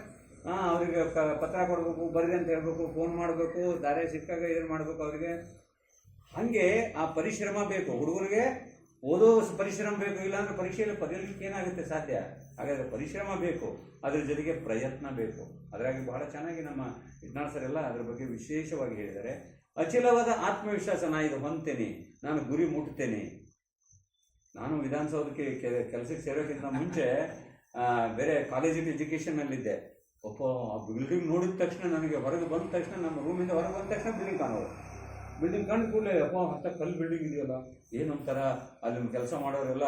ಅವ್ರಿಗೆ ಪತ್ರ ಕೊಡಬೇಕು, ಬರ್ರಿ ಅಂತ ಹೇಳ್ಬೇಕು, ಫೋನ್ ಮಾಡಬೇಕು, ದಾರಿ ಸಿಕ್ಕಾಗ ಏನು ಮಾಡಬೇಕು ಅವರಿಗೆ. ಹಾಗೆ ಆ ಪರಿಶ್ರಮ ಬೇಕು. ಹುಡುಗರಿಗೆ ಓದೋ ಪರಿಶ್ರಮ ಬೇಕು, ಇಲ್ಲಾಂದ್ರೆ ಪರೀಕ್ಷೆಯಲ್ಲಿ ಬರೀಲಿಕ್ಕೆ ಏನಾಗುತ್ತೆ ಸಾಧ್ಯ? ಹಾಗಾದರೆ ಪರಿಶ್ರಮ ಬೇಕು, ಅದ್ರ ಜೊತೆಗೆ ಪ್ರಯತ್ನ ಬೇಕು. ಅದರಾಗಿ ಬಹಳ ಚೆನ್ನಾಗಿ ನಮ್ಮ ಇಟ್ನಾಳ್ ಸರ್ ಎಲ್ಲ ಅದ್ರ ಬಗ್ಗೆ ವಿಶೇಷವಾಗಿ ಹೇಳಿದ್ದಾರೆ. ಅಚಲವಾದ ಆತ್ಮವಿಶ್ವಾಸ, ನಾ ಇದು ಹೊಂದ್ತೇನೆ, ನಾನು ಗುರಿ ಮುಟ್ತೇನೆ. ನಾನು ವಿಧಾನಸೌಧಕ್ಕೆ ಕೆಲಸಕ್ಕೆ ಸೇರೋಕ್ಕಿಂತ ಮುಂಚೆ ಬೇರೆ ಕಾಲೇಜಿಗೆ ಎಜುಕೇಷನ್ನಲ್ಲಿದ್ದೆ. ಒಬ್ಬ ಆ ಬಿಲ್ಡಿಂಗ್ ನೋಡಿದ ತಕ್ಷಣ ನನಗೆ ಹೊರಗೆ ಬಂದ ತಕ್ಷಣ, ನಮ್ಮ ರೂಮಿಂದ ಹೊರಗೆ ಬಂದ ತಕ್ಷಣ ಬಿಲ್ಡಿಂಗ್ ಕಾಣೋದು. ಬಿಲ್ಡಿಂಗ್ ಕಂಡು ಕೂಡಲೇ ಅಪ್ಪ ಹತ್ತ ಕಲ್ಲು ಬಿಲ್ಡಿಂಗ್ ಇದೆಯಲ್ಲ, ಏನೊಂಥರ ಅಲ್ಲಿ ಕೆಲಸ ಮಾಡೋರೆಲ್ಲ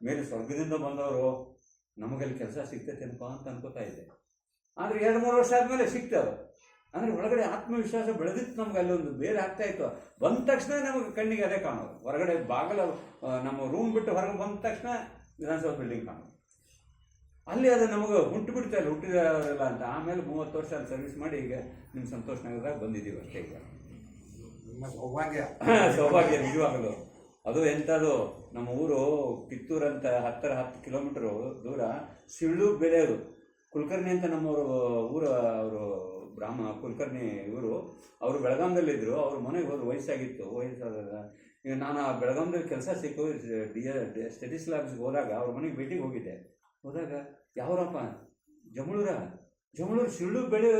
ಮೇಲೆ ಸ್ವರ್ಗದಿಂದ ಬಂದವರು, ನಮಗಲ್ಲಿ ಕೆಲಸ ಸಿಗ್ತೈತೇನಪ್ಪ ಅಂತ ಅನ್ಕೋತಾ ಇದ್ದೆ. ಆದರೆ 2-3 ವರ್ಷ ಆದಮೇಲೆ ಸಿಗ್ತವೆ. ಅಂದರೆ ಒಳಗಡೆ ಆತ್ಮವಿಶ್ವಾಸ ಬೆಳೆದಿತ್ತು ನಮ್ಗೆ. ಅಲ್ಲೊಂದು ಬೇರೆ ಆಗ್ತಾಯಿತ್ತು. ಬಂದ ತಕ್ಷಣ ನಮಗೆ ಕಣ್ಣಿಗೆ ಅದೇ ಕಾಣೋದು. ಹೊರಗಡೆ ಬಾಗಲ ನಮ್ಮ ರೂಮ್ ಬಿಟ್ಟು ಹೊರಗೆ ಬಂದ ತಕ್ಷಣ ವಿಧಾನಸೌಧ ಬಿಲ್ಡಿಂಗ್ ಕಾಣೋದು. ಅಲ್ಲಿ ಅದು ನಮಗೆ ಹುಟ್ಟಿಬಿಡ್ತಾ ಇಲ್ಲ, ಹುಟ್ಟಿದವರೆಲ್ಲ ಅಂತ. ಆಮೇಲೆ 30 ವರ್ಷ ಅಲ್ಲಿ ಸರ್ವಿಸ್ ಮಾಡಿ ಈಗ ನಿಮ್ಮ ಸಂತೋಷ ನಗರದಾಗ ಬಂದಿದ್ದೀವಿ ಅಷ್ಟೇ. ಈಗ ಸೌಭಾಗ್ಯ ನಿಜವಾಗಲು. ಅದು ಎಂಥದ್ದು, ನಮ್ಮ ಊರು ಕಿತ್ತೂರಂತ 10 ಕಿಲೋಮೀಟರು ದೂರ ಸಿಳ್ಳು ಬೆಳೆಯೋದು. ಕುಲಕರ್ಣಿ ಅಂತ ನಮ್ಮವರು ಅವರು ಕುಲಕರ್ಣಿ ಇವರು, ಅವರು ಬೆಳಗಾಂದಲ್ಲಿದ್ದರು. ಅವ್ರ ಮನೆಗೆ ಹೋದ್ರು, ವಯಸ್ಸಾದಾಗ. ಈಗ ನಾನು ಆ ಬೆಳಗಾಂದಲ್ಲಿ ಕೆಲಸ ಸಿಕ್ಕು ಸ್ಟಡೀಸ್ ಲ್ಯಾಬ್ಸ್ಗೆ ಹೋದಾಗ ಅವ್ರ ಮನೆಗೆ ಭೇಟಿಗೆ ಹೋದಾಗ ಯಾವ್ರಪ್ಪ ಜಮಳೂರು ಸಿಳ್ಳು ಬೆಳೆ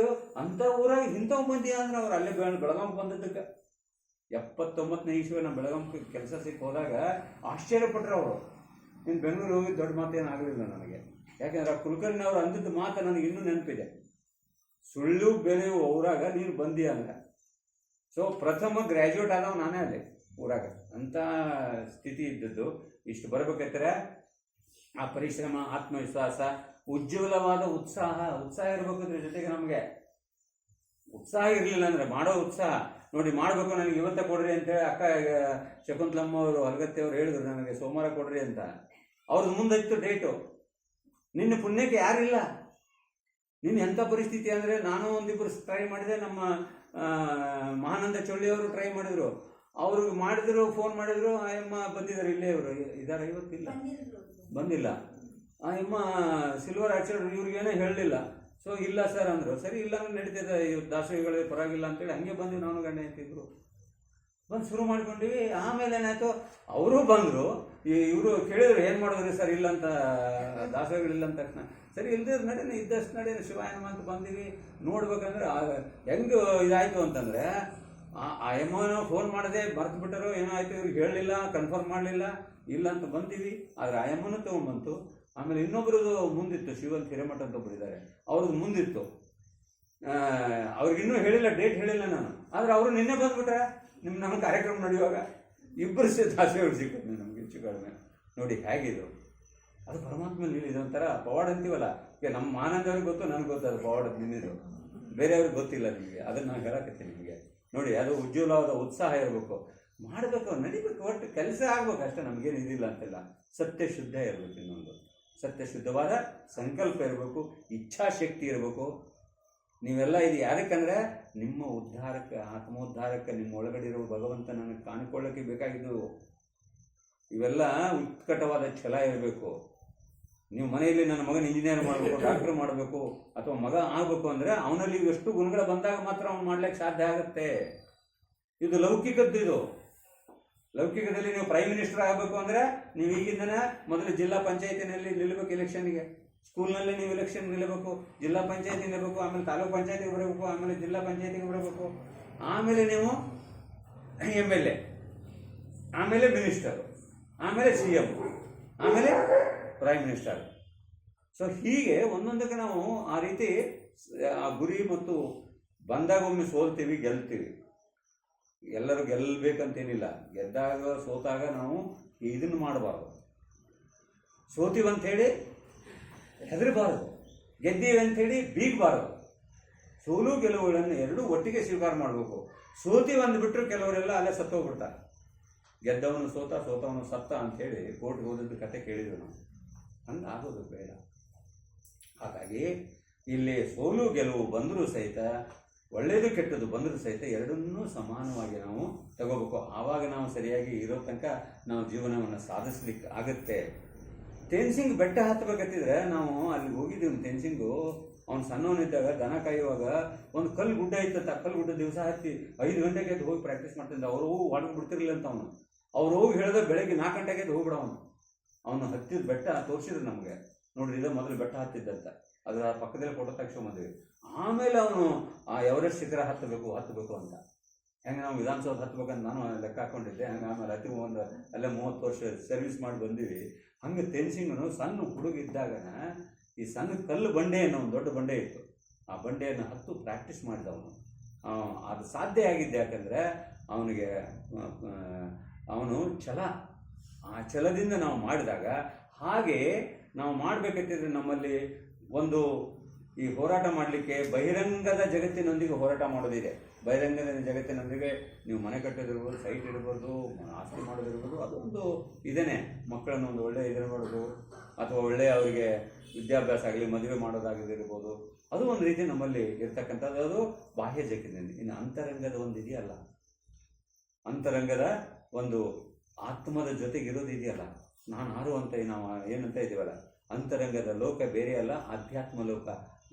ಅಂಥ ಊರಾಗ ಇಂಥವು ಮಂದಿ ಅಂದ್ರೆ ಅವ್ರು ಅಲ್ಲೇ ಬೆಳಗಾಂಗೆ ಬಂದದ್ದಕ್ಕೆ 79ನೇ ಇಸ್ವಿ ನಮ್ಮ ಬೆಳಗಾಂಗೆ ಕೆಲಸ ಸಿಕ್ಕ ಹೋದಾಗ ಆಶ್ಚರ್ಯಪಟ್ರು ಅವರು. ಇನ್ನು ಬೆಂಗಳೂರು ಹೋಗಿ ದೊಡ್ಡ ಮಾತೇನು ಆಗಲಿಲ್ಲ ನನಗೆ, ಯಾಕೆಂದ್ರೆ ಆ ಕುಲಕರ್ಣಿ ಅವ್ರು ಅಂದಿದ್ದು ಮಾತು ನನಗೆ ಇನ್ನೂ ನೆನಪಿದೆ. ಸುಳ್ಳು ಬೆಳೆಯುವ ಊರಾಗ ನೀನು ಬಂದಿ ಅಂದ. ಸೊ ಪ್ರಥಮ ಗ್ರ್ಯಾಜುಯೇಟ್ ಆದವ ನಾನೇ ಅಲ್ಲಿ ಊರಾಗ. ಅಂಥ ಸ್ಥಿತಿ ಇದ್ದದ್ದು. ಇಷ್ಟು ಬರಬೇಕಾದ್ರೆ ಆ ಪರಿಶ್ರಮ, ಆತ್ಮವಿಶ್ವಾಸ, ಉಜ್ವಲವಾದ ಉತ್ಸಾಹ ಇರಬೇಕು. ಅದ್ರ ಜೊತೆಗೆ ನಮಗೆ ಉತ್ಸಾಹ ಇರಲಿಲ್ಲ ಅಂದರೆ ಮಾಡೋ ಉತ್ಸಾಹ ನೋಡಿ, ಮಾಡಬೇಕು ನನಗೆ ಇವತ್ತ ಕೊಡ್ರಿ ಅಂತೇಳಿ ಅಕ್ಕ ಶಕುಂತಲಮ್ಮ ಅವರು ಹಲಗತ್ತಿ ಅವರು ಹೇಳಿದ್ರು ನನಗೆ ಸೋಮವಾರ ಕೊಡ್ರಿ ಅಂತ. ಅವ್ರದ್ದು ಮುಂದಿತ್ತು ಡೇಟು. ನಿನ್ನ ಪುಣ್ಯಕ್ಕೆ ಯಾರಿಲ್ಲ. ನಿನ್ನ ಎಂಥ ಪರಿಸ್ಥಿತಿ ಅಂದರೆ, ನಾನು ಒಂದಿಬ್ಬರು ಟ್ರೈ ಮಾಡಿದೆ, ನಮ್ಮ ಮಹಾನಂದ ಚೊಳ್ಳಿಯವರು ಟ್ರೈ ಮಾಡಿದ್ರು, ಅವ್ರಿಗೆ ಮಾಡಿದ್ರು, ಫೋನ್ ಮಾಡಿದ್ರು. ಆ ಅಮ್ಮ ಬಂದಿದ್ದಾರೆ, ಇಲ್ಲೇ ಇವರು ಇದ್ದಾರೆ, ಇವತ್ತಿಲ್ಲ, ಬಂದಿಲ್ಲ. ಆ ಅಮ್ಮ ಸಿಲ್ವರ್ ಆರ್ಚರ್ಡ್ ಇವ್ರಿಗೇನೋ ಹೇಳಲಿಲ್ಲ. ಸೊ ಇಲ್ಲ ಸರ್ ಅಂದರು. ಸರಿ ಇಲ್ಲ ಅಂದ್ರೆ ನಡೀತದೆ, ಇವತ್ತು ದಾಸೋಹಿಗಳೇ ಪರವಾಗಿಲ್ಲ ಅಂತೇಳಿ ಹಂಗೆ ಬಂದ್ವಿ. ನಾನು ಗಂಡ ಅಂತಿದ್ರು ಬಂದು ಶುರು ಮಾಡ್ಕೊಂಡಿವಿ. ಆಮೇಲೆ ಏನಾಯ್ತು, ಅವರು ಬಂದರು. ಇವರು ಕೇಳಿದ್ರು ಏನು ಮಾಡಿದ್ರಿ ಸರ್ ಇಲ್ಲ ಅಂತ, ದಾಸೋಹಿಗಳಿಲ್ಲ ಅಂದ ತಕ್ಷಣ ಸರಿ ಇಲ್ದಿದ್ರು ನಡೀನ ಇದ್ದಷ್ಟು ನಡೀನ ಶಿವಾಯನಮ ಅಂತ ಬಂದೀವಿ. ನೋಡ್ಬೇಕಂದ್ರೆ ಹೆಂಗೆ ಇದಾಯಿತು ಅಂತಂದರೆ, ಆ ಎಮ್ಮನೋ ಫೋನ್ ಮಾಡಿದೆ, ಮರ್ತು ಬಿಟ್ಟರು, ಏನೋ ಆಯಿತು, ಇವ್ರಿಗೆ ಹೇಳಲಿಲ್ಲ, ಕನ್ಫರ್ಮ್ ಮಾಡಲಿಲ್ಲ, ಇಲ್ಲ ಅಂತ ಬಂದೀವಿ. ಆದರೆ ಆ ಎಮ್ಮನೂ ತೊಗೊಂಡ್ಬಂತು. ಆಮೇಲೆ ಇನ್ನೊಬ್ರದ್ದು ಮುಂದಿತ್ತು, ಶಿವಂತ್ ಹಿರೇಮಠ ಅಂತ ಒಬ್ಬರು ಇದ್ದಾರೆ, ಅವ್ರದ್ದು ಮುಂದಿತ್ತು. ಅವ್ರಿಗಿನ್ನೂ ಹೇಳಿಲ್ಲ, ಡೇಟ್ ಹೇಳಿಲ್ಲ ನಾನು. ಆದರೆ ಅವರು ನಿನ್ನೆ ಬಂದುಬಿಟ್ರೆ ನಮ್ಮ ಕಾರ್ಯಕ್ರಮ ನಡೆಯುವಾಗ ಇಬ್ಬರು ದಾಸೋಹಿಗಳು ಸಿಕ್ಕಿದ್ವಿ ನಮಗೆ ಹೆಚ್ಚು ಕಡಿಮೆ. ನೋಡಿ ಹೇಗಿದ್ರು ಅದು ಪರಮಾತ್ಮ ನೀಡಿ. ಇದೊಂಥರ ಪವಾಡ ಅಂತೀವಲ್ಲ, ಈಗ ನಮ್ಮ ಆನಂದವ್ರಿಗೆ ಗೊತ್ತು, ನನಗೆ ಗೊತ್ತು ಅದು ಪವಾಡ ನಿನ್ನಿದು, ಬೇರೆಯವ್ರಿಗೆ ಗೊತ್ತಿಲ್ಲ ನಿಮಗೆ. ಅದನ್ನು ನಾನು ಹೇಳಕತ್ತೀನಿ ನಿಮಗೆ. ನೋಡಿ, ಅದು ಉಜ್ವಲವಾದ ಉತ್ಸಾಹ ಇರಬೇಕು, ಮಾಡಬೇಕು, ನಡಿಬೇಕು, ಒಟ್ಟು ಕೆಲಸ ಆಗ್ಬೇಕು ಅಷ್ಟೇ, ನಮಗೇನು ಇದಿಲ್ಲ ಅಂತಿಲ್ಲ. ಸತ್ಯಶುದ್ಧ ಇರಬೇಕು. ಇನ್ನೊಂದು ಸತ್ಯಶುದ್ಧವಾದ ಸಂಕಲ್ಪ ಇರಬೇಕು, ಇಚ್ಛಾಶಕ್ತಿ ಇರಬೇಕು. ನೀವೆಲ್ಲ ಇದು ಯಾರಕ್ಕಂದ್ರೆ ನಿಮ್ಮ ಉದ್ಧಾರಕ್ಕೆ, ಆತ್ಮೋದ್ಧಾರಕ್ಕೆ, ನಿಮ್ಮ ಒಳಗಡೆ ಇರೋ ಭಗವಂತ ನನಗೆ ಕಾಣಿಕೊಳ್ಳೋಕ್ಕೆ ಬೇಕಾಗಿದ್ದು. ಇವೆಲ್ಲ ಉತ್ಕಟವಾದ ಛಲ ಇರಬೇಕು. ನೀವು ಮನೆಯಲ್ಲಿ ನನ್ನ ಮಗನ ಇಂಜಿನಿಯರ್ ಮಾಡಬೇಕು, ಡಾಕ್ಟರ್ ಮಾಡಬೇಕು, ಅಥವಾ ಮಗ ಆಗಬೇಕು ಅಂದರೆ ಅವನಲ್ಲಿ ಎಷ್ಟು ಗುಣಗಳು ಬಂದಾಗ ಮಾತ್ರ ಅವ್ನು ಮಾಡ್ಲಿಕ್ಕೆ ಸಾಧ್ಯ ಆಗುತ್ತೆ. ಇದು ಲೌಕಿಕದ್ದು. ಇದು ಲೌಕಿಕದಲ್ಲಿ ನೀವು ಪ್ರೈಮ್ ಮಿನಿಸ್ಟರ್ ಆಗಬೇಕು ಅಂದರೆ ನೀವು ಈಗಿಂದನೇ ಮೊದಲು ಜಿಲ್ಲಾ ಪಂಚಾಯತಿನಲ್ಲಿ ನಿಲ್ಲಬೇಕು, ಎಲೆಕ್ಷನ್ಗೆ. ಸ್ಕೂಲ್ನಲ್ಲಿ ನೀವು ಎಲೆಕ್ಷನ್ ನಿಲ್ಲಬೇಕು, ಜಿಲ್ಲಾ ಪಂಚಾಯತಿ ನಿಲ್ಲಬೇಕು, ಆಮೇಲೆ ತಾಲೂಕು ಪಂಚಾಯತಿಗೆ ಬರಬೇಕು, ಆಮೇಲೆ ಜಿಲ್ಲಾ ಪಂಚಾಯತಿಗೆ ಬರಬೇಕು, ಆಮೇಲೆ ನೀವು MLA, ಆಮೇಲೆ ಮಿನಿಸ್ಟರು, ಆಮೇಲೆ CM, ಆಮೇಲೆ ಪ್ರೈಮ್ ಮಿನಿಸ್ಟರ್. ಸೊ ಹೀಗೆ ಒಂದೊಂದಕ್ಕೆ ನಾವು ಆ ರೀತಿ ಆ ಗುರಿ ಮತ್ತು ಬಂದಾಗ ಒಮ್ಮೆ ಸೋಲ್ತೀವಿ, ಗೆಲ್ತೀವಿ. ಎಲ್ಲರೂ ಗೆಲ್ಲಬೇಕಂತೇನಿಲ್ಲ. ಗೆದ್ದಾಗ ಸೋತಾಗ ನಾವು ಇದನ್ನು ಮಾಡಬಾರ್ದು. ಸೋತೀವಿ ಅಂಥೇಳಿ ಹೆದರಬಾರದು, ಗೆದ್ದೀವಿ ಅಂಥೇಳಿ ಬೀಗಬಾರದು. ಸೋಲು ಗೆಲುವುಗಳನ್ನು ಎರಡೂ ಒಟ್ಟಿಗೆ ಸ್ವೀಕಾರ ಮಾಡಬೇಕು. ಸೋತೀವಿ ಅಂದ್ಬಿಟ್ರು ಕೆಲವರೆಲ್ಲ ಅಲ್ಲೇ ಸತ್ತೋಗ್ಬಿಡ್ತಾರೆ. ಗೆದ್ದವನು ಸೋತ, ಸೋತವನು ಸತ್ತ ಅಂಥೇಳಿ ಕೋರ್ಟ್ಗೆ ಹೋದದ್ದು ಕತೆ ಕೇಳಿದ್ರು ನಾವು. ಹಂಗೆ ಆಗೋದು ಬೇಡ. ಹಾಗಾಗಿ ಇಲ್ಲಿ ಸೋಲು ಗೆಲುವು ಬಂದರೂ ಸಹಿತ, ಒಳ್ಳೆಯದು ಕೆಟ್ಟದ್ದು ಬಂದರೂ ಸಹಿತ ಎರಡನ್ನೂ ಸಮಾನವಾಗಿ ನಾವು ತಗೋಬೇಕು. ಆವಾಗ ನಾವು ಸರಿಯಾಗಿ ಇರೋ ತನಕ ನಾವು ಜೀವನವನ್ನು ಸಾಧಿಸ್ಲಿಕ್ಕೆ ಆಗುತ್ತೆ. ತೆನ್ಸಿಂಗ್ ಬೆಟ್ಟ ಹತ್ತಬೇಕತ್ತಿದ್ರೆ ನಾವು ಅಲ್ಲಿ ಹೋಗಿದ್ದೀವಿ. ತೆನ್ಸಿಂಗು ಅವ್ನು ಸಣ್ಣವನಿದ್ದಾಗ ದನ ಕಾಯುವಾಗ ಒಂದು ಕಲ್ಲು ಗುಡ್ಡ ಇತ್ತು. ಆ ಕಲ್ಲು ಗುಡ್ಡ ದಿವಸ ಹತ್ತಿ 5 ಗಂಟೆಗೆ ಎದ್ದು ಹೋಗಿ ಪ್ರಾಕ್ಟೀಸ್ ಮಾಡ್ತಿದ್ದ. ಅವರು ಹೊಡೆದು ಬಿಡ್ತಿರ್ಲಿಲ್ಲ ಅಂತ ಅವನು. ಅವ್ರು ಹೋಗಿ ಹೇಳಿದ್ರೆ ಬೆಳಗ್ಗೆ 4 ಗಂಟೆಗೆ ಎದ್ದು ಹೋಗ್ಬಿಡವನು. ಅವನು ಹತ್ತಿದ ಬೆಟ್ಟ ತೋರಿಸಿದ್ರು ನಮಗೆ. ನೋಡ್ರಿ, ಇದು ಮೊದಲು ಬೆಟ್ಟ ಹತ್ತಿದ್ದಂತ. ಅದರ ಪಕ್ಕದಲ್ಲಿ ಫೋಟೋ ತೆಗೆಸ್ಕೊಂಬಂದ್ವಿ. ಆಮೇಲೆ ಅವನು ಆ ಎವರೆಸ್ಟ್ ಶಿಖರ ಹತ್ತಬೇಕು ಅಂತ. ಹೆಂಗೆ ನಾವು ವಿಧಾನಸೌಧ ಹತ್ಬೇಕಂತ ನಾನು ಲೆಕ್ಕ ಹಾಕ್ಕೊಂಡಿದ್ದೆ. ಹಂಗೆ ಆಮೇಲೆ ಒಂದು ಅಲ್ಲೇ 30 ವರ್ಷ ಸರ್ವಿಸ್ ಮಾಡಿ ಬಂದೀವಿ. ಹಂಗೆ ತೆನ್ಸಿಂಗನು ಸಣ್ಣ ಹುಡುಗಿದ್ದಾಗ ಈ ಸಣ್ಣ ಕಲ್ಲು ಬಂಡೆ ಅನ್ನೋ ಒಂದು ದೊಡ್ಡ ಬಂಡೆ ಇತ್ತು. ಆ ಬಂಡೆಯನ್ನು ಹತ್ತು ಪ್ರಾಕ್ಟೀಸ್ ಮಾಡಿದವನು. ಅದು ಸಾಧ್ಯ ಆಗಿದ್ದೆ ಯಾಕಂದರೆ ಅವನಿಗೆ ಅವನು ಛಲ, ಆ ಛಲದಿಂದ ನಾವು ಮಾಡಿದಾಗ. ಹಾಗೆ ನಾವು ಮಾಡಬೇಕಂತಿದ್ರೆ ನಮ್ಮಲ್ಲಿ ಒಂದು ಈ ಹೋರಾಟ ಮಾಡಲಿಕ್ಕೆ ಬಹಿರಂಗದ ಜಗತ್ತಿನೊಂದಿಗೆ ಹೋರಾಟ ಮಾಡೋದಿದೆ. ಬಹಿರಂಗದ ಜಗತ್ತಿನೊಂದಿಗೆ ನೀವು ಮನೆ ಕಟ್ಟೋದಿರ್ಬೋದು, ಸೈಟ್ ಇರ್ಬೋದು, ಆಸ್ತಿ ಮಾಡೋದಿರ್ಬೋದು, ಅದೊಂದು ಇದೇನೆ. ಮಕ್ಕಳನ್ನು ಒಂದು ಒಳ್ಳೆಯ ಇದನ್ನು ಮಾಡೋದು, ಅಥವಾ ಒಳ್ಳೆಯ ಅವರಿಗೆ ವಿದ್ಯಾಭ್ಯಾಸ ಆಗಲಿ, ಮದುವೆ ಮಾಡೋದಾಗಿರ್ಬೋದು, ಅದು ಒಂದು ರೀತಿ ನಮ್ಮಲ್ಲಿ ಇರ್ತಕ್ಕಂಥದ್ದು. ಅದು ಬಾಹ್ಯ ಜಗತ್ತಿನಲ್ಲಿ. ಇನ್ನು ಅಂತರಂಗದ ಒಂದು ಇದೆಯಲ್ಲ, ಅಂತರಂಗದ ಒಂದು ಆತ್ಮದ ಜೊತೆಗಿರೋದು ಇದೆಯಲ್ಲ, ನಾನು ಯಾರು ಅಂತ ನಾವು ಏನಂತ ಇದ್ದೀವಲ್ಲ, ಅಂತರಂಗದ ಲೋಕ ಬೇರೆ ಅಲ್ಲ, ಆಧ್ಯಾತ್ಮ ಲೋಕ.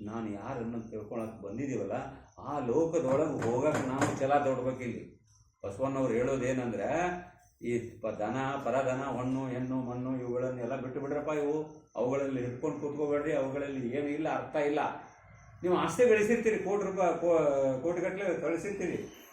ನಾನು ಯಾರನ್ನು ತಿಳ್ಕೊಳಕ್ಕೆ ಬಂದಿದ್ದೀವಲ್ಲ ಆ ಲೋಕದೊಳಗೆ ಹೋಗಕ್ಕೆ ನಾವು ಛಲ ತೊಡ್ಬೇಕಿಲ್ಲಿ. ಬಸವಣ್ಣವ್ರು ಹೇಳೋದೇನೆಂದ್ರೆ, ಈ ದನ ಪರದನ ಹೊಣ್ಣು ಹೆಣ್ಣು ಮಣ್ಣು ಇವುಗಳನ್ನೆಲ್ಲ ಬಿಟ್ಟು ಬಿಡ್ರಪ್ಪ. ಅವುಗಳಲ್ಲಿ ಹಿಡ್ಕೊಂಡು ಕೂತ್ಕೋಬೇಡ್ರಿ. ಅವುಗಳಲ್ಲಿ ಏನು ಇಲ್ಲ, ಅರ್ಥ ಇಲ್ಲ. ನೀವು ಆಸ್ತಿ ಗಳಿಸಿರ್ತೀರಿ, ಕೋಟಿ ರೂಪಾಯಿ ಕೋಟಿಗಟ್ಟಲೆ ಕಳಿಸಿರ್ತೀರಿ,